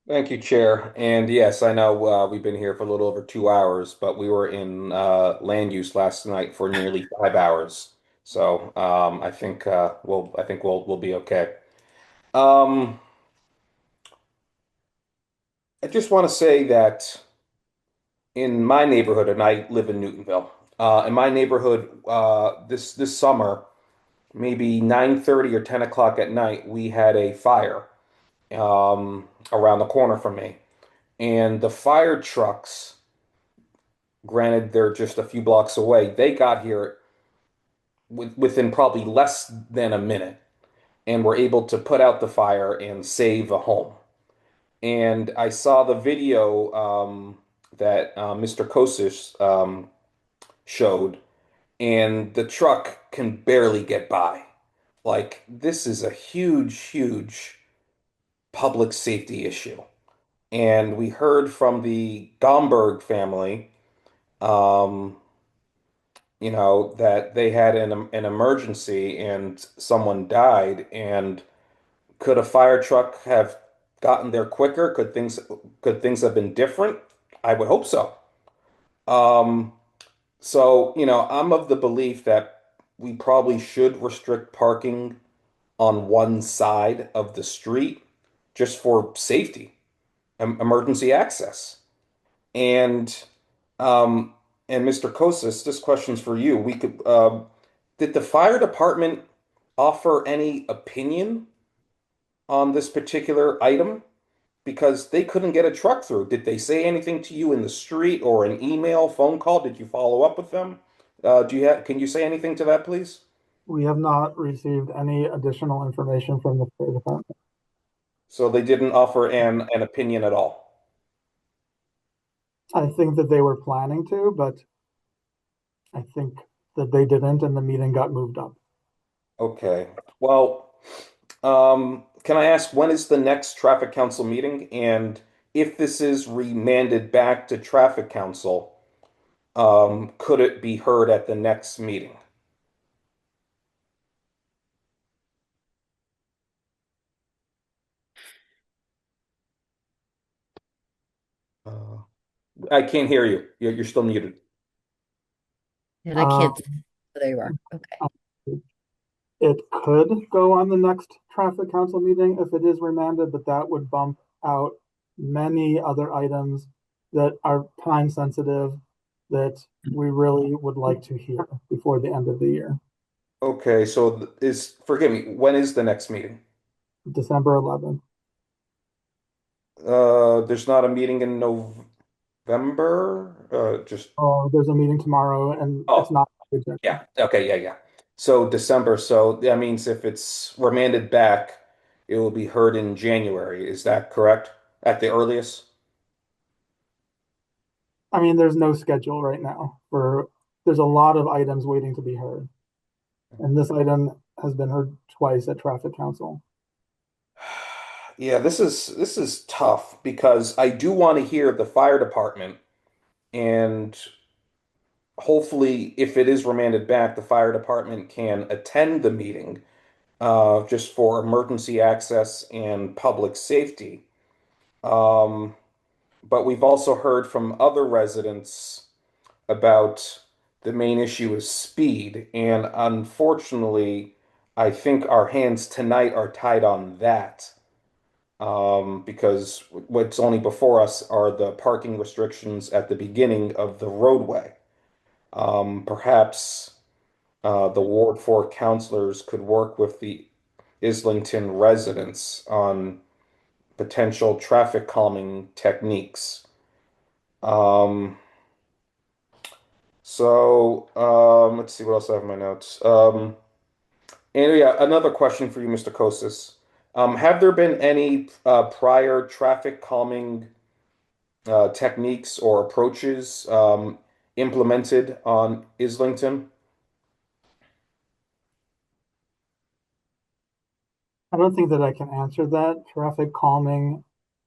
Thank you, Chair. And yes, I know we've been here for a little over 2 hours, but we were in land use last night for nearly 5 hours. So I think we'll be okay. I just want to say that in my neighborhood, and I live in Newtonville, in my neighborhood, this summer, maybe 9:30 or 10 o'clock at night, we had a fire around the corner from me. And the fire trucks, granted, they're just a few blocks away, they got here within probably less than a minute and were able to put out the fire and save a home. And I saw the video that Mr. Kosish showed, and the truck can barely get by. Like, this is a huge, huge public safety issue. And we heard from the Gomberg family, that they had an emergency and someone died. And could a fire truck have gotten there quicker? Could things have been different? I would hope so. So, I'm of the belief that we probably should restrict parking on one side of the street just for safety, emergency access. And Mr. Kosas, this question's for you. Did the fire department offer any opinion on this particular item? Because they couldn't get a truck through. Did they say anything to you in the street or an email, phone call? Did you follow up with them? Can you say anything to that, please? We have not received any additional information from the fire department. So they didn't offer an opinion at all? I think that they were planning to, but I think that they didn't, and the meeting got moved up. Okay. Well, can I ask when is the next traffic council meeting? And if this is remanded back to traffic council, could it be heard at the next meeting? Uh, I can't hear you. You're still muted. And I can't. There you are. Okay. It could go on the next traffic council meeting if it is remanded, but that would bump out many other items that are time sensitive that we really would like to hear before the end of the year, Okay, so forgive me, when is the next meeting? December 11th. There's not a meeting in November? Just Oh, there's a meeting tomorrow and it's not. yeah. Okay, yeah. So December, so that means if it's remanded back, it will be heard in January. Is that correct? At the earliest? I mean, there's no schedule right now there's a lot of items waiting to be heard. And this item has been heard twice at traffic council. Yeah, this is tough because I do want to hear the fire department, and hopefully if it is remanded back, the fire department can attend the meeting just for emergency access and public safety. But we've also heard from other residents about the main issue is speed, and unfortunately, I think our hands tonight are tied on that. Because what's only before us are the parking restrictions at the beginning of the roadway. Perhaps the Ward 4 councilors could work with the Islington residents on potential traffic calming techniques. Let's see what else I have in my notes. And yeah, another question for you, Mr. Kosis. Have there been any prior traffic calming techniques or approaches implemented on Islington? I don't think that I can answer that. Traffic calming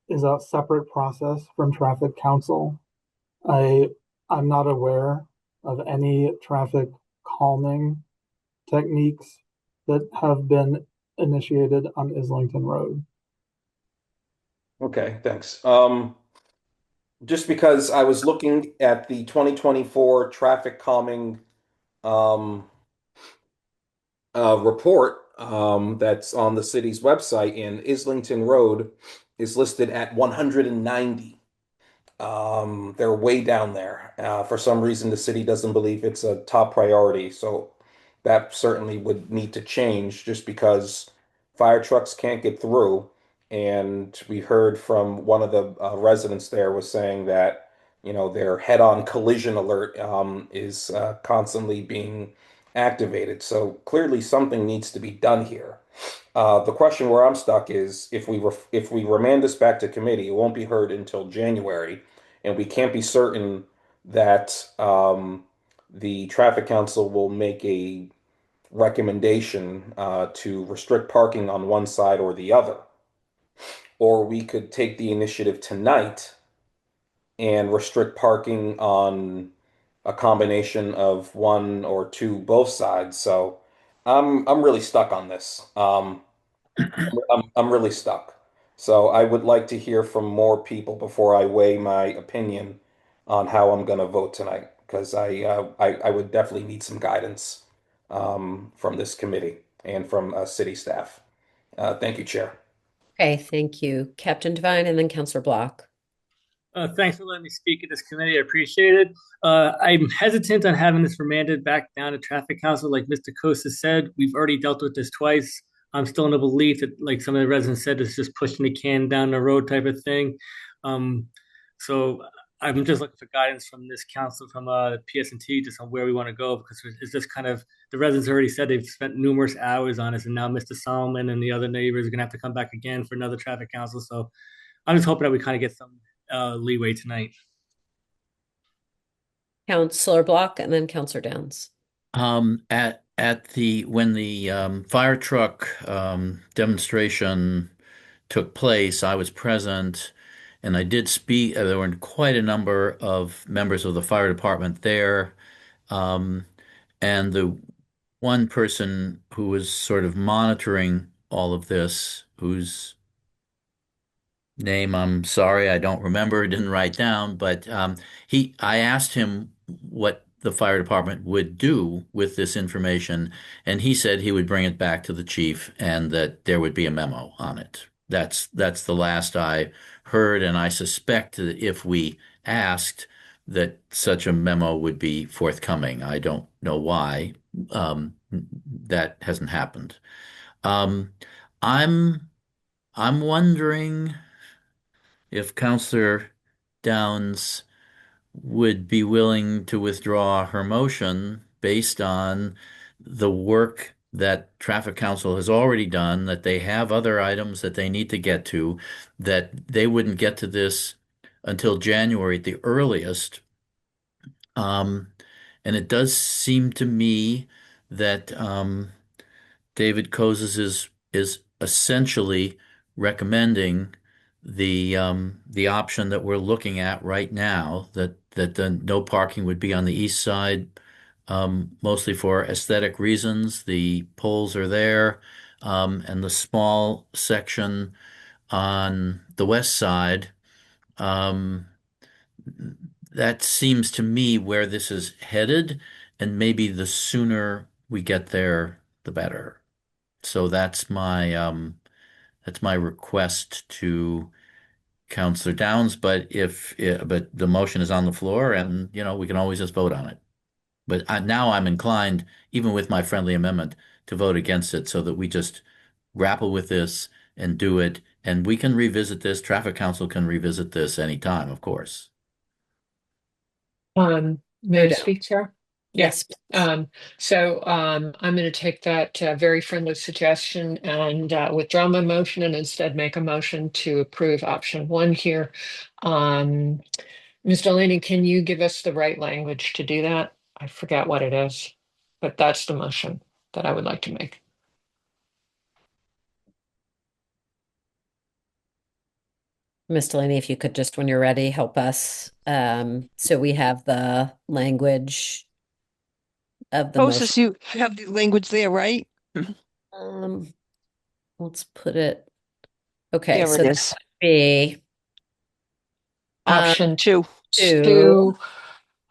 is a separate process from traffic council. I'm not aware of any traffic calming techniques that have been initiated on Islington Road. Okay, thanks. Just because I was looking at the 2024 traffic calming um, report that's on the city's website, and Islington Road is listed at 190. They're way down there. For some reason, the city doesn't believe it's a top priority. So that certainly would need to change just because fire trucks can't get through. And we heard from one of the residents there was saying that, their head-on collision alert is constantly being activated. So clearly something needs to be done here. The question where I'm stuck is if we remand this back to committee, it won't be heard until January, and we can't be certain that the traffic council will make a recommendation to restrict parking on one side or the other. Or we could take the initiative tonight and restrict parking on a combination of one or two, both sides. So I'm really stuck on this. I'm really stuck. So I would like to hear from more people before I weigh my opinion on how I'm going to vote tonight, because I would definitely need some guidance from this committee and from city staff. Thank you, Chair. Okay, thank you. Captain Devine and then Councillor Block. Thanks for letting me speak at this committee. I appreciate it. I'm hesitant on having this remanded back down to traffic council. Like Mr. Kosa said, we've already dealt with this twice. I'm still in the belief that, like some of the residents said, it's just pushing the can down the road type of thing. So I'm just looking for guidance from this council, from PS&T, just on where we want to go, because it's just kind of, the residents already said they've spent numerous hours on this, and now Mr. Solomon and the other neighbors are going to have to come back again for another traffic council. So I'm just hoping that we kind of get some leeway tonight. Councillor Block and then Councillor Downs. At when the fire truck demonstration took place, I was present, and I did speak. There were quite a number of members of the fire department there, and the one person who was sort of monitoring all of this, whose name I'm sorry I don't remember, didn't write down, but I asked him what the fire department would do with this information, and he said he would bring it back to the chief and that there would be a memo on it. That's the last I heard, and I suspect that if we asked, that such a memo would be forthcoming. I don't know why that hasn't happened. I'm wondering if Counselor Downs would be willing to withdraw her motion based on the work that Traffic Council has already done, that they have other items that they need to get to, that they wouldn't get to this until January at the earliest. And it does seem to me that David Kozes is essentially recommending the option that we're looking at right now, that the no parking would be on the east side, mostly for aesthetic reasons. The poles are there, and the small section on the west side. That seems to me where this is headed, and maybe the sooner we get there, the better. So that's my request to Counselor Downs. But but the motion is on the floor, and we can always just vote on it. But now I'm inclined, even with my friendly amendment, to vote against it, so that we just grapple with this and do it, and we can revisit this. Traffic Council can revisit this anytime, of course. May I speak, Sarah? Yes. So I'm going to take that very friendly suggestion and withdraw my motion and instead make a motion to approve option 1 here. Ms. Delaney, can you give us the right language to do that? I forget what it is, but that's the motion that I would like to make. Ms. Delaney, if you could just, when you're ready, help us. So we have the language of the Moses, motion. you have the language there, right? Let's put it. Okay, There so it that is. would be Option 2.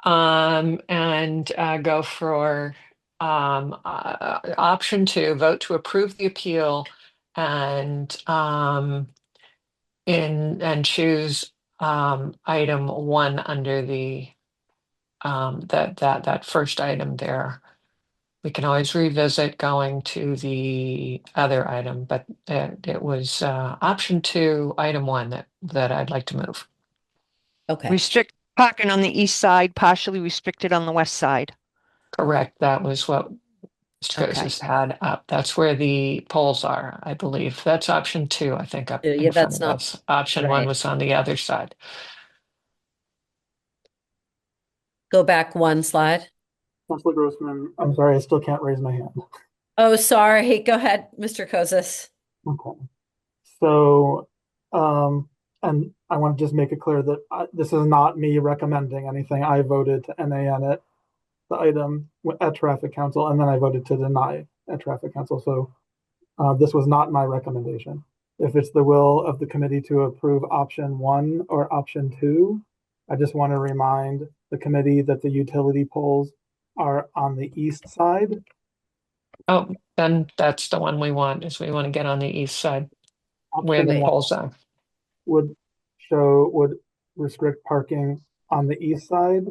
And go for option 2, vote to approve the appeal and choose item 1 under the that first item there. We can always revisit going to the other item, but it was option 2, item 1 that I'd like to move. Okay. Restrict parking on the east side, partially restricted on the west side. Correct. That was what Mr. Kozes had up. That's where the poles are, I believe. That's option 2, I think, up in front of us. Option 1 was on the other side. Go back 1 slide. Councilor Grossman, I'm sorry, I still can't raise my hand. Oh, sorry. Go ahead, Mr. Kozes. Okay. So, and I want to just make it clear that this is not me recommending anything. I voted to NAN it, the item at Traffic Council, and then I voted to deny at Traffic Council. So this was not my recommendation. If it's the will of the committee to approve option 1 or option 2, I just want to remind the committee that the utility poles are on the east side. Oh, then that's the one we want, is we want to get on the east side where the poles are. Would restrict parking on the east side,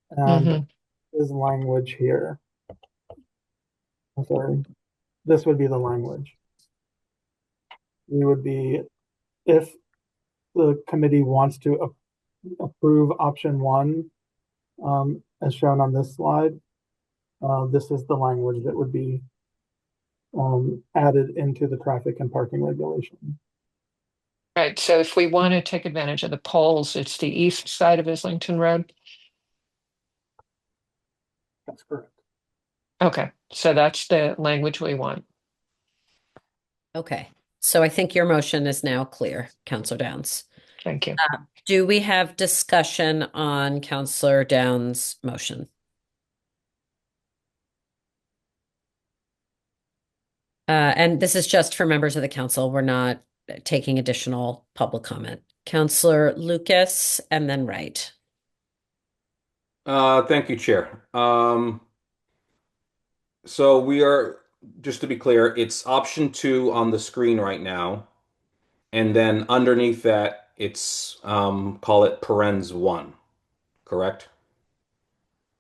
and is language here. I'm sorry. This would be the language. We would be, if the committee wants to approve option 1, as shown on this slide, this is the language that would be added into the traffic and parking regulation. Right. So if we want to take advantage of the poles, it's the east side of Islington Road. That's correct. Okay, so that's the language we want. Okay, so I think your motion is now clear, Counselor Downs. Thank you. Do we have discussion on Counselor Downs' motion? And this is just for members of the council. We're not taking additional public comment. Counselor Lucas and then Wright. Thank you, Chair. So we are, just to be clear, it's option 2 on the screen right now. And then underneath that, it's call it parens 1, correct?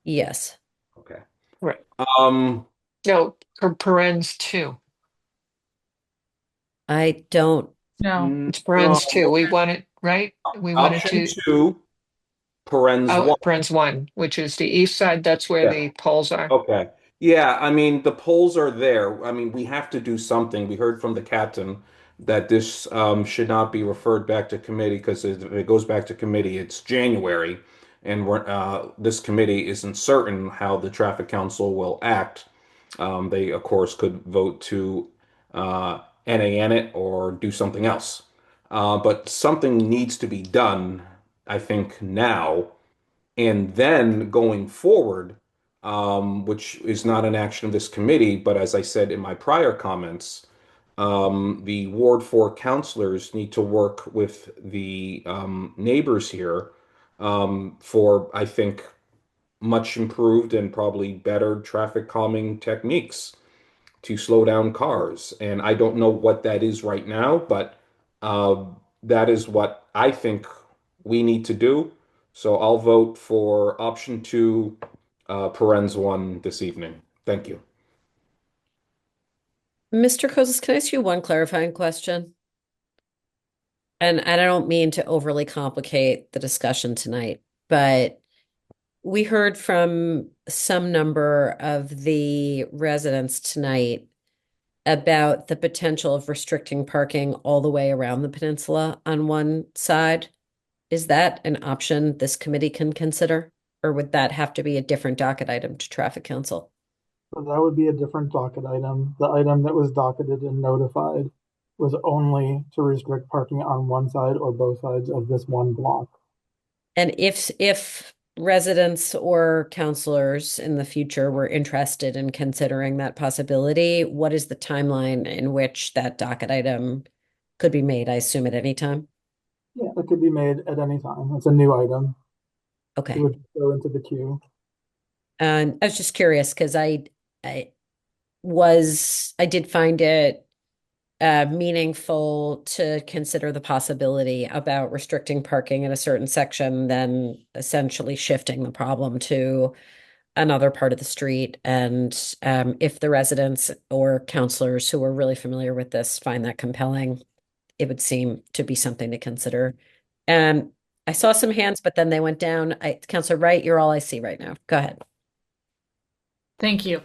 Yes. Okay. Right. No, parens 2. I don't. No. It's parens 2. We want it, right? We want it Option to 2, parens 1. parens 1, which is the east side. That's where the poles are. Okay. Yeah, I mean, the polls are there. I mean, we have to do something. We heard from the captain that this should not be referred back to committee because if it goes back to committee, it's January, and this committee isn't certain how the traffic council will act. They, of course, could vote to NAN it or do something else. But something needs to be done, I think, now. And then going forward, which is not an action of this committee, but as I said in my prior comments, the Ward 4 councilors need to work with the neighbors here for, I think, much improved and probably better traffic calming techniques to slow down cars. And I don't know what that is right now, but that is what I think we need to do. So I'll vote for option 2, parens 1 this evening. Thank you. Mr. Kozis, can I ask you one clarifying question? And I don't mean to overly complicate the discussion tonight, but we heard from some number of the residents tonight about the potential of restricting parking all the way around the peninsula on one side. Is that an option this committee can consider, or would that have to be a different docket item to Traffic Council? So that would be a different docket item. The item that was docketed and notified was only to restrict parking on one side or both sides of this one block. And if residents or counselors in the future were interested in considering that possibility, what is the timeline in which that docket item could be made? I assume at any time? Yeah, it could be made at any time. It's a new item. Okay. It would go into the queue. And I was just curious because I did find it meaningful to consider the possibility about restricting parking in a certain section, then essentially shifting the problem to another part of the street. And if the residents or counselors who are really familiar with this find that compelling, it would seem to be something to consider. I saw some hands, but then they went down. Counselor Wright, you're all I see right now. Go ahead. Thank you.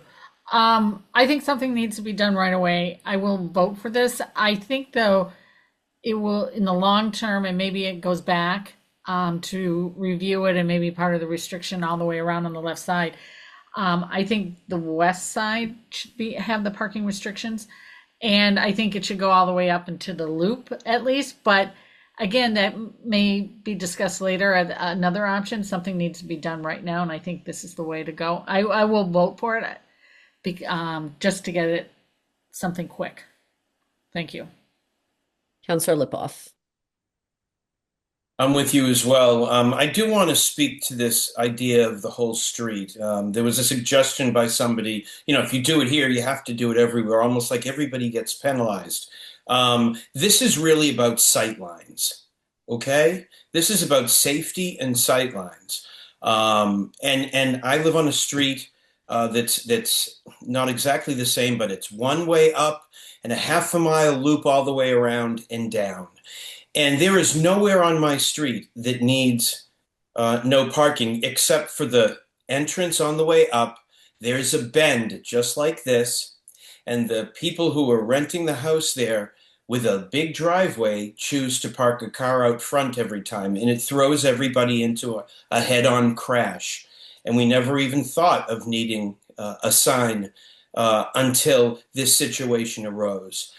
I think something needs to be done right away. I will vote for this. I think, though, it will, in the long term, and maybe it goes back to review it and maybe part of the restriction all the way around on the left side. I think the west side should have the parking restrictions. And I think it should go all the way up into the loop at least. But again, that may be discussed later. Another option, something needs to be done right now. And I think this is the way to go. I will vote for it just to get it something quick. Thank you. Counselor Lipoff. I'm with you as well. I do want to speak to this idea of the whole street. There was a suggestion by somebody, if you do it here, you have to do it everywhere, almost like everybody gets penalized. This is really about sightlines, okay? This is about safety and sightlines. And I live on a street that's not exactly the same, but it's one way up and a half a mile loop all the way around and down. And there is nowhere on my street that needs no parking except for the entrance on the way up. There's a bend just like this. And the people who are renting the house there with a big driveway choose to park a car out front every time. And it throws everybody into a head-on crash. And we never even thought of needing a sign until this situation arose.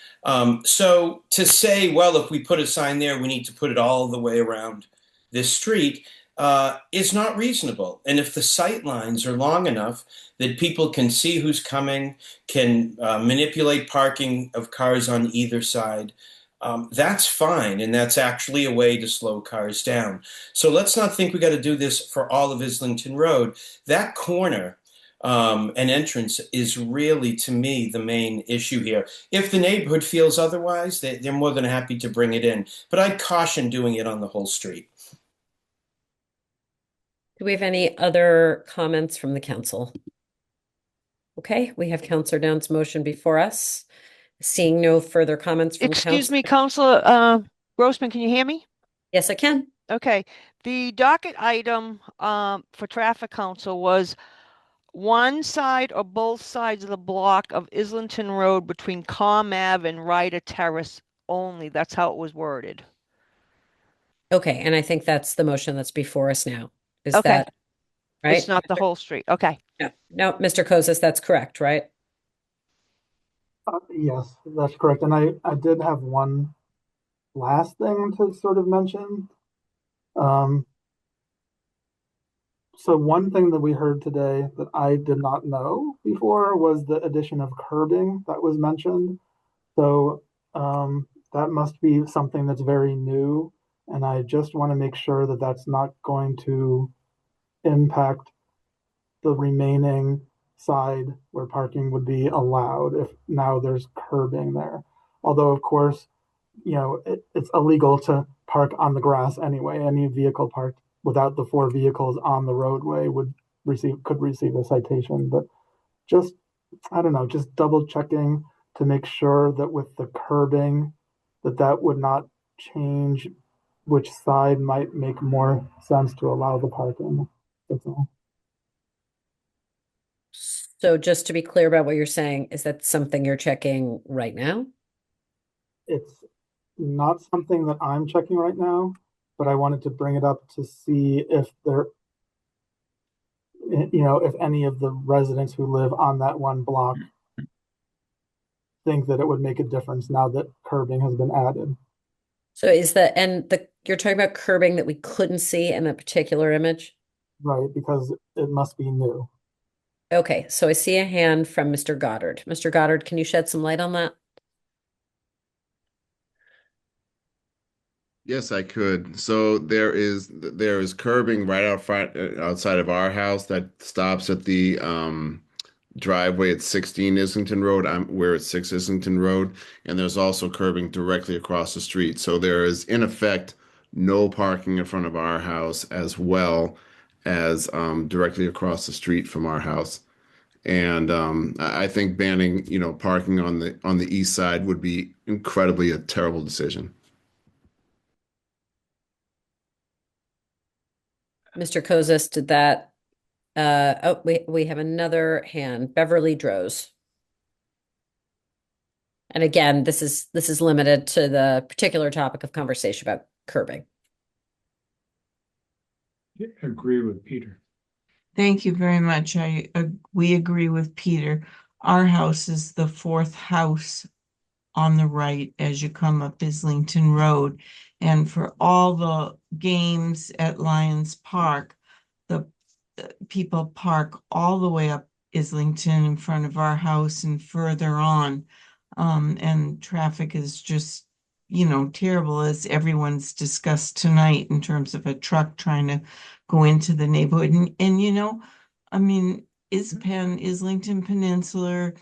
So to say, well, if we put a sign there, we need to put it all the way around this street is not reasonable. And if the sight lines are long enough that people can see who's coming, can manipulate parking of cars on either side, that's fine. And that's actually a way to slow cars down. So let's not think we got to do this for all of Islington Road. That corner and entrance is really, to me, the main issue here. If the neighborhood feels otherwise, they're more than happy to bring it in. But I'd caution doing it on the whole street. Do we have any other comments from the council? Okay, we have Councillor Down's motion before us. Seeing no further comments from Excuse me, Councillor Grossman, can you hear me? Yes, I can. Okay. The docket item for traffic council was one side or both sides of the block of Islington Road between Calm Ave and Ryder Terrace only. That's how it was worded. Okay, and I think that's the motion that's before us now. Is Okay. that right? It's not the whole street. Okay. No, Mr. Kozis, that's correct, right? Yes, that's correct. And I did have one last thing to sort of mention. So one thing that we heard today that I did not know before was the addition of curbing that was mentioned. So that must be something that's very new. And I just want to make sure that that's not going to impact the remaining side where parking would be allowed if now there's curbing there. Although, of course, you know, it's illegal to park on the grass anyway. Any vehicle parked without the 4 vehicles on the roadway could receive a citation. But just, I don't know, just double checking to make sure that with the curbing that would not change which side might make more sense to allow the parking. That's all. So just to be clear about what you're saying, is that something you're checking right now? It's not something that I'm checking right now, but I wanted to bring it up to see if if any of the residents who live on that one block think that it would make a difference now that curbing has been added. So you're talking about curbing that we couldn't see in that particular image? Right, because it must be new. Okay, so I see a hand from Mr. Goddard. Mr. Goddard, can you shed some light on that? Yes, I could. So there is curbing right out front outside of our house that stops at the driveway at 16 Islington Road. We're at 6 Islington Road, and there's also curbing directly across the street. So there is, in effect, no parking in front of our house as well as directly across the street from our house. And I think banning, parking on the east side would be incredibly a terrible decision. Mr. Kozis, did that? We have another hand, Beverly Droz. And again, this is limited to the particular topic of conversation about curbing. Agree with Peter. Thank you very much. We agree with Peter. Our house is the 4th house on the right as you come up Islington Road. And for all the games at Lions Park, the people park all the way up Islington in front of our house and further on. And traffic is just, terrible, as everyone's discussed tonight, in terms of a truck trying to go into the neighborhood. And Islington Peninsula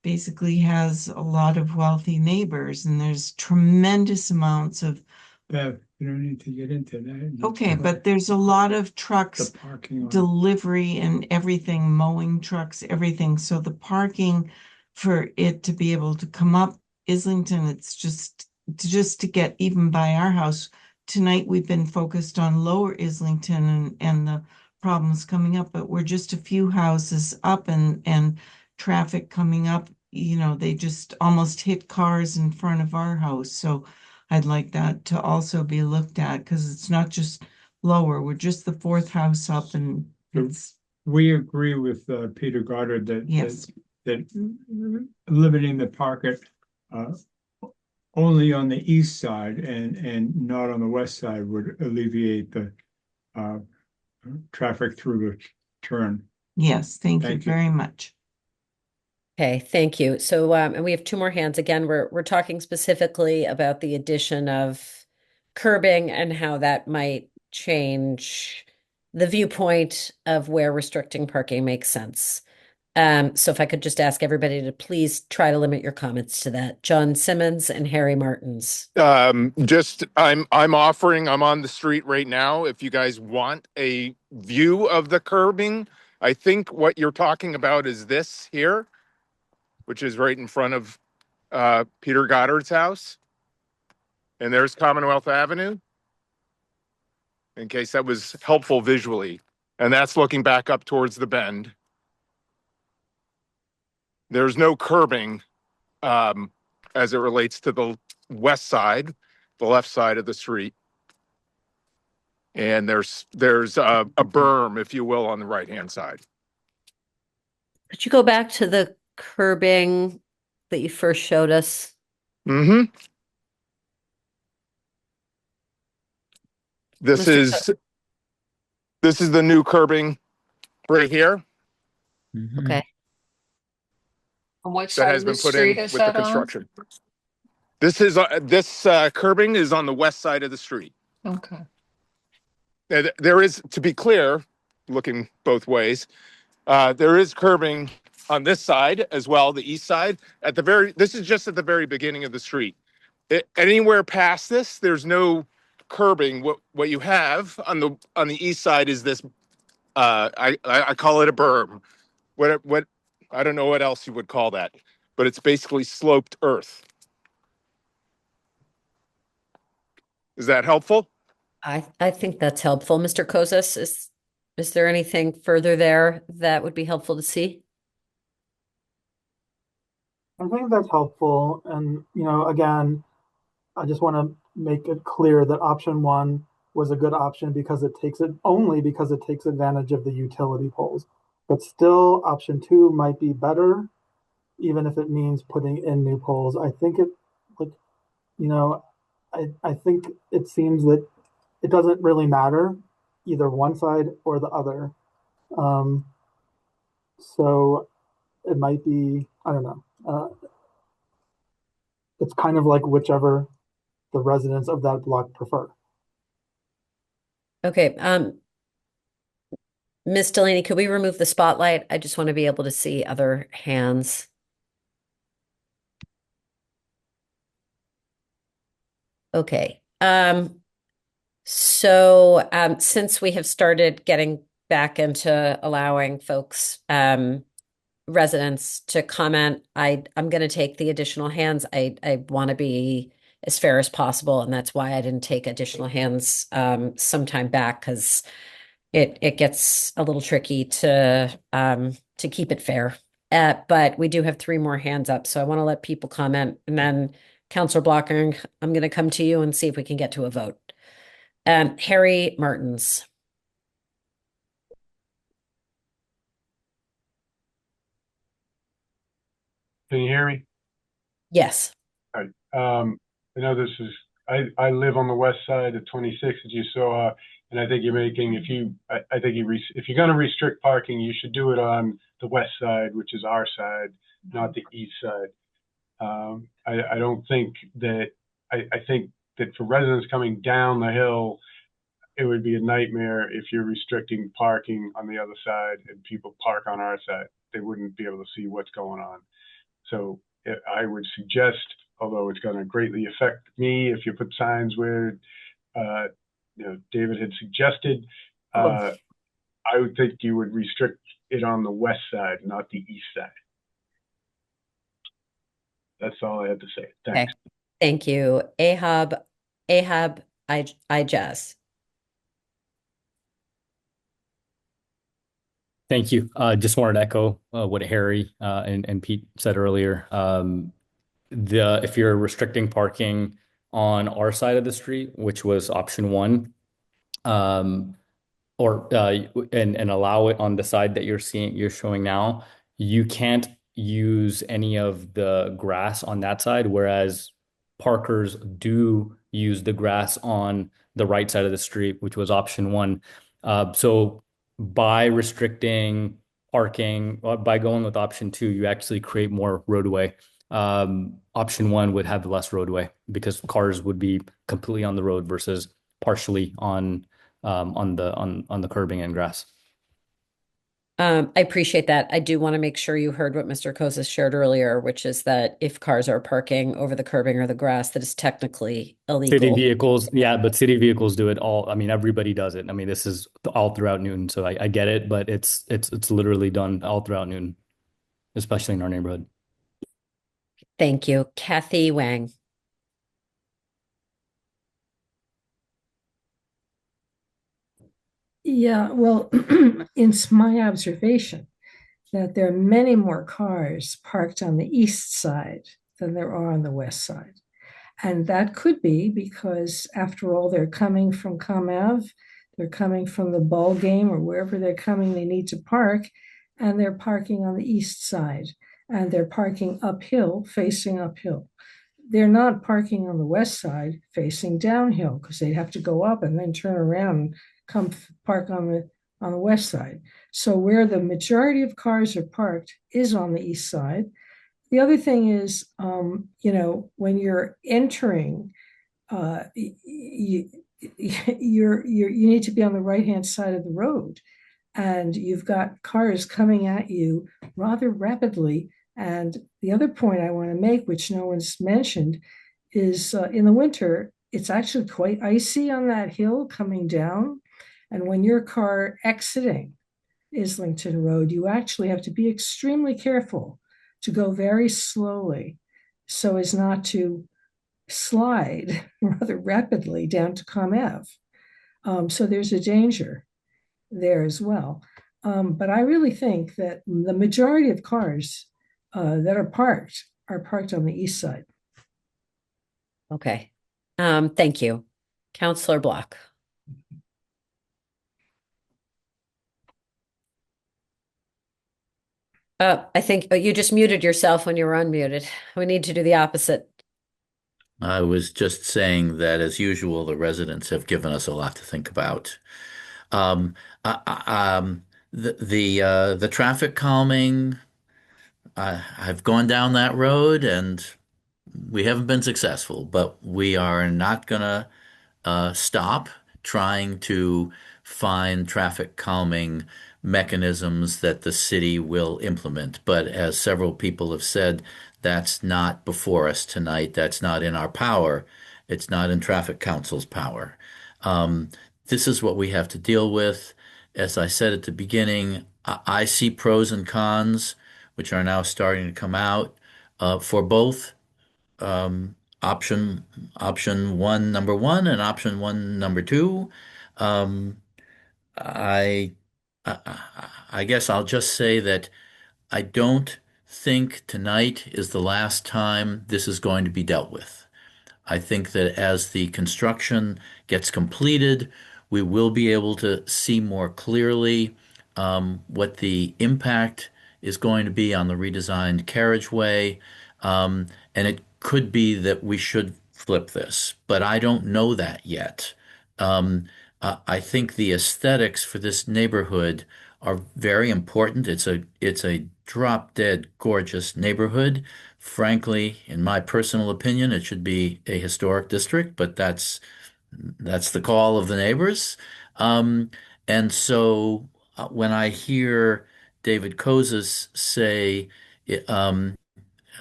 basically has a lot of wealthy neighbors, and there's tremendous amounts of Bev, you don't need to get into that. Okay, but there's a lot of trucks, The parking lot. delivery and everything, mowing trucks, everything. So the parking for it to be able to come up Islington, it's just to get even by our house. Tonight, we've been focused on Lower Islington and the problems coming up, but we're just a few houses up, and traffic coming up, they just almost hit cars in front of our house. So I'd like that to also be looked at, because it's not just Lower. We're just the 4th house up, and it's we agree with Peter Goddard that Yes. that limiting the parking only on the east side and not on the west side would alleviate the traffic through the turn. Yes, thank you Thank you. very much. Okay, thank you. So, and we have two more hands. Again, we're talking specifically about the addition of curbing and how that might change the viewpoint of where restricting parking makes sense. So if I could just ask everybody to please try to limit your comments to that. John Simmons and Harry Martins. I'm offering, I'm on the street right now. If you guys want a view of the curbing, I think what you're talking about is this here, which is right in front of Peter Goddard's house. And there's Commonwealth Avenue, in case that was helpful visually. And that's looking back up towards the bend. There's no curbing as it relates to the west side, the left side of the street. And there's a berm, if you will, on the right-hand side. Could you go back to the curbing that you first showed us? Mm-hmm. This Mr. is the new curbing right here Okay. On what that side has of the been put in street with is the that on? construction. This curbing is on the west side of the street. Okay. There is, to be clear, looking both ways, there is curbing on this side as well, the east side. This is just at the very beginning of the street. Anywhere past this, there's no curbing. What you have on the east side is this. I call it a berm. What I don't know what else you would call that, but it's basically sloped earth. Is that helpful? I think that's helpful. Mr. Kozas, is there anything further there that would be helpful to see? I think that's helpful. And, again, I just want to make it clear that option one was a good option because it takes advantage of the utility poles. But still, option two might be better, even if it means putting in new poles. I think I think it seems that it doesn't really matter either one side or the other. So it might be, I don't know. It's kind of like whichever the residents of that block prefer. Okay. Miss Delaney, could we remove the spotlight? I just want to be able to see other hands. Okay. So since we have started getting back into allowing folks, residents to comment, I'm going to take the additional hands. I want to be as fair as possible, and that's why I didn't take additional hands sometime back, because it gets a little tricky to keep it fair. But we do have three more hands up, so I want to let people comment, and then Councilor Blocker, I'm going to come to you and see if we can get to a vote. Harry Martins. Can you hear me? Yes. All right. I know this is, I live on the west side of 26, as you saw, and I think you're making, if you're going to restrict parking, you should do it on the west side, which is our side, not the east side. I don't think that, I think that for residents coming down the hill, it would be a nightmare if you're restricting parking on the other side and people park on our side. They wouldn't be able to see what's going on. So I would suggest, although it's going to greatly affect me if you put signs where, David had suggested, I would think you would restrict it on the west side, not the east side. That's all I had to say. Thanks. Okay. Thank you. Ahab, Ijaz. Thank you. Just wanted to echo what Harry and Pete said earlier. If you're restricting parking on our side of the street, which was option one, or and allow it on the side that you're showing now, you can't use any of the grass on that side, whereas parkers do use the grass on the right side of the street, which was option one. So by restricting parking, by going with option two, you actually create more roadway. Option one would have less roadway because cars would be completely on the road versus partially on the curbing and grass. I appreciate that. I do want to make sure you heard what Mr. Kozis shared earlier, which is that if cars are parking over the curbing or the grass, that is technically City illegal. vehicles, yeah, but city vehicles do it all. I mean, everybody does it. I mean, this is all throughout Newton, so I get it, but it's literally done all throughout Newton, especially in our neighborhood. Thank you. Kathy Wang. Yeah, well, it's my observation that there are many more cars parked on the east side than there are on the west side. And that could be because, after all, they're coming from ComAv, they're coming from the ball game or wherever they're coming, they need to park, and they're parking on the east side, and they're parking uphill, facing uphill. They're not parking on the west side, facing downhill, because they'd have to go up and then turn around and come park on the west side. So where the majority of cars are parked is on the east side. The other thing is, when you're entering, you need to be on the right-hand side of the road, and you've got cars coming at you rather rapidly. And the other point I want to make, which no one's mentioned, is in the winter, it's actually quite icy on that hill coming down. And when your car exiting Islington Road, you actually have to be extremely careful to go very slowly so as not to slide rather rapidly down to ComAv. So there's a danger there as well. But I really think that the majority of cars that are parked on the east side. Okay. Thank you. Councillor Block. I think you just muted yourself when you were unmuted. We need to do the opposite. I was just saying that, as usual, the residents have given us a lot to think about. The traffic calming, I've gone down that road and we haven't been successful, but we are not gonna stop trying to find traffic calming mechanisms that the city will implement. But as several people have said, that's not before us tonight. That's not in our power. It's not in Traffic Council's power. This is what we have to deal with. As I said at the beginning, I see pros and cons, which are now starting to come out for both option one number one and option one number two. Um, I, I guess I'll just say that I don't think tonight is the last time this is going to be dealt with. I think that as the construction gets completed, we will be able to see more clearly what the impact is going to be on the redesigned carriageway. And it could be that we should flip this, but I don't know that yet. I think the aesthetics for this neighborhood are very important. It's a drop dead gorgeous neighborhood. Frankly, in my personal opinion, it should be a historic district, but that's the call of the neighbors. And so when I hear David Kozis say,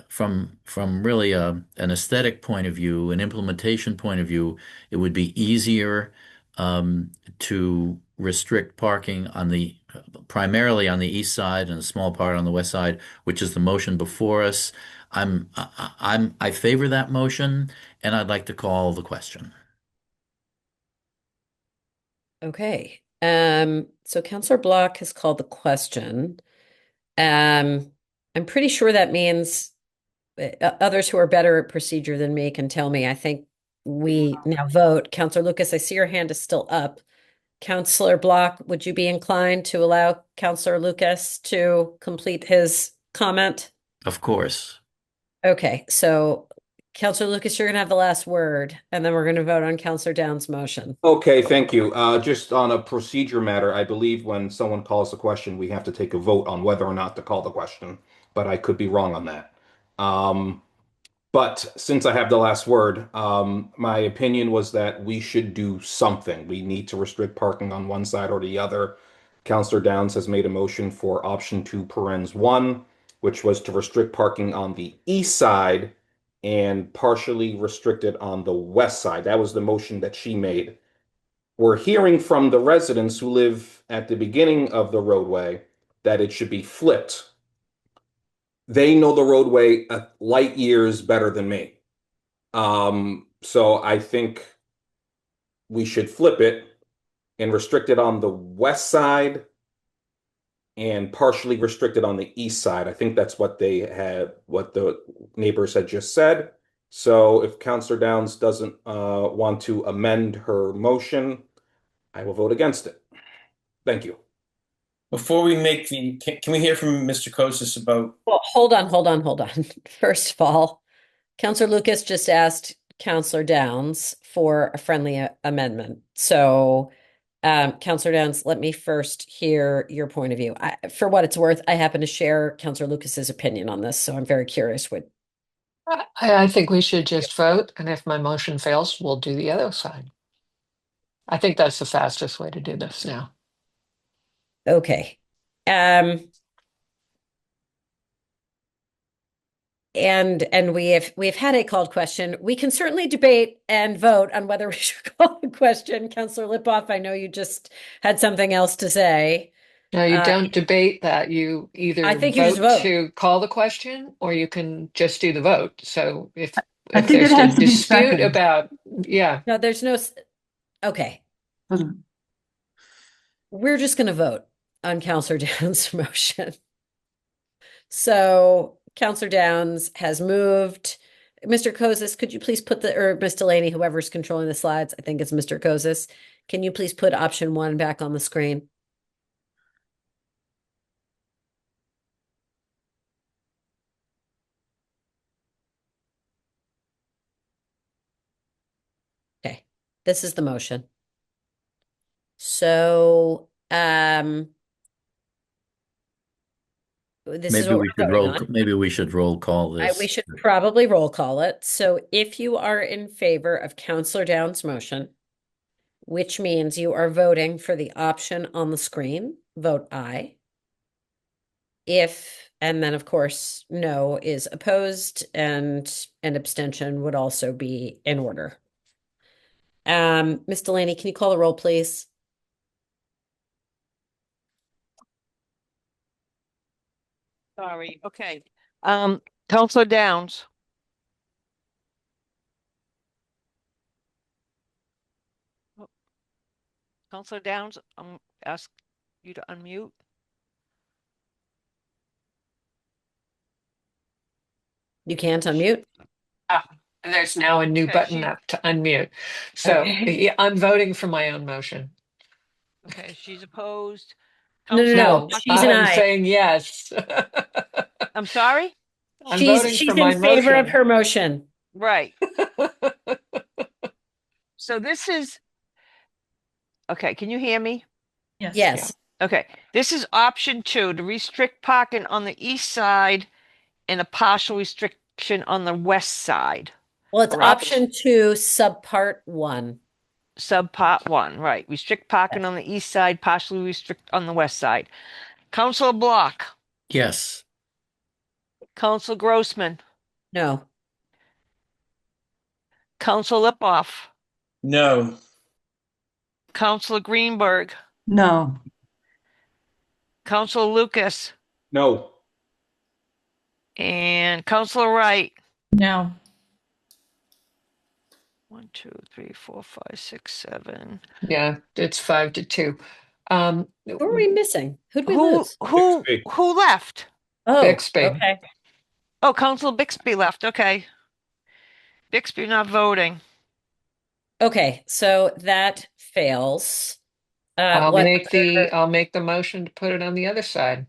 from really an aesthetic point of view, an implementation point of view, it would be easier to restrict parking primarily on the east side and a small part on the west side, which is the motion before us. I favor that motion, and I'd like to call the question. Okay. So Councillor Block has called the question. I'm pretty sure that means others who are better at procedure than me can tell me. I think we now vote. Councillor Lucas, I see your hand is still up. Counselor Block, would you be inclined to allow Counselor Lucas to complete his comment? Of course. Okay, so Counselor Lucas, you're gonna have the last word, and then we're gonna vote on Counselor Down's motion. Okay, thank you. Just on a procedure matter, I believe when someone calls a question, we have to take a vote on whether or not to call the question, but I could be wrong on that. But since I have the last word, my opinion was that we should do something. We need to restrict parking on one side or the other. Counselor Downs has made a motion for option 2, parens 1, which was to restrict parking on the east side and partially restrict it on the west side. That was the motion that she made. We're hearing from the residents who live at the beginning of the roadway that it should be flipped. They know the roadway light years better than me. So I think we should flip it and restrict it on the west side and partially restrict it on the east side. I think that's what what the neighbors had just said. So if Counselor Downs doesn't want to amend her motion, I will vote against it. Thank you. Before we make can we hear from Mr. Kosis about? Well, hold on. First of all, Counselor Lucas just asked Counselor Downs for a friendly amendment. So, Counselor Downs, let me first hear your point of view. For what it's worth, I happen to share Counselor Lucas's opinion on this, so I'm very curious what. I think we should just vote, and if my motion fails, we'll do the other side. I think that's the fastest way to do this now. Okay. And we've had a called question. We can certainly debate and vote on whether we should call the question. Counselor Lipoff, I know you just had something else to say. No, you don't debate that. You either I think you just vote to call the question, or you can just do the vote. So if I think it there's has a to be dispute seconded. about, No, there's no. Okay. We're just going to vote on Counselor Downs' motion. So Counselor Downs has moved. Mr. Kosis, could you please put or Ms. Delaney, whoever's controlling the slides, I think it's Mr. Kosis. Can you please put option 1 back on the screen? Okay, this is the motion. So, this is what we're voting on. Maybe we should roll call this. We should probably roll call it. So if you are in favor of Counselor Downs' motion, which means you are voting for the option on the screen, vote aye. And then of course, no is opposed, and an abstention would also be in order. Ms. Delaney, can you call the roll, please? Sorry. Okay. Counselor Downs. Counselor Downs, ask you to unmute. You can't unmute. There's now a new button up to unmute. So yeah, I'm voting for my own motion. Okay, she's opposed. No, she's an I'm aye. saying yes. I'm sorry? She's in favor of her motion. Right. So this is, okay, can you hear me? Yes. Yes. Okay, this is option 2, to restrict parking on the east side and a partial restriction on the west side. Well, it's option 2, subpart 1. Subpart 1, right. Restrict parking on the east side, partially restrict on the west side. Counselor Block. Yes. Counselor Grossman. No. Counselor Lipoff. No. Counselor Greenberg. No. Counselor Lucas. No. And Counselor Wright. No. 1, 2, 3, 4, 5, 6, 7. Yeah, it's 5-2. Who are we missing? Who'd we lose? Who left? Oh, Bixby. okay. Oh, Counselor Bixby left. Okay. Bixby not voting. Okay, so that fails. I'll what make the other- I'll make the motion to put it on the other side.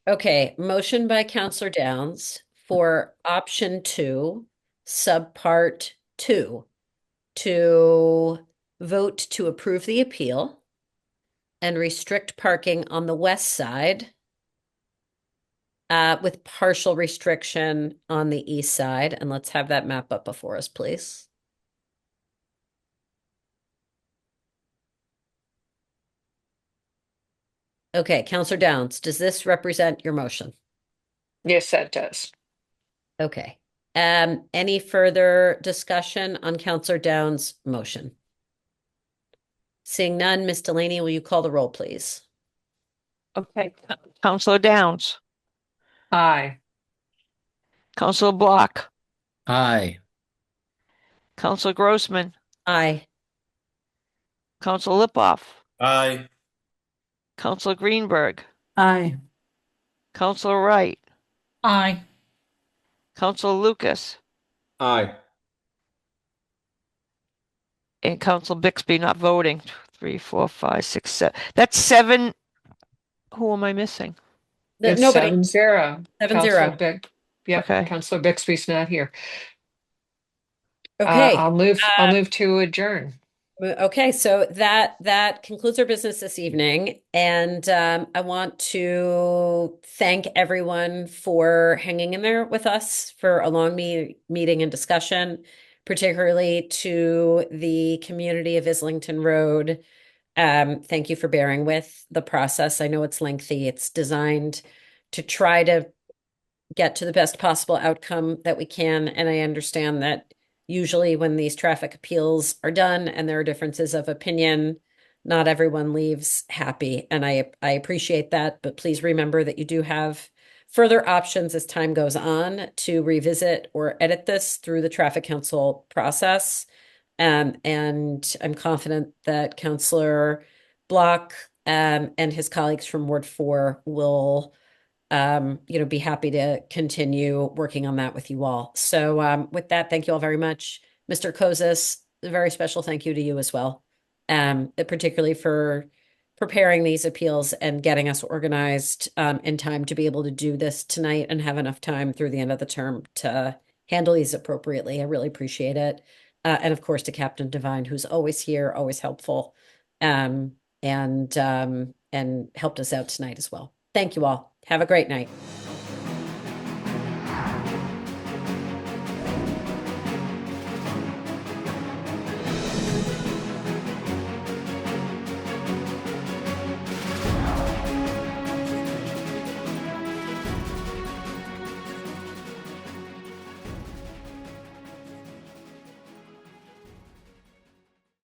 Okay, motion by Counselor Downs for option 2, subpart 2, to vote to approve the appeal and restrict parking on the west side, with partial restriction on the east side. And let's have that map up before us, please. Okay, Counselor Downs, does this represent your motion? Yes, that does. Okay. Any further discussion on Counselor Downs' motion? Seeing none, Ms. Delaney, will you call the roll, please? Okay, Counselor Downs, Aye. Counselor Block, Aye. Counselor Grossman, Aye. Counselor Lipoff, Aye. Counselor Greenberg, Aye. Counselor Wright, Aye. Counselor Lucas, Aye. and Counselor Bixby not voting. 3, 4, 5, 6, 7. That's 7. Who am I missing? It's Nobody. 7-0. 7-0. Yep, Okay. Counselor Bixby's not here. Okay. I'll move to adjourn. Okay, so that concludes our business this evening, and I want to thank everyone for hanging in there with us for a long meeting and discussion, particularly to the community of Islington Road. Thank you for bearing with the process. I know it's lengthy. It's designed to try to get to the best possible outcome that we can, and I understand that usually when these traffic appeals are done and there are differences of opinion, not everyone leaves happy. And I appreciate that, but please remember that you do have further options as time goes on to revisit or edit this through the Traffic Council process. And I'm confident that Councillor Block and his colleagues from Ward 4 will be happy to continue working on that with you all. So with that, thank you all very much. Mr. Kozis, a very special thank you to you as well, particularly for preparing these appeals and getting us organized in time to be able to do this tonight and have enough time through the end of the term to handle these appropriately. I really appreciate it. And of course, to Captain Devine, who's always here, always helpful, and helped us out tonight as well. Thank you all. Have a great night.